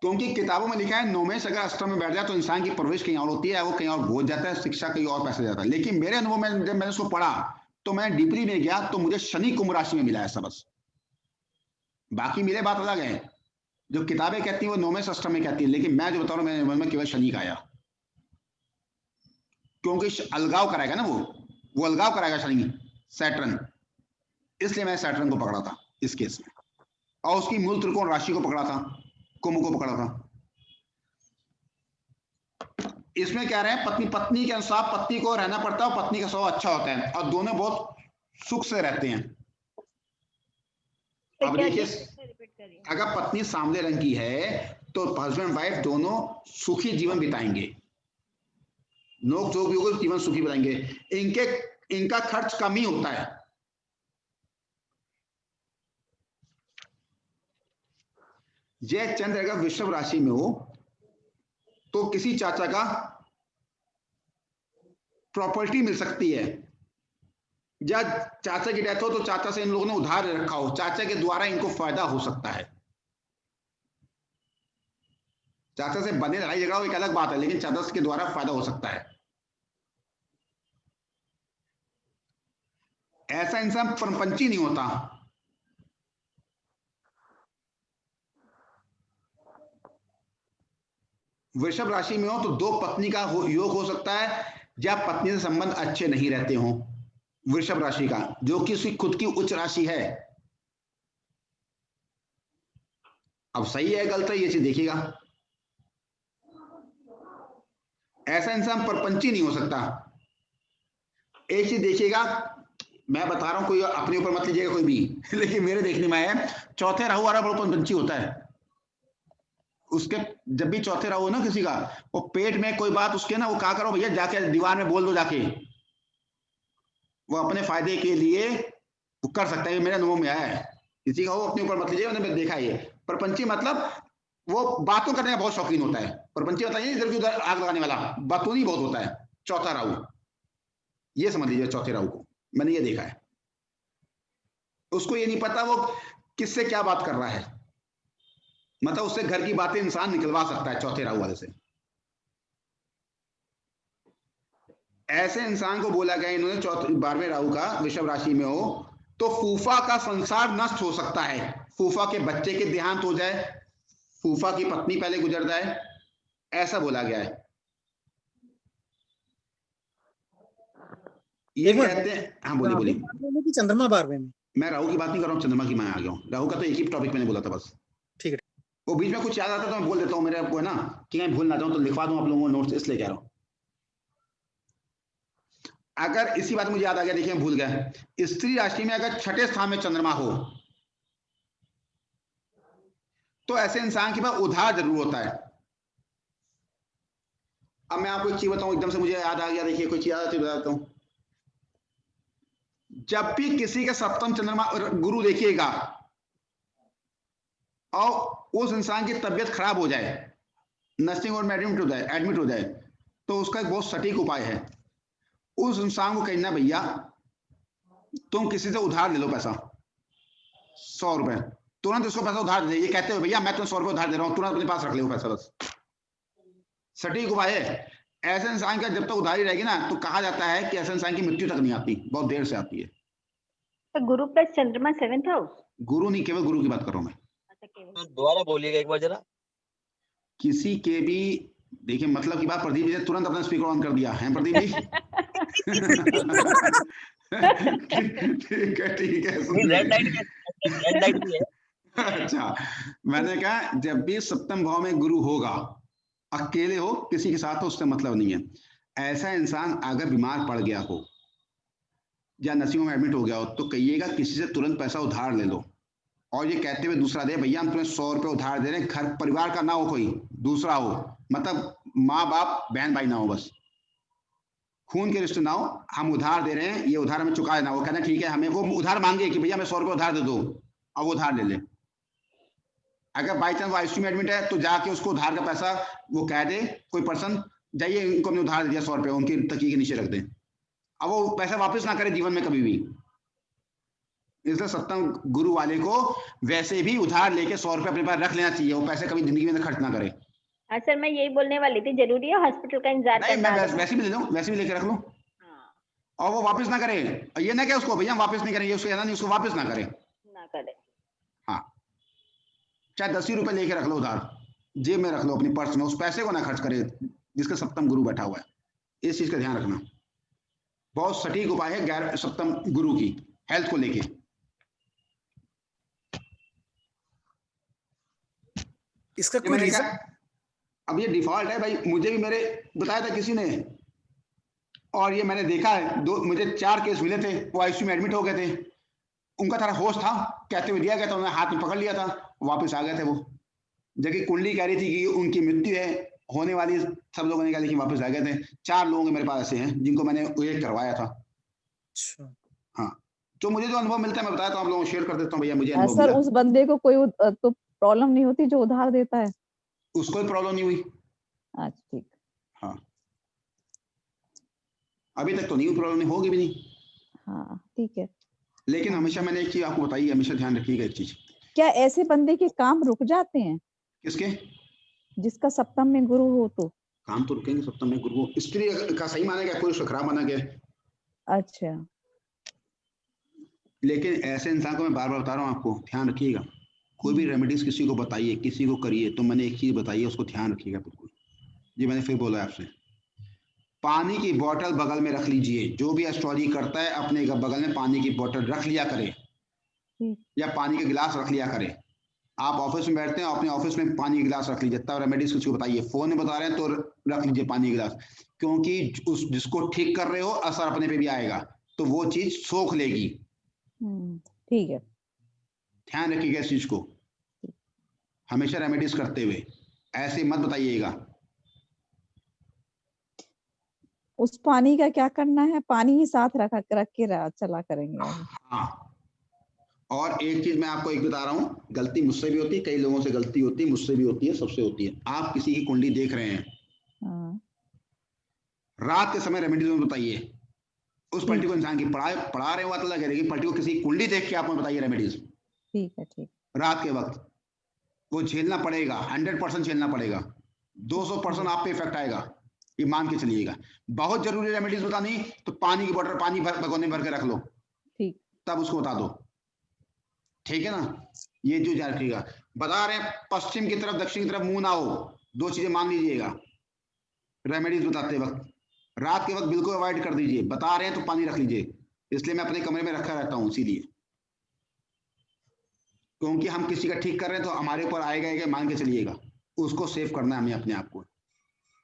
क्योंकि किताबों में लिखा है 9वें से अगर अष्टम में बैठ जाए तो इंसान की परवरिश कहीं और होती है, वो कहीं और बोझ जाता है, शिक्षा कहीं और पैसे जाता है। लेकिन मेरे अनुभव में जब मैंने उसको पढ़ा तो मैं डीपली में गया तो मुझे शनि कुंभ राशि में मिला ऐसा, बस। बाकी मिले बात अलग है, जो किताबें कहती है वो 9वें से अष्टम में कहती है, लेकिन मैं जो बता रहा हूँ मेरे अनुभव में केवल शनि का आया, क्योंकि अलगाव कराएगा ना, वो अलगाव कराएगा शनि, सैटर्न, इसलिए मैं सैटर्न को पकड़ा था इस केस में, और उसकी मूल त्रिकोण राशि को पकड़ा था, कुंभ को पकड़ा था। इसमें क्या रहे हैं, पत्नी के अनुसार पत्नी को रहना पड़ता है, और पत्नी का स्वभाव अच्छा होता है, और दोनों बहुत सुख से रहते हैं। अब देखिए, अगर पत्नी सांवले रंग की है तो हस्बैंड वाइफ दोनों सुखी जीवन बिताएंगे, नोक झोंक जीवन सुखी बिताएंगे। इनका खर्च कम ही होता है, जय चंद्र अगर वृषभ राशि में हो तो किसी चाचा का प्रॉपर्टी मिल सकती है, या चाचा की डेथ हो तो चाचा से इन लोगों ने उधार रखा हो, चाचा के द्वारा इनको फायदा हो सकता है। चाचा से बने लड़ाई झगड़ा हो एक अलग बात है, लेकिन चाचा के द्वारा फायदा हो सकता है। ऐसा इंसान परपंची नहीं होता। वृषभ राशि में हो तो दो पत्नी का योग हो सकता है, या पत्नी से संबंध अच्छे नहीं रहते हो वृषभ राशि का, जो कि उसकी खुद की उच्च राशि है। अब सही है गलत है ये चीज देखिएगा। ऐसा इंसान परपंची नहीं हो सकता। एक चीज देखिएगा, मैं बता रहा हूं, कोई अपने ऊपर मत लीजिएगा कोई भी, लेकिन मेरे देखने में है चौथे राहु वाला बड़ा परपंची होता है। उसके जब भी चौथे राहु ना किसी का, वो पेट में कोई बात उसके ना, वो क्या करो भैया जाके दीवार में बोल दो जाके, वो अपने फायदे के लिए वो कर सकता है। मेरे अनुभव में आया है। किसी का हो अपने ऊपर मत लीजिए, मैंने देखा है। परपंची मतलब वो बातों करने का बहुत शौकीन होता है। परपंची होता है इधर की उधर आग लगाने वाला, बातूनी बहुत होता है। चौथा राहु, ये समझ लीजिए चौथे राहु को, मैंने ये देखा है। उसको ये नहीं पता वो किससे क्या बात कर रहा है, मतलब उससे घर की बातें इंसान निकलवा सकता है चौथे राहु वाले से। ऐसे इंसान को बोला गया इन्होंने 12वें राहु का वृषभ राशि में हो तो फूफा का संसार नष्ट हो सकता है। फूफा के बच्चे के देहांत हो जाए, फूफा की पत्नी पहले गुजर जाए, ऐसा बोला गया है। ये कहते हैं, हाँ बोलिए बोलिए। कि चंद्रमा 12वें में, मैं राहु की बात नहीं कर रहा हूँ, चंद्रमा की मैं आ गया हूँ। राहु का तो एक ही टॉपिक मैंने बोला था बस। ठीक है। वो बीच में कुछ याद आता तो मैं बोल देता हूँ, मेरे आपको है ना कि मैं भूल ना जाऊं तो लिखवा दूं आप लोगों को नोट्स, इसलिए कह रहा हूं। अगर इसी बात मुझे याद आ गया, देखिए मैं भूल गया। स्त्री राशि में अगर छठे स्थान में चंद्रमा हो तो ऐसे इंसान के पास उधार जरूर होता है। अब मैं आपको एक चीज बताऊं, एकदम से मुझे याद आ गया, देखिए कोई चीज याद आती बताता हूं। जब भी किसी का सप्तम चंद्रमा गुरु देखिएगा और उस इंसान की तबीयत खराब हो जाए, नर्सिंग होम में एडमिट हो जाए, तो उसका एक बहुत सटीक उपाय है। उस इंसान को कहना भैया तुम किसी से उधार ले लो पैसा, 100 रुपए, तुरंत उसको पैसा उधार दे। ये कहते हो भैया मैं तुम्हें 100 रुपए उधार दे रहा हूं, तुरंत अपने पास रख ले वो पैसा, बस सटीक उपाय है। ऐसे इंसान का जब तक उधारी रहेगी ना तो कहा जाता है कि ऐसे इंसान की मृत्यु तक नहीं आती, बहुत देर से आती है। तो गुरु प्लस चंद्रमा 7th हाउस, गुरु नहीं, केवल गुरु की बात कर रहा हूं मैं। तो दोबारा बोलिएगा एक बार जरा। किसी के भी, देखिए मतलब की बात, प्रदीप जी तुरंत अपना स्पीकर ऑन कर दिया है प्रदीप जी। ठीक है रेड लाइट भी है। अच्छा, मैंने कहा जब भी सप्तम भाव में गुरु होगा, अकेले हो किसी के साथ हो उससे मतलब नहीं है। ऐसा इंसान अगर बीमार पड़ गया हो या नर्सिंग होम में एडमिट हो गया हो तो कहिएगा किसी से तुरंत पैसा उधार ले लो, और ये कहते हुए दूसरा दे, भैया हम तुम्हें 100 रुपए उधार दे रहे हैं, घर परिवार का ना हो, कोई दूसरा हो, मतलब माँ बाप बहन भाई ना हो, बस खून के रिश्ते ना हो, हम उधार दे रहे हैं, ये उधार हमें चुका देना। वो कहना ठीक है, हमें वो उधार मांगे कि भैया हमें 100 रुपए उधार दे दो, और वो उधार ले ले। अगर बाई चांस वो आईसीयू में एडमिट है तो जाके उसको उधार का पैसा वो कह दे, कोई पर्सन जाइए इनको हमने उधार दिया 100 रुपए, उनकी तकिए के नीचे रख दे, अब वो पैसा वापस ना करे जीवन में कभी भी। इसलिए सप्तम गुरु वाले को वैसे भी उधार लेके 100 रुपए अपने पास रख लेना चाहिए, वो पैसे कभी जिंदगी में खर्च ना करे। सर मैं यही बोलने वाली थी, जरूरी है हॉस्पिटल का इंतजार करना? मैं वैसे भी ले लूं, वैसे भी लेके रख लूं। हाँ। और वो वापस ना करे, ये ना क्या उसको भैया वापस नहीं करेंगे, उसको नहीं, उसको वापस ना करे। हाँ, चाहे 10 रुपए लेके रख लो उधार, जेब में रख लो अपनी पर्स में, उस पैसे को ना खर्च करे जिसका सप्तम गुरु बैठा हुआ है। इस चीज का ध्यान रखना, बहुत सटीक उपाय है गैर सप्तम गुरु की हेल्थ को लेके। इसका कोई रीजन? अब ये डिफॉल्ट है भाई, मुझे भी मेरे बताया था किसी ने, और ये मैंने देखा है, मुझे 4 केस मिले थे, वो आईसीयू में एडमिट हो गए थे, उनका थोड़ा होश था, कहते हुए दिया गया था, उन्होंने हाथ में पकड़ लिया था, वापस आ गए थे वो, जबकि कुंडली कह रही थी कि उनकी मृत्यु है होने वाली, सब लोगों ने कहा, लेकिन वापस आ गए थे। 4 लोगों के मेरे पास ऐसे हैं जिनको मैंने ये करवाया था। हाँ, जो मुझे जो अनुभव मिलता है मैं बताता हूँ आप लोगों को शेयर कर देता हूँ भैया, मुझे अनुभव सर उस बंदे को कोई तो प्रॉब्लम नहीं होती जो उधार देता है? उसको कोई प्रॉब्लम नहीं हुई। अच्छा ठीक। हाँ, अभी तक तो नहीं हुई, प्रॉब्लम नहीं होगी भी नहीं। हाँ ठीक है। लेकिन हमेशा मैंने एक चीज आपको बताई, हमेशा ध्यान रखिएगा एक चीज। क्या ऐसे बंदे के काम रुक जाते हैं? किसके? जिसका सप्तम में गुरु हो तो काम तो रुकेंगे। सप्तम में गुरु स्त्री का सही माना गया, कोई उसका खराब माना गया। अच्छा। लेकिन ऐसे इंसान को मैं बार बार बता रहा हूँ, आपको ध्यान रखिएगा। कोई भी रेमेडीज किसी को बताइए, किसी को करिए, तो मैंने एक चीज बताई है, उसको ध्यान रखिएगा बिल्कुल। जी मैंने फिर बोला आपसे, पानी की बोतल बगल में रख लीजिए। जो भी एस्ट्रोलॉजी करता है अपने बगल में पानी की बोतल रख लिया करे, या पानी के गिलास रख लिया करे। आप ऑफिस में बैठते हैं, अपने ऑफिस में पानी के गिलास रख लीजिए। तब रेमेडीज किसी को बताइए। फोन में बता रहे हैं तो रख लीजिए पानी के गिलास, क्योंकि उस जिसको ठीक कर रहे हो असर अपने पे भी आएगा, तो वो चीज सोख लेगी। ठीक है, ध्यान रखिएगा इस चीज को हमेशा रेमेडीज करते हुए। ऐसे मत बताइएगा। उस पानी का क्या करना है? पानी ही साथ रख के चला करेंगे। हाँ, और एक चीज मैं आपको एक बता रहा हूँ, गलती मुझसे भी होती है, कई लोगों से गलती होती है, मुझसे भी होती है, सबसे होती है। आप किसी की कुंडली देख रहे हैं, रात के समय रेमेडीज में बताइए। उस पर्टी को इंसान की पढ़ा रहे हुआ तो लगे, लेकिन पर्टी को किसी की कुंडली देख के आप बताइए रेमेडीज। ठीक है, ठीक। रात के वक्त वो झेलना पड़ेगा, 100% झेलना पड़ेगा, 200% आप पे इफेक्ट आएगा, ये मान के चलिएगा। बहुत जरूरी रेमेडीज बतानी तो पानी की बोतल पानी भगोने भर के रख लो, ठीक, तब उसको बता दो। ठीक है ना, ये जो याद रखिएगा। बता रहे हैं पश्चिम की तरफ दक्षिण की तरफ मुंह ना हो, 2 चीजें मान लीजिएगा रेमेडीज बताते वक्त। रात के वक्त बिल्कुल अवॉइड कर दीजिए। बता रहे हैं तो पानी रख लीजिए, इसलिए मैं अपने कमरे में रखा रहता हूँ, इसीलिए, क्योंकि हम किसी का ठीक कर रहे हैं तो हमारे ऊपर आएगा, मान के चलिएगा, उसको सेव करना है हमें अपने आप को।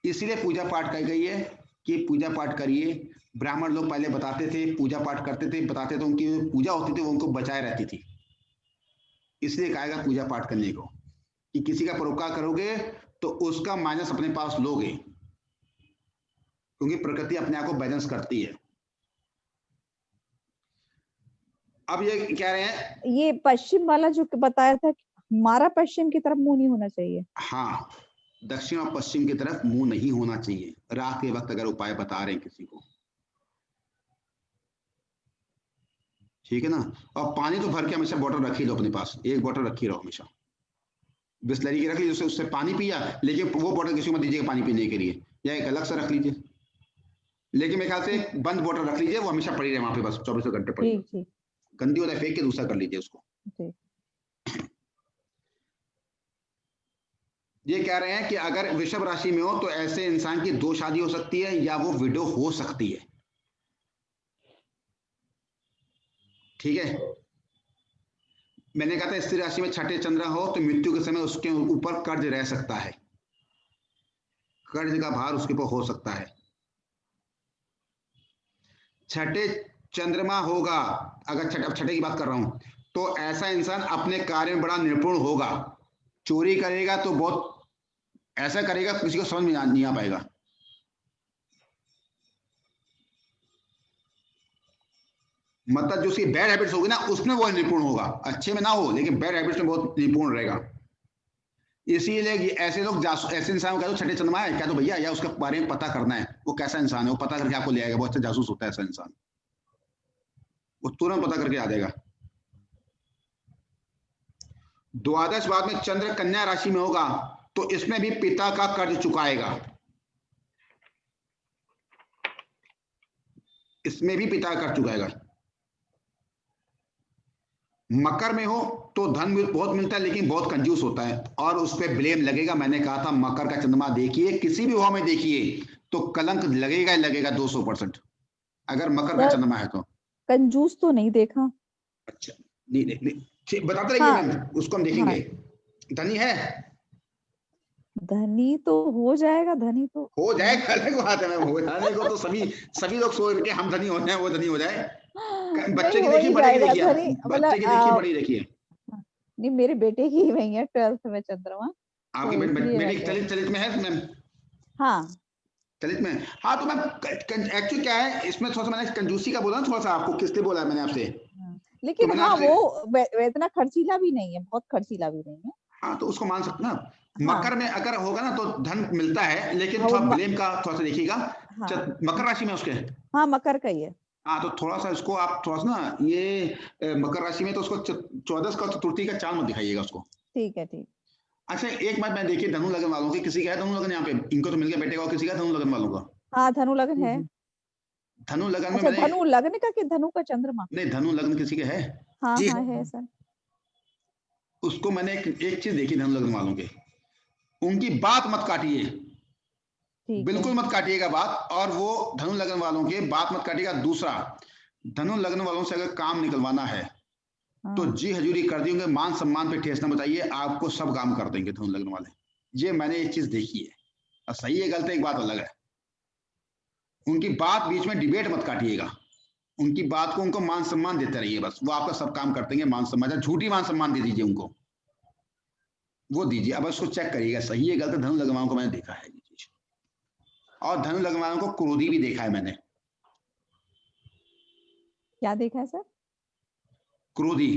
इसीलिए पूजा पाठ कही गई है कि पूजा पाठ करिए। ब्राह्मण लोग पहले बताते थे, पूजा पाठ करते थे, बताते थे, उनकी पूजा होती थी वो उनको बचाए रहती थी। इसलिए कहा गया पूजा पाठ करने को, कि किसी का परोपकार करोगे तो उसका माइनस अपने पास लोगे, क्योंकि प्रकृति अपने आप को बैलेंस करती है। अब ये कह रहे हैं, ये पश्चिम वाला जो बताया था, हमारा पश्चिम की तरफ मुंह नहीं होना चाहिए। हाँ, दक्षिण और पश्चिम की तरफ मुंह नहीं होना चाहिए रात के वक्त, अगर उपाय बता रहे हैं किसी को। ठीक है ना। और पानी तो भर के हमेशा बोतल रखी लो अपने पास, एक बोतल रखी रहो हमेशा, बिस्लरी की रख लीजिए, उससे पानी पिया, लेकिन वो बोतल किसी को मत दीजिएगा पानी पीने के लिए, या एक अलग से रख लीजिए। लेकिन मेरे ख्याल से बंद बोतल रख लीजिए, वो हमेशा पड़ी रहे वहां पे, बस 24 घंटे पड़ी। गंदी होता है फेंक के दूसरा कर लीजिए उसको। ये कह रहे हैं कि अगर वृषभ राशि में हो तो ऐसे इंसान की 2 शादी हो सकती है, या वो विडो हो सकती है। ठीक है, मैंने कहा था स्त्री राशि में छठे चंद्र हो तो मृत्यु के समय उसके ऊपर कर्ज रह सकता है, कर्ज का भार उसके ऊपर हो सकता है। छठे चंद्रमा होगा, अगर छठे की बात कर रहा हूं, तो ऐसा इंसान अपने कार्य में बड़ा निपुण होगा। चोरी करेगा तो बहुत ऐसा करेगा किसी को समझ में नहीं आ पाएगा। मतलब जो उसकी बैड हैबिट्स होगी ना, उसमें वो निपुण होगा, अच्छे में ना हो लेकिन बैड हैबिट्स में बहुत निपुण रहेगा। इसीलिए ऐसे लोग ऐसे इंसान को कह दो छठे चंद्रमा है, क्या तो भैया या उसके बारे में पता करना है, वो कैसा इंसान है, वो पता करके आपको ले आएगा। बहुत अच्छा जासूस होता है ऐसा इंसान, वो तुरंत पता करके आ जाएगा। द्वादश भाव में चंद्र कन्या राशि में होगा तो इसमें भी पिता का कर्ज चुकाएगा, इसमें भी पिता का कर्ज चुकाएगा। मकर में हो तो धन बहुत मिलता है, लेकिन बहुत कंजूस होता है और उस पर ब्लेम लगेगा। मैंने कहा था मकर का चंद्रमा देखिए, किसी भी भाव में देखिए तो कलंक लगेगा ही लगेगा 200%, अगर मकर का चंद्रमा है तो। कंजूस तो नहीं देखा। अच्छा, नहीं बताते रहिए मैम, उसको हम देखेंगे। धनी है? धनी तो हो जाएगा, धनी तो हो जाएगा, अलग बात है मैम। हो जाने को तो सभी लोग सोच के हम धनी हो जाए, वो धनी हो जाए। बच्चे की देखिए, बड़े की देखिए, बच्चे की देखिए, बड़ी देखिए। नहीं, मेरे बेटे की वही है 12th में चंद्रमा। आपके बेटे चलित में है मैम? हाँ, चलित में। हाँ तो मैम एक्चुअली क्या है इसमें, थोड़ा सा मैंने कंजूसी का बोला ना, थोड़ा सा आपको किस लिए बोला है मैंने आपसे, लेकिन तो हाँ वो इतना खर्चीला भी नहीं है, बहुत खर्चीला भी नहीं है। हाँ तो उसको मान सकते ना। मकर में अगर होगा ना तो धन मिलता है, लेकिन थोड़ा ब्लेम का थोड़ा सा देखिएगा। मकर राशि में उसके, हाँ मकर का ही है। हाँ तो थोड़ा सा इसको आप थोड़ा सा ना ये मकर राशि में तो उसको 14 का चतुर्थी का चांद मत दिखाइएगा उसको। ठीक है ठीक। अच्छा एक बात मैं देखिए धनु लगन वालों की, किसी का है धनु लगन यहाँ पे, इनको तो मिल गया बेटे का, किसी का धनु लगन वालों का? हाँ धनु लगन है। धनु लगन में अच्छा धनु लगन का कि धनु का चंद्रमा? नहीं धनु लगन किसी के है? हाँ हाँ है सर। उसको मैंने एक चीज देखी धनु लगन वालों के, उनकी बात मत काटिए, बिल्कुल मत काटिएगा बात। और वो धनु लगन वालों के बात मत काटिएगा। दूसरा, धनु लगन वालों से अगर काम निकलवाना है तो जी हजूरी कर देंगे, मान सम्मान पे ठेस ना बताइए, आपको सब काम कर देंगे धनु लगन वाले। ये मैंने एक चीज देखी है, और सही है गलत है एक बात अलग है। उनकी बात बीच में डिबेट मत काटिएगा, उनकी बात को उनको मान सम्मान देते रहिए, बस वो आपका सब काम कर देंगे। मान सम्मान, झूठी मान सम्मान दे दीजिए उनको, वो दीजिए। अब उसको चेक करिएगा सही है गलत है। धनु लगन वालों को मैंने देखा है ये चीज, और धनु लगन वालों को क्रोधी भी देखा है मैंने। क्या देखा है सर? क्रोधी।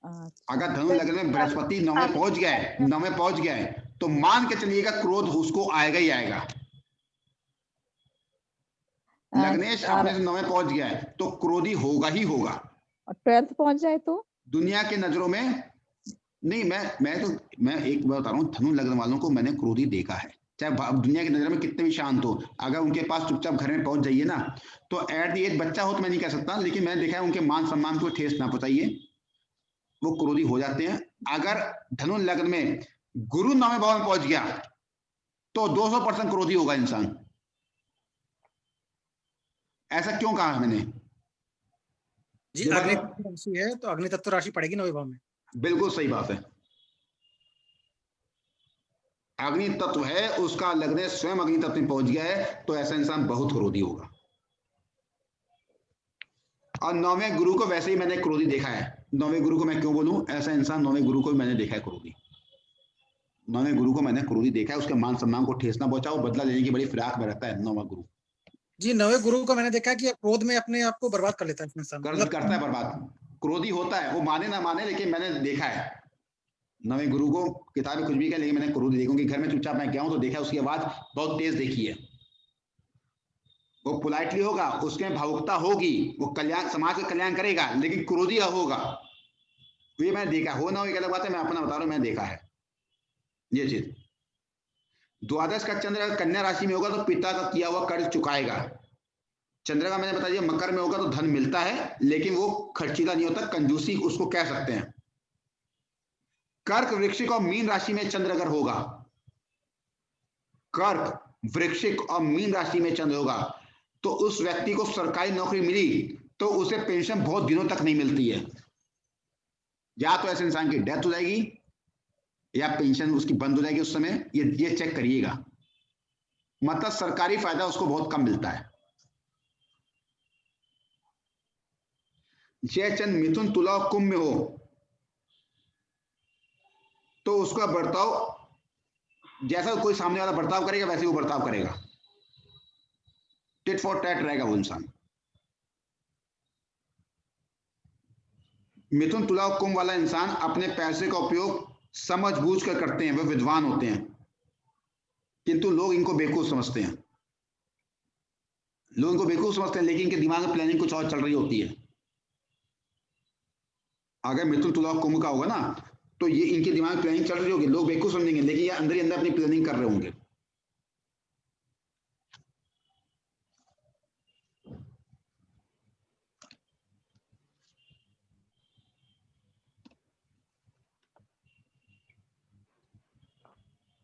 अगर धनु लगन में बृहस्पति 9 में पहुंच गया है, 9 में पहुंच गया है, तो मान के चलिएगा क्रोध उसको आएगा ही आएगा। लग्नेश अपने से 9 में पहुंच गया है तो क्रोधी होगा ही होगा। और 12th पहुंच जाए तो दुनिया की नजरों में नहीं, मैं एक बात बता रहा हूँ, धनु लगन वालों को मैंने क्रोधी देखा है, चाहे दुनिया की नजर में कितने भी शांत हो। अगर उनके पास चुपचाप घर में पहुंच जाइए ना, तो एट दी एज बच्चा हो तो मैं नहीं कह सकता, लेकिन मैंने देखा है उनके मान सम्मान को ठेस ना पहुंचाइए, वो क्रोधी हो जाते हैं। अगर धनु लग्न में गुरु 9वें भाव में पहुंच गया तो 200% क्रोधी होगा इंसान। ऐसा क्यों कहा है मैंने? जी अग्नि राशि है तो अग्नि तत्व राशि पड़ेगी 9वें भाव में। बिल्कुल सही बात है, अग्नि तत्व है, उसका लग्न स्वयं अग्नि तत्व में पहुंच गया है, तो ऐसा इंसान बहुत क्रोधी होगा। और 9वें गुरु को वैसे ही मैंने क्रोधी देखा है। 9वें गुरु को मैं क्यों बोलूं, ऐसा इंसान 9वें गुरु को भी मैंने देखा है क्रोधी। 9वें गुरु को मैंने क्रोधी देखा है, उसके मान सम्मान को ठेस ना पहुंचाओ, बदला लेने की बड़ी फिराक में रहता है 9वां गुरु। जी 9वें गुरु को मैंने देखा कि क्रोध में अपने आप को बर्बाद कर लेता है इंसान, करता है बर्बाद, क्रोधी होता है, वो माने ना माने, लेकिन मैंने देखा है 9वें गुरु को। किताबें कुछ भी कह, लेकिन मैंने क्रोधी देखूंगी, घर में चुपचाप मैं गया हूं तो देखा, उसकी आवाज बहुत तेज देखी है। वो पोलाइटली होगा, उसके भावुकता होगी, वो कल्याण, समाज का कल्याण करेगा, लेकिन क्रोधी होगा। ये मैंने देखा, हो ना हो एक अलग बात है, मैं अपना बता रहा हूं, मैंने देखा है ये चीज। द्वादश का चंद्र कन्या राशि में होगा तो पिता का किया हुआ कर्ज चुकाएगा। चंद्र का मैंने बता दिया मकर में होगा तो धन मिलता है, लेकिन वो खर्चीला नहीं होता, कंजूसी उसको कह सकते हैं। कर्क, वृश्चिक और मीन राशि में चंद्र अगर होगा, कर्क, वृश्चिक और मीन राशि में चंद्र होगा, तो उस व्यक्ति को सरकारी नौकरी मिली तो उसे पेंशन बहुत दिनों तक नहीं मिलती है। या तो ऐसे इंसान की डेथ हो जाएगी या पेंशन उसकी बंद हो जाएगी उस समय, ये चेक करिएगा। मतलब सरकारी फायदा उसको बहुत कम मिलता है। जय चंद मिथुन, तुला और कुंभ में हो तो उसका बर्ताव, जैसा कोई सामने वाला बर्ताव करेगा वैसे वो बर्ताव करेगा, टिट फॉर टैट रहेगा वो इंसान। मिथुन, तुला और कुंभ वाला इंसान अपने पैसे का उपयोग समझबूझ कर करते हैं, वे विद्वान होते हैं, किंतु लोग इनको बेवकूफ समझते हैं। लोग इनको बेवकूफ समझते हैं, लेकिन इनके दिमाग में प्लानिंग कुछ और चल रही होती है। अगर मिथुन, तुला और कुंभ का होगा ना, तो ये इनके दिमाग में प्लानिंग चल रही होगी, लोग बेवकूफ समझेंगे, लेकिन ये अंदर ही अंदर अपनी प्लानिंग कर रहे होंगे।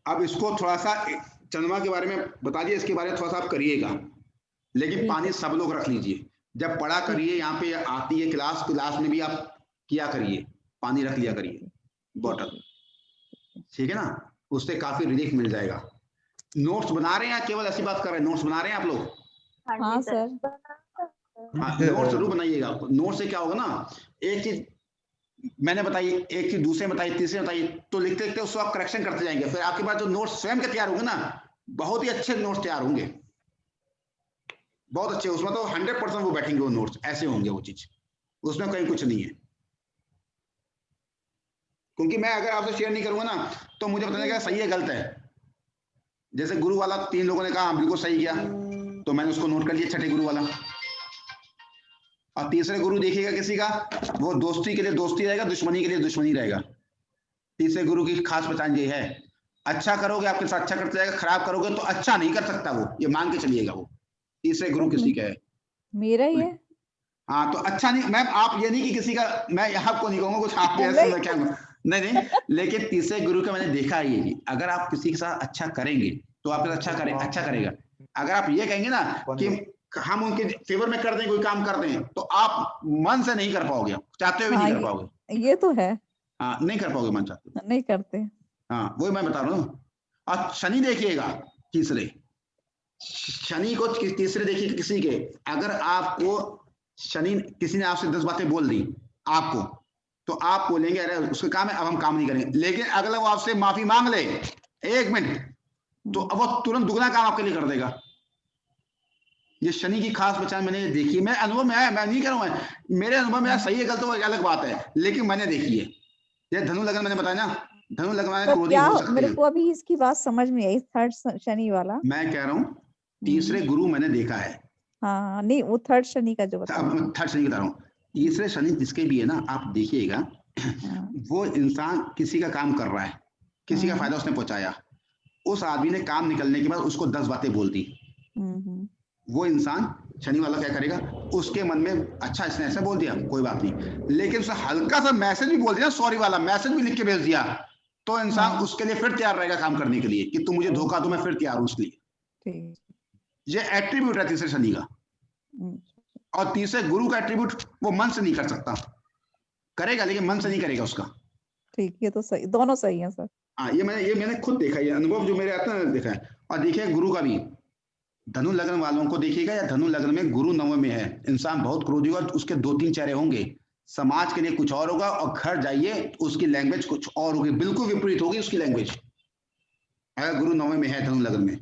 अब इसको थोड़ा सा चंद्रमा के बारे में बता दिया, इसके बारे में थोड़ा सा आप करिएगा, लेकिन पानी सब लोग रख लीजिए। जब पढ़ा करिए, यहाँ पे आती है क्लास में भी आप किया करिए, पानी रख लिया करिए बॉटल, ठीक है ना, उससे काफी रिलीफ मिल जाएगा। नोट्स बना रहे हैं या केवल ऐसी बात कर रहे हैं? नोट्स बना रहे हैं आप लोग? हाँ सर। हाँ, नोट्स जरूर बनाइएगा। नोट से क्या होगा ना, एक चीज मैंने बताई, एक चीज दूसरे बताई, तीसरे बताई, तो लिखते लिखते उसको आप करेक्शन करते जाएंगे, फिर आपके पास जो नोट्स स्वयं के तैयार होंगे ना, बहुत ही अच्छे नोट्स तैयार होंगे, बहुत अच्छे। उसमें तो 100% वो बैठेंगे, वो नोट्स ऐसे होंगे, वो चीज उसमें कहीं कुछ नहीं है। क्योंकि मैं अगर आपसे शेयर नहीं करूंगा ना तो मुझे पता नहीं क्या सही है गलत है। जैसे गुरु वाला 3 लोगों ने कहा हाँ बिल्कुल सही किया, तो मैंने उसको नोट कर लिया, छठे गुरु वाला। और तीसरे गुरु देखिएगा किसी का, वो दोस्ती के लिए दोस्ती रहेगा, दुश्मनी के लिए दुश्मनी रहेगा। तीसरे गुरु की खास पहचान ये है, अच्छा करोगे आपके साथ अच्छा करते जाएगा, खराब करोगे तो अच्छा नहीं कर सकता वो, ये मान के चलिएगा। वो तीसरे गुरु किसी का है, मेरा ही है। हाँ तो अच्छा नहीं मैम, आप ये नहीं कि किसी का, मैं यहाँ आपको नहीं कहूंगा कुछ आप ऐसे क्या नहीं, लेकिन तीसरे गुरु का मैंने देखा है ये, अगर आप किसी के साथ अच्छा करेंगे तो आपके साथ अच्छा करेगा। अगर आप ये कहेंगे ना कि हम उनके फेवर में कर दें, कोई काम कर दें, तो आप मन से नहीं कर पाओगे, चाहते हुए नहीं कर पाओगे। ये तो है, हाँ नहीं कर पाओगे मन चाहते, नहीं करते। हाँ वही मैं बता रहा हूँ। और शनि देखिएगा, तीसरे शनि को तीसरे देखिए किसी के, अगर आपको शनि किसी ने आपसे 10 बातें बोल दी आपको, तो आप बोलेंगे अरे उसका काम है अब हम काम नहीं करेंगे। लेकिन अगला वो आपसे माफी मांग ले 1 मिनट, तो अब वो तुरंत दुगना काम आपके लिए कर देगा। ये शनि की खास पहचान मैंने देखी, मैं अनुभव में आया, मैं नहीं कह रहा हूं मेरे अनुभव में सही है गलत तो अलग बात है, लेकिन मैंने देखी है। ये धनु लगन मैंने बताया ना, धनु लगन वाले क्रोधी हो सकते हैं। मेरे को अभी इसकी बात समझ में आई, थर्ड शनि वाला मैं कह रहा हूँ तीसरे गुरु मैंने देखा है। हाँ नहीं, वो थर्ड शनि का जो बता, थर्ड शनि बता रहा हूँ। तीसरे शनि जिसके भी है ना, आप देखिएगा वो इंसान किसी का काम कर रहा है, किसी का फायदा उसने पहुंचाया, उस आदमी ने काम निकलने के बाद उसको 10 बातें बोल दी, वो इंसान शनि वाला क्या करेगा, उसके मन में अच्छा इसने ऐसा बोल दिया कोई बात नहीं, लेकिन उसे हल्का सा मैसेज भी बोल दिया, सॉरी वाला मैसेज भी लिख के भेज दिया, तो इंसान उसके लिए फिर तैयार रहेगा काम करने के लिए कि तुम मुझे धोखा दो, मैं फिर तैयार हूं उसके लिए। ये एट्रीब्यूट है तीसरे शनि का। और तीसरे गुरु का एट्रीब्यूट वो मन से नहीं कर सकता, करेगा लेकिन मन से नहीं करेगा उसका। ठीक, ये तो सही, दोनों सही हैं सर। हाँ ये मैंने खुद देखा, ये अनुभव जो मेरे आता है देखा है। और देखिए गुरु का भी, धनु लग्न वालों को देखिएगा, या धनु लग्न में गुरु नवम में है, इंसान बहुत क्रोधी होगा, उसके 2-3 चेहरे होंगे, समाज के लिए कुछ और होगा, और घर जाइए उसकी लैंग्वेज कुछ और होगी, बिल्कुल विपरीत होगी उसकी लैंग्वेज, अगर गुरु नवम में है धनु लग्न में।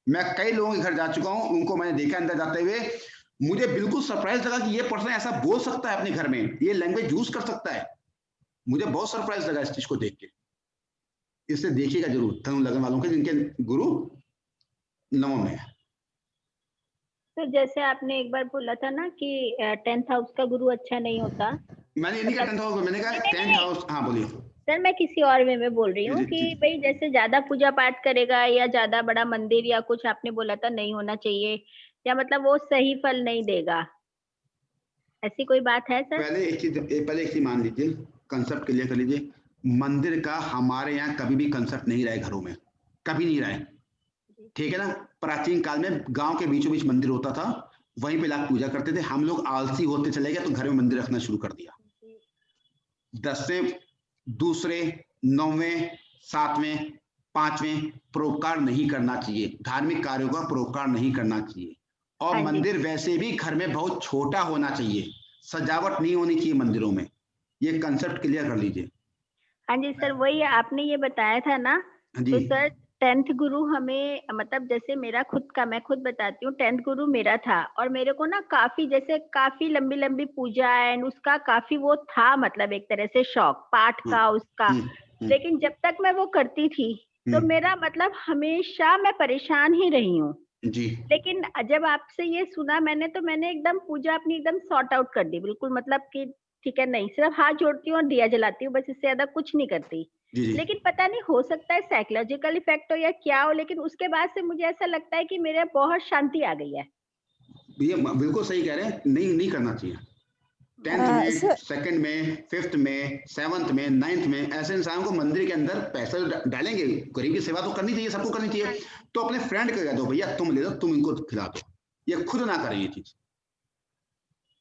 मैं कई लोगों के घर जा चुका हूं, उनको मैंने देखा अंदर जाते हुए, मुझे बिल्कुल सरप्राइज लगा कि ये पर्सन ऐसा बोल सकता है अपने घर में, ये लैंग्वेज यूज कर सकता है। मुझे बहुत सरप्राइज लगा इस चीज को देख के। इससे देखिएगा जरूर धनु लग्न वालों के जिनके गुरु नवम में है। तो जैसे आपने एक बार बोला था ना कि 10th हाउस का गुरु अच्छा नहीं होता, मैंने नहीं कहा 10th हाउस, मैंने कहा 10th हाउस। हाँ बोलिए सर, मैं किसी और वे में बोल रही हूँ कि भाई जैसे ज्यादा पूजा पाठ करेगा या ज्यादा बड़ा मंदिर या कुछ आपने बोला था नहीं होना चाहिए, या मतलब वो सही फल नहीं देगा, ऐसी कोई बात है सर? पहले एक चीज मान लीजिए, कंसेप्ट क्लियर कर लीजिए। मंदिर का हमारे यहाँ कभी भी कंसेप्ट नहीं रहे, घरों में कभी नहीं रहे, ठीक है ना। प्राचीन काल में गांव के बीचों बीच मंदिर होता था, वहीं पे लोग पूजा करते थे। हम लोग आलसी होते चले गए तो घर में मंदिर रखना शुरू कर दिया। 10वें, दूसरे, 9वें, 7वें, 5वें परोपकार नहीं करना चाहिए, धार्मिक कार्यों का परोपकार नहीं करना चाहिए। और मंदिर वैसे भी घर में बहुत छोटा होना चाहिए, सजावट नहीं होनी चाहिए मंदिरों में। ये कंसेप्ट क्लियर कर लीजिए। हाँ जी सर, वही आपने ये बताया था ना। तो सर 10th गुरु हमें, मतलब जैसे मेरा खुद का, मैं खुद बताती हूँ, 10th गुरु मेरा था और मेरे को ना काफी लंबी लंबी पूजा एंड उसका काफी वो था, मतलब एक तरह से शौक पाठ का उसका। लेकिन जब तक मैं वो करती थी तो मेरा मतलब हमेशा मैं परेशान ही रही हूँ जी। लेकिन जब आपसे ये सुना मैंने, तो मैंने एकदम पूजा अपनी एकदम सॉर्ट आउट कर दी बिल्कुल, मतलब कि ठीक है, नहीं सिर्फ हाथ जोड़ती हूँ और दिया जलाती हूँ, बस इससे ज्यादा कुछ नहीं करती। लेकिन पता नहीं, हो सकता है साइकोलॉजिकल इफेक्ट हो या क्या हो, लेकिन उसके बाद से मुझे ऐसा लगता है कि मेरे बहुत शांति आ गई है। ये बिल्कुल सही कह रहे हैं, नहीं करना चाहिए। 10th में, 2nd में, 5th में, 7th में, 9th में ऐसे इंसानों को मंदिर के अंदर पैसा डालेंगे, गरीब की सेवा तो करनी चाहिए, सबको करनी चाहिए। तो अपने फ्रेंड को कह दो भैया तुम ले लो, तुम इनको खिला दो, ये खुद ना करें ये चीज।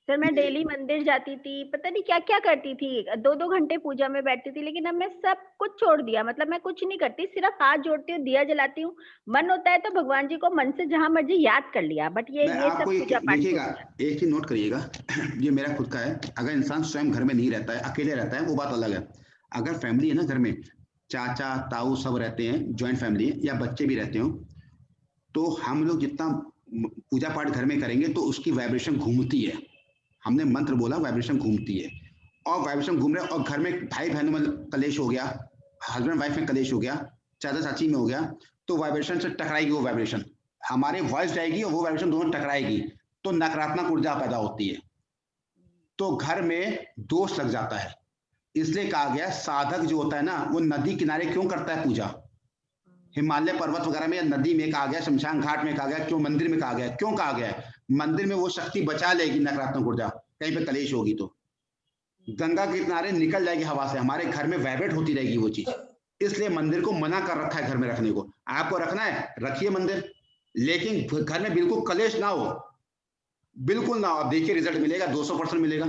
सर मैं डेली मंदिर जाती थी, पता नहीं क्या क्या करती थी, 2-2 घंटे पूजा में बैठती थी, लेकिन अब मैं सब कुछ छोड़ दिया। मतलब मैं कुछ नहीं करती, सिर्फ हाथ जोड़ती हूँ, दिया जलाती हूँ, मन होता है तो भगवान जी को मन से जहां मर्जी याद कर लिया। बट ये सब पूजा पाठ देखिएगा, एक चीज नोट करिएगा, ये मेरा खुद का है। अगर इंसान स्वयं घर में नहीं रहता है, अकेले रहता है, वो बात अलग है। अगर फैमिली है ना, घर में चाचा ताऊ सब रहते हैं, ज्वाइंट फैमिली है, या बच्चे भी रहते हो, तो हम लोग जितना पूजा पाठ घर में करेंगे तो उसकी वाइब्रेशन घूमती है। हमने मंत्र बोला, वाइब्रेशन घूमती है। और वाइब्रेशन घूम रहे हैं, और घर में भाई बहनों में कलेश हो गया, हस्बैंड वाइफ में कलेश हो गया, चाचा चाची में हो गया, तो वाइब्रेशन से टकराएगी वो वाइब्रेशन, हमारे वॉइस जाएगी और वो वाइब्रेशन दोनों टकराएगी, तो नकारात्मक ऊर्जा पैदा होती है, तो घर में दोष लग जाता है। इसलिए कहा गया साधक जो होता है ना, वो नदी किनारे क्यों करता है पूजा, हिमालय पर्वत वगैरह में या नदी में कहा गया, शमशान घाट में कहा गया, क्यों मंदिर में कहा गया, क्यों कहा गया है? मंदिर में वो शक्ति बचा लेगी नकारात्मक ऊर्जा, कहीं पे कलेश होगी तो गंगा के किनारे निकल जाएगी हवा से, हमारे घर में वाइब्रेट होती रहेगी वो चीज, इसलिए मंदिर को मना कर रखा है घर में रखने को। आपको रखना है रखिए मंदिर, लेकिन घर में बिल्कुल कलेश ना हो, बिल्कुल ना हो। देखिए रिजल्ट मिलेगा, 200% मिलेगा,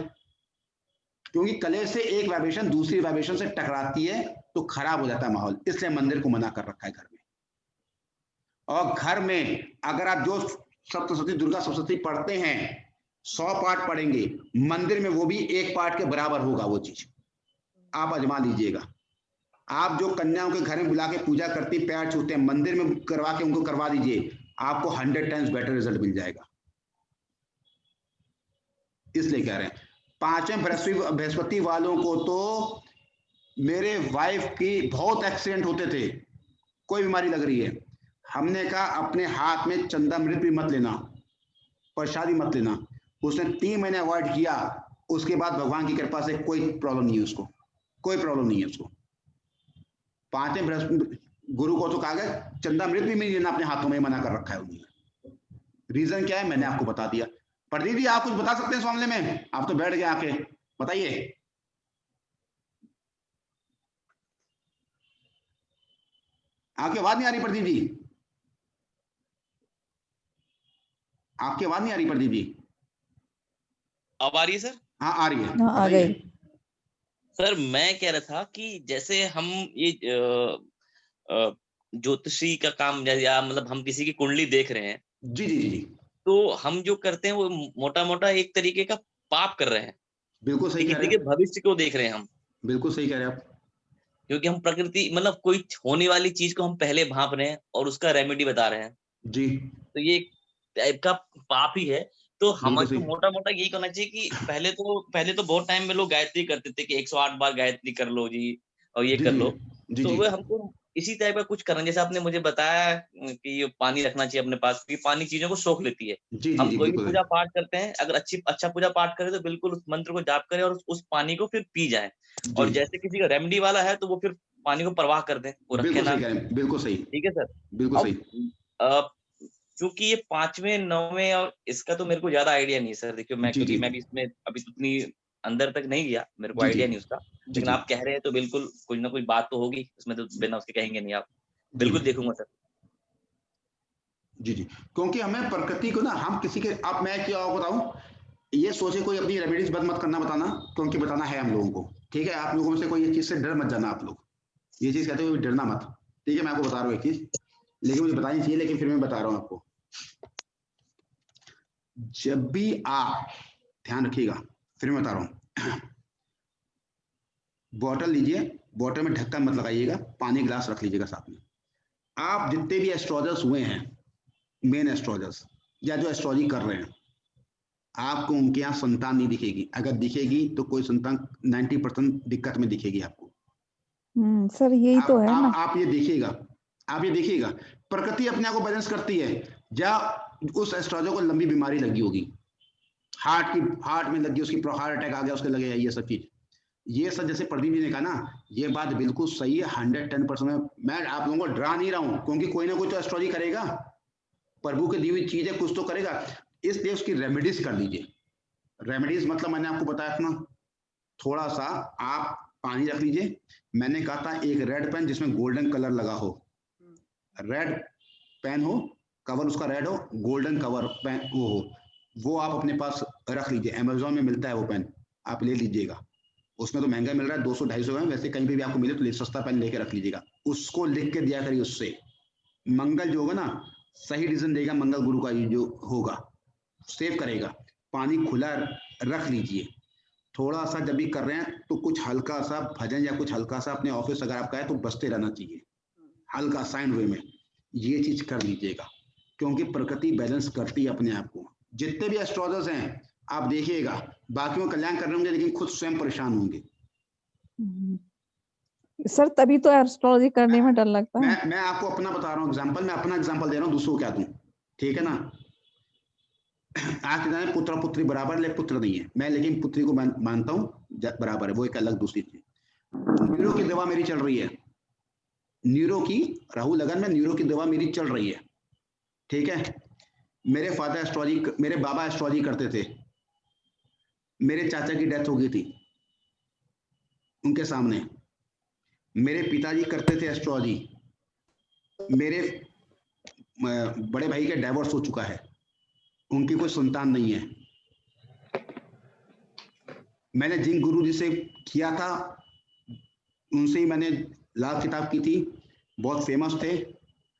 क्योंकि कलेश से एक वाइब्रेशन दूसरी वाइब्रेशन से टकराती है तो खराब हो जाता है माहौल, इसलिए मंदिर को मना कर रखा है घर में। और घर में अगर आप जो सप्तशती दुर्गा सप्तशती पढ़ते हैं 100 पाठ पढ़ेंगे, मंदिर में वो भी 1 पाठ के बराबर होगा वो चीज, आप आजमा लीजिएगा। आप जो कन्याओं के घर में बुला के पूजा करती, पैर छूते हैं, मंदिर में करवा के उनको करवा दीजिए, आपको 100 टाइम्स बेटर रिजल्ट मिल जाएगा। इसलिए कह रहे हैं 5वें बृहस्पति वालों को तो मेरे वाइफ की बहुत एक्सीडेंट होते थे, कोई बीमारी लग रही है, हमने कहा अपने हाथ में चंदामृत भी मत लेना, प्रसादी मत लेना। उसने 3 महीने अवॉइड किया, उसके बाद भगवान की कृपा से कोई प्रॉब्लम नहीं है उसको, कोई प्रॉब्लम नहीं है उसको। 5वें बृहस्पति गुरु को तो कहा गया चंदामृत भी नहीं लेना अपने हाथों में, मना कर रखा है उन्होंने। रीजन क्या है मैंने आपको बता दिया। प्रदीप जी आप कुछ बता सकते हैं इस मामले में? आप तो बैठ गए आके, बताइए। आपकी आवाज नहीं आ रही प्रदीप जी, आपकी आवाज नहीं आ रही प्रदीप जी। अब आ रही है सर? हाँ आ रही है, हाँ, आ गई। सर मैं कह रहा था कि जैसे हम ये ज्योतिषी का काम या मतलब हम किसी की कुंडली देख रहे हैं, जी जी जी, तो हम जो करते हैं वो मोटा मोटा एक तरीके का पाप कर रहे हैं। बिल्कुल सही कह रहे किसी के हैं, भविष्य को देख रहे हैं हम, बिल्कुल सही कह रहे हैं आप, क्योंकि हम प्रकृति मतलब कोई होने वाली चीज को हम पहले भांप रहे हैं और उसका रेमेडी बता रहे हैं जी। तो ये एक टाइप का पाप ही है। तो हमें बिल्कुल तो सही। मोटा मोटा यही करना चाहिए कि पहले तो बहुत टाइम में लोग गायत्री करते थे कि 108 बार गायत्री कर लो जी और ये जी कर जी लो, जी तो जी वो हमको इसी टाइप का कुछ करना, जैसे आपने मुझे बताया कि ये पानी रखना चाहिए अपने पास, क्योंकि पानी चीजों को सोख लेती है। जी जी हम जी कोई भी बिल्कुल पूजा पाठ करते हैं, अगर अच्छा पूजा पाठ करें तो बिल्कुल उस मंत्र को जाप करें और उस पानी को फिर पी जाए। और जी, जैसे किसी का रेमेडी वाला है तो वो फिर पानी को प्रवाह कर दें, वो रखे बिल्कुल ना। सही कह रहे हैं, बिल्कुल सही, ठीक है सर। बिल्कुल अब सही। क्योंकि ये 5वें 9वें और इसका तो मेरे को ज्यादा आइडिया नहीं सर, देखियो मैं जी क्योंकि जी मैं भी इसमें अभी उतनी अंदर तक नहीं गया, मेरे को जी जी आइडिया नहीं उसका, जी लेकिन जी आप कह रहे हैं तो बिल्कुल कुछ ना कुछ बात तो होगी उसमें, तो बिना उसके कहेंगे नहीं आप। जी बिल्कुल देखूंगा सर। जी जी, क्योंकि हमें प्रकृति को ना, हम किसी के, अब मैं क्या बताऊं, ये सोचे कोई अपनी रेमेडीज बंद मत करना बताना, क्योंकि बताना है हम लोगों को, ठीक है? आप लोगों में से कोई ये चीज से डर मत जाना, आप लोग ये चीज कहते हो डरना मत, ठीक है? मैं आपको बता रहा हूँ एक चीज, लेकिन मुझे बतानी चाहिए, लेकिन फिर मैं बता रहा हूँ आपको। जब भी आप ध्यान रखिएगा, फिर मैं बता रहा हूँ, बॉटल लीजिए, बॉटल में ढक्कन मत लगाइएगा, पानी गिलास रख लीजिएगा साथ में। आप जितने भी एस्ट्रोलजर्स हुए हैं, मेन एस्ट्रोलजर्स या जो एस्ट्रोलॉजी कर रहे हैं, आपको उनके यहाँ संतान नहीं दिखेगी, अगर दिखेगी तो कोई संतान 90% दिक्कत में दिखेगी आपको। सर यही तो है ना। आप ये देखिएगा, आप ये देखिएगा, प्रकृति अपने आप को बैलेंस करती है। या उस एस्ट्रोलॉजर को लंबी बीमारी लगी होगी, हार्ट में लगी, उसकी हार्ट अटैक आ गया, उसके लगे, ये सब चीज, ये सब जैसे प्रदीप जी ने कहा ना, ये बात बिल्कुल सही है, 110%। मैं आप लोगों को डरा नहीं रहा हूँ, क्योंकि कोई ना कोई तो एस्ट्रोलॉजी करेगा, प्रभु की दी हुई चीज है, कुछ तो करेगा, इसलिए उसकी रेमेडीज कर लीजिए। रेमेडीज मतलब मैंने आपको बताया था ना, थोड़ा सा आप पानी रख लीजिए, मैंने कहा था एक रेड पेन जिसमें गोल्डन कलर लगा हो, रेड पेन हो, कवर उसका रेड हो, गोल्डन कवर पेन वो हो, वो आप अपने पास रख लीजिए। अमेजोन में मिलता है वो पेन, आप ले लीजिएगा, उसमें तो महंगा मिल रहा है, 200-250 है, वैसे कहीं पे भी आपको मिले तो सस्ता पेन लेके रख लीजिएगा। उसको लिख के दिया करिए, उससे मंगल जो होगा ना सही डिसीजन देगा, मंगल गुरु का जो होगा सेव करेगा। पानी खुला रख लीजिए, थोड़ा सा जब भी कर रहे हैं तो कुछ हल्का सा भजन या कुछ हल्का सा, अपने ऑफिस अगर आपका है तो बजते रहना चाहिए, हल्का साइन वे में, ये चीज कर लीजिएगा, क्योंकि प्रकृति बैलेंस करती है अपने आप को। जितने भी एस्ट्रोलजर्स हैं आप देखिएगा, बाकियों का कल्याण कर रहे होंगे लेकिन खुद स्वयं परेशान होंगे। सर तभी तो एस्ट्रोलॉजी करने में डर लगता है। मैं आपको अपना बता रहा हूँ एग्जांपल, मैं अपना एग्जांपल दे रहा हूँ, दूसरों को क्या दूं, ठीक है ना। आज के टाइम पुत्र पुत्री बराबर, लेकिन पुत्र नहीं है मैं, लेकिन पुत्री को मानता हूँ बराबर है, वो एक अलग दूसरी चीज। न्यूरो की दवा मेरी चल रही है, न्यूरो की, राहु लगन में न्यूरो की दवा मेरी चल रही है, ठीक है। मेरे फादर एस्ट्रोलॉजी, मेरे बाबा एस्ट्रोलॉजी करते थे, मेरे चाचा की डेथ हो गई थी उनके सामने, मेरे पिताजी करते थे एस्ट्रोलॉजी, मेरे बड़े भाई का डाइवोर्स हो चुका है, उनकी कोई संतान नहीं है। मैंने जिन गुरु जी से किया था उनसे ही मैंने लाभ किताब की थी, बहुत फेमस थे,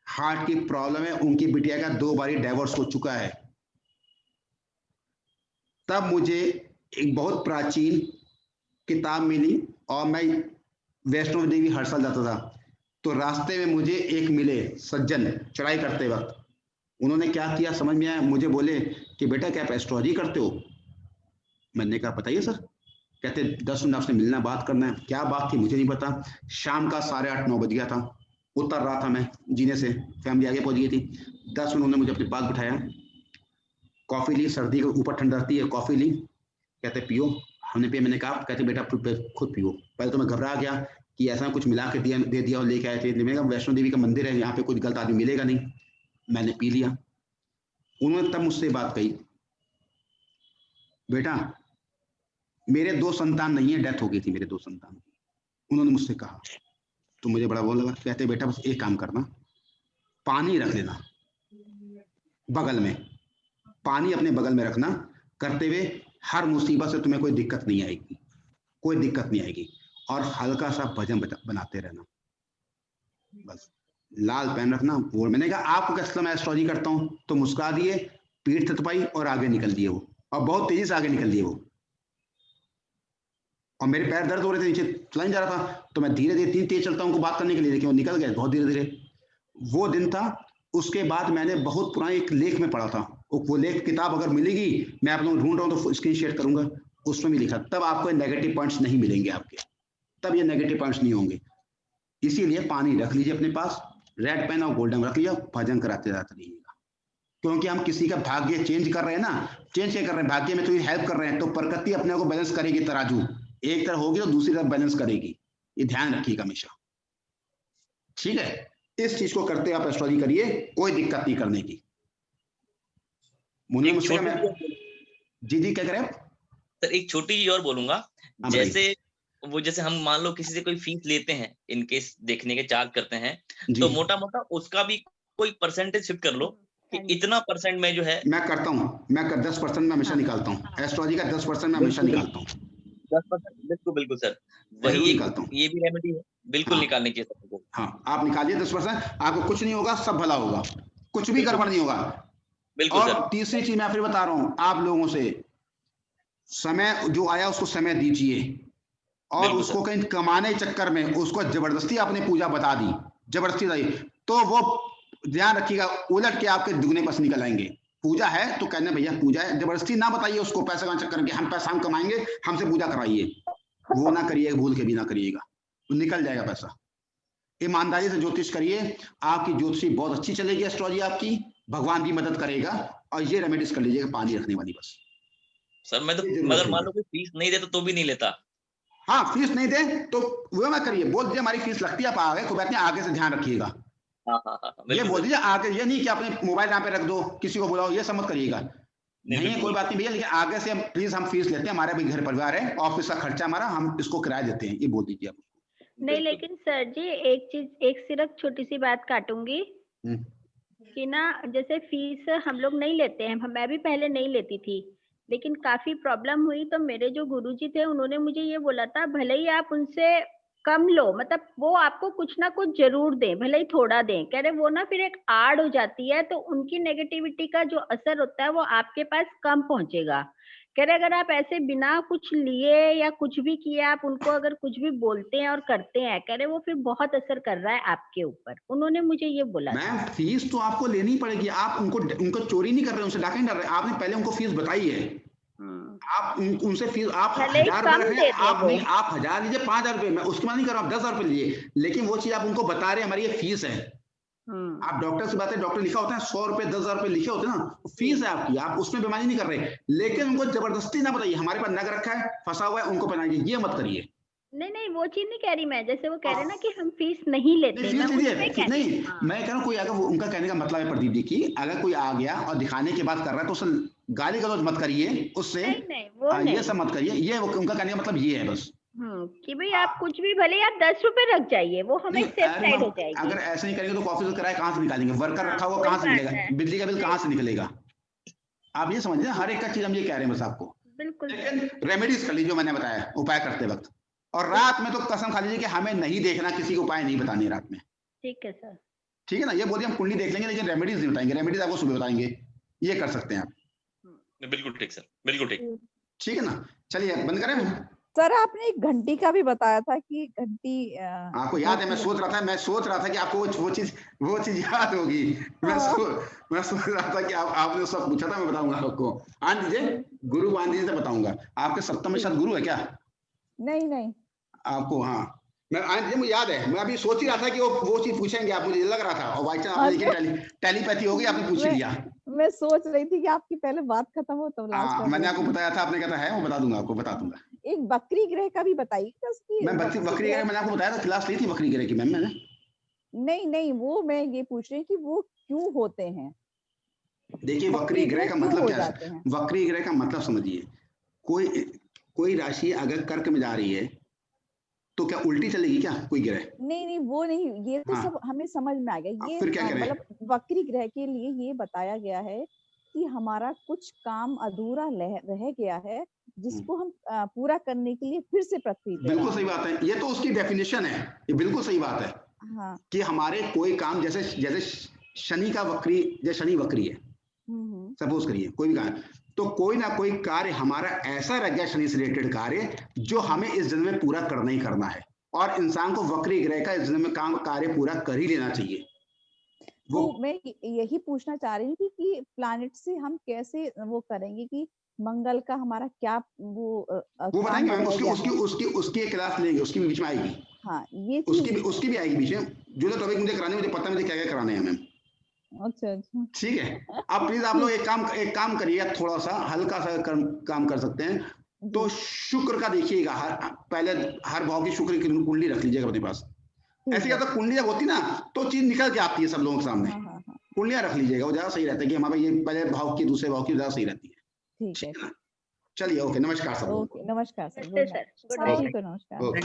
हार्ट की प्रॉब्लम है, उनकी बिटिया का 2 बारी डाइवोर्स हो चुका है। तब मुझे एक बहुत प्राचीन किताब मिली और मैं वैष्णो देवी हर साल जाता था, तो रास्ते में मुझे एक मिले सज्जन चढ़ाई करते वक्त, उन्होंने क्या किया समझ में आया, मुझे बोले कि बेटा क्या आप एस्ट्रोलॉजी करते हो? मैंने कहा बताइए सर। कहते 10 मिनट आपसे मिलना, बात करना है। क्या बात थी मुझे नहीं पता। शाम का 8:30-9 बज गया था, उतर रहा था मैं जीने से, फैमिली आगे पहुंच गई थी। 10 मिनट उन्होंने मुझे अपने पास बिठाया, कॉफी ली, सर्दी के ऊपर ठंड रहती है, कॉफी ली, कहते पियो। हमने पिया, मैंने कहा, कहते बेटा खुद पियो। पहले तो मैं घबरा गया कि ऐसा कुछ मिला के दे दिया और लेके आए थे। मैंने कहा वैष्णो देवी का मंदिर है, यहाँ पे कोई गलत आदमी मिलेगा नहीं। मैंने पी लिया। उन्होंने तब मुझसे बात कही, बेटा मेरे 2 संतान नहीं है, डेथ हो गई थी मेरे 2 संतान की। उन्होंने मुझसे कहा तो मुझे बड़ा वो लगा। कहते बेटा बस एक काम करना, पानी रख लेना बगल में, पानी अपने बगल में रखना, करते हुए हर मुसीबत से तुम्हें कोई दिक्कत नहीं आएगी, कोई दिक्कत नहीं आएगी। और हल्का सा भजन बनाते रहना, बस लाल पेन रखना। और मैंने कहा आपको कैसे मैं एस्ट्रोलॉजी करता हूँ? तो मुस्कुरा दिए, पीठ थपथपाई और आगे निकल दिए वो, और बहुत तेजी से आगे निकल दिए वो। और मेरे पैर दर्द हो रहे थे, नीचे चला नहीं जा रहा था, तो मैं धीरे धीरे तीन तेज चलता हूँ उनको बात करने के लिए, लेकिन वो निकल गए बहुत धीरे धीरे। वो दिन था। उसके बाद मैंने बहुत पुराने एक लेख में पढ़ा था, वो लेख किताब अगर मिलेगी, मैं आप लोगों को ढूंढ रहा हूँ तो स्क्रीन शेयर करूंगा, उसमें भी लिखा, तब आपको नेगेटिव पॉइंट्स नहीं मिलेंगे आपके, तब ये नेगेटिव पॉइंट्स नहीं होंगे। इसीलिए पानी रख लीजिए अपने पास, रेड पेन और गोल्डन रख लीजिए, भजन कराते जाते रहिएगा। क्योंकि हम किसी का भाग्य चेंज कर रहे हैं ना, चेंज क्या कर रहे हैं, भाग्य में तो हेल्प कर रहे हैं, तो प्रकृति अपने को बैलेंस करेगी, तराजू एक तरफ होगी तो दूसरी तरफ बैलेंस करेगी, ये ध्यान रखिएगा हमेशा, ठीक है। इस चीज को करते आप एस्ट्रोलॉजी करिए, कोई दिक्कत नहीं करने की। मुझे मुझसे जी क्या करें सर, एक छोटी चीज और बोलूंगा, जैसे वो जैसे हम मान लो किसी से कोई फीस लेते हैं, इनकेस देखने के चार्ज करते हैं, तो मोटा मोटा उसका भी कोई परसेंटेज शिफ्ट कर लो कि इतना परसेंट में जो है मैं करता हूँ, मैं 10% में हमेशा निकालता हूँ, एस्ट्रोलॉजी का 10% में हमेशा निकालता हूँ, 10%। बिल्कुल बिल्कुल सर, वही निकालता हूँ, ये भी रेमेडी है, बिल्कुल निकालनी चाहिए सबको। हाँ आप निकालिए 10%, आपको कुछ नहीं होगा, सब भला होगा, कुछ भी गड़बड़ नहीं होगा। बिल्कुल और सर। तीसरी चीज मैं फिर बता रहा हूँ आप लोगों से, समय जो आया उसको समय दीजिए, और उसको कहीं कमाने चक्कर में उसको जबरदस्ती आपने पूजा बता दी, जबरदस्ती, तो वो ध्यान रखिएगा उलट के आपके दुगने पैसे निकल आएंगे। पूजा है तो कहना भैया पूजा है, जबरदस्ती ना बताइए उसको, पैसे का चक्कर में हम पैसा हम कमाएंगे, हमसे पूजा कराइए, वो ना करिएगा, भूल के भी ना करिएगा, निकल जाएगा पैसा। ईमानदारी से ज्योतिष करिए, आपकी ज्योतिषी बहुत अच्छी चलेगी, एस्ट्रोलॉजी आपकी, भगवान की मदद करेगा। और ये रेमेडीज कर लीजिएगा पानी रखने वाली, बस। सर मैं तो अगर मान लो कोई फीस नहीं देता तो भी नहीं लेता। हाँ फीस नहीं दे तो वो मैं करिए, बोल दीजिए हमारी फीस लगती है, आप आगे कोई बात नहीं, आगे से ध्यान रखिएगा। ये बोल दीजिए आगे, ये नहीं कि आपने मोबाइल यहाँ पे रख दो, किसी को बुलाओ, ये सब मत करिएगा। नहीं कोई बात नहीं भैया, लेकिन आगे से प्लीज हम फीस लेते हैं, हमारे भी घर परिवार है, ऑफिस का खर्चा हमारा, हम इसको किराया देते हैं, ये बोल दीजिए आप। नहीं लेकिन सर जी एक चीज, एक सिर्फ छोटी सी बात काटूंगी कि ना, जैसे फीस हम लोग नहीं लेते हैं, मैं भी पहले नहीं लेती थी, लेकिन काफी प्रॉब्लम हुई तो मेरे जो गुरुजी थे उन्होंने मुझे ये बोला था, भले ही आप उनसे कम लो, मतलब वो आपको कुछ ना कुछ जरूर दें, भले ही थोड़ा दें, कह रहे वो ना फिर एक आड़ हो जाती है, तो उनकी नेगेटिविटी का जो असर होता है वो आपके पास कम पहुंचेगा। कह रहे अगर आप ऐसे बिना कुछ लिए या कुछ भी किए आप उनको अगर कुछ भी बोलते हैं और करते हैं, कह रहे वो फिर बहुत असर कर रहा है आपके ऊपर, उन्होंने मुझे ये बोला। मैम फीस तो आपको लेनी पड़ेगी, आप उनको चोरी नहीं कर रहे, उनसे डाका नहीं डाल रहे, आपने पहले उनको फीस बताई है, आप उनसे फीस आप भले 1000 कम रुपए दे दे आप वो। नहीं, आप 1000 लीजिए, 5000 रुपए, मैं उसकी बात नहीं कर रहा हूँ, 10,000 रुपए लीजिए, लेकिन वो चीज आप उनको बता रहे हैं हमारी ये फीस है। आप डॉक्टर से बात है, डॉक्टर लिखा होता है 100 रुपए 10,000 रुपए लिखे होते हैं ना, फीस है आपकी, आप उसमें बेईमानी नहीं कर रहे, लेकिन उनको जबरदस्ती ना बताइए हमारे पास नग रखा है, फंसा हुआ है, उनको पहनाइए, ये मत करिए। नहीं नहीं, वो चीज नहीं कह रही मैं, जैसे वो कह रहे हैं ना कि हम फीस नहीं लेते, नहीं, मैं फीस लीजिए, उसमें कह नहीं, रही हूँ। मैं कह रहा हूँ कोई अगर उनका कहने का मतलब है प्रदीप जी की, अगर कोई आ गया और दिखाने की बात कर रहा है तो उसे गाली गलौज मत करिए उससे, नहीं नहीं, वो नहीं, ये सब मत करिए, ये उनका कहने का मतलब ये है बस। कि भाई आप कुछ भी, भले आप 10 रुपए रख जाइए, वो हमें सेफ साइड हो जाएगी। अगर ऐसे नहीं करेंगे तो कॉफी का किराया कहाँ से निकालेंगे, वर्कर रखा हुआ कहाँ से निकलेगा, बिजली का बिल कहाँ से निकलेगा, आप ये समझिए, हर एक का चीज हम ये कह रहे हैं बस आपको। बिल्कुल। लेकिन रेमेडीज कर लीजिए, जो मैंने बताया उपाय करते वक्त, और रात में तो कसम खा लीजिए कि हमें नहीं देखना, किसी को उपाय नहीं बताने रात में। ठीक है सर। ठीक है ना, ये बोलिए हम कुंडली देख लेंगे लेकिन रेमेडीज नहीं बताएंगे, रेमेडीज आपको सुबह बताएंगे, ये कर सकते हैं आप। बिल्कुल ठीक सर, बिल्कुल ठीक। ठीक है ना, चलिए बंद करें। सर आपने एक घंटी का भी बताया था कि घंटी आपको याद है, मैं सोच रहा था कि आपको वो चीज याद होगी, मैं सोच रहा था कि आपने सब पूछा था, मैं बताऊंगा आपको, आन दीजिए, गुरु आन दीजिए तो बताऊंगा। आपके सप्तम में शायद गुरु है क्या? नहीं आपको, हाँ, मैं आन दीजिए, मुझे याद है, मैं अभी सोच ही रहा था कि वो चीज पूछेंगे आप, मुझे लग रहा था, और बाई चांस आपने टेलीपैथी हो गई, आपने पूछ लिया। मैं सोच रही थी कि आपकी पहले बात खत्म हो तो लास्ट में मैंने आपको बताया था, आपने कहा है वो बता दूंगा, आपको बता दूंगा। एक बकरी ग्रह का भी बताइए उसकी। मैं बकरी ग्रह मैंने आपको बताया था, क्लास ली थी बकरी ग्रह की मैम मैंने। नहीं, वो मैं ये पूछ रही हूँ कि वो क्यों होते हैं। देखिए वक्री ग्रह का मतलब क्या है, वक्री ग्रह का मतलब समझिए, कोई राशि अगर कर्क में जा रही है तो क्या उल्टी चलेगी क्या कोई ग्रह? नहीं, वो नहीं, ये तो सब हमें समझ में आ गया। ये फिर क्या करें? मतलब वक्री ग्रह के लिए ये बताया गया है कि हमारा कुछ काम अधूरा रह गया है, जिसको हम पूरा करने के लिए फिर से पृथ्वी पे। बिल्कुल सही बात है, ये तो उसकी डेफिनेशन है, ये बिल्कुल सही बात है। हाँ, कि हमारे कोई काम, जैसे शनि का वक्री, जैसे शनि वक्री है, सपोज करिए कोई भी काम, तो कोई ना कोई कार्य हमारा ऐसा रह गया शनि से रिलेटेड कार्य, जो हमें इस जन्म में पूरा करना ही करना है, और इंसान को वक्री ग्रह का इस जन्म में काम कार्य पूरा कर ही लेना चाहिए। तो मैं यही पूछना चाह रही थी कि प्लैनेट से हम कैसे वो करेंगे कि मंगल का हमारा क्या वो बताएंगे मैम, उसकी एक क्लास लेंगे, उसकी भी बीच में आएगी। हाँ, ये उसकी भी आएगी बीच में, जो तो टॉपिक मुझे कराने, मुझे पता मुझे क्या क्या कराने हैं मैम। अच्छा, ठीक है, अब प्लीज आप लोग एक काम करिएगा, थोड़ा सा हल्का सा काम कर सकते हैं, तो शुक्र का देखिएगा, पहले हर भाव की शुक्र की कुंडली रख लीजिएगा अपने पास। ऐसी ज्यादा कुंडली जब होती ना तो चीज निकल के आती है सब लोगों के सामने। कुंडलियां रख लीजिएगा, वो ज्यादा सही रहता है कि हमारा ये पहले भाव की दूसरे भाव की ज्यादा सही रहती है। ठीक है ना, चलिए, ओके, नमस्कार सर। ओके, नमस्कार सर। नमस्कार। नमस्कार।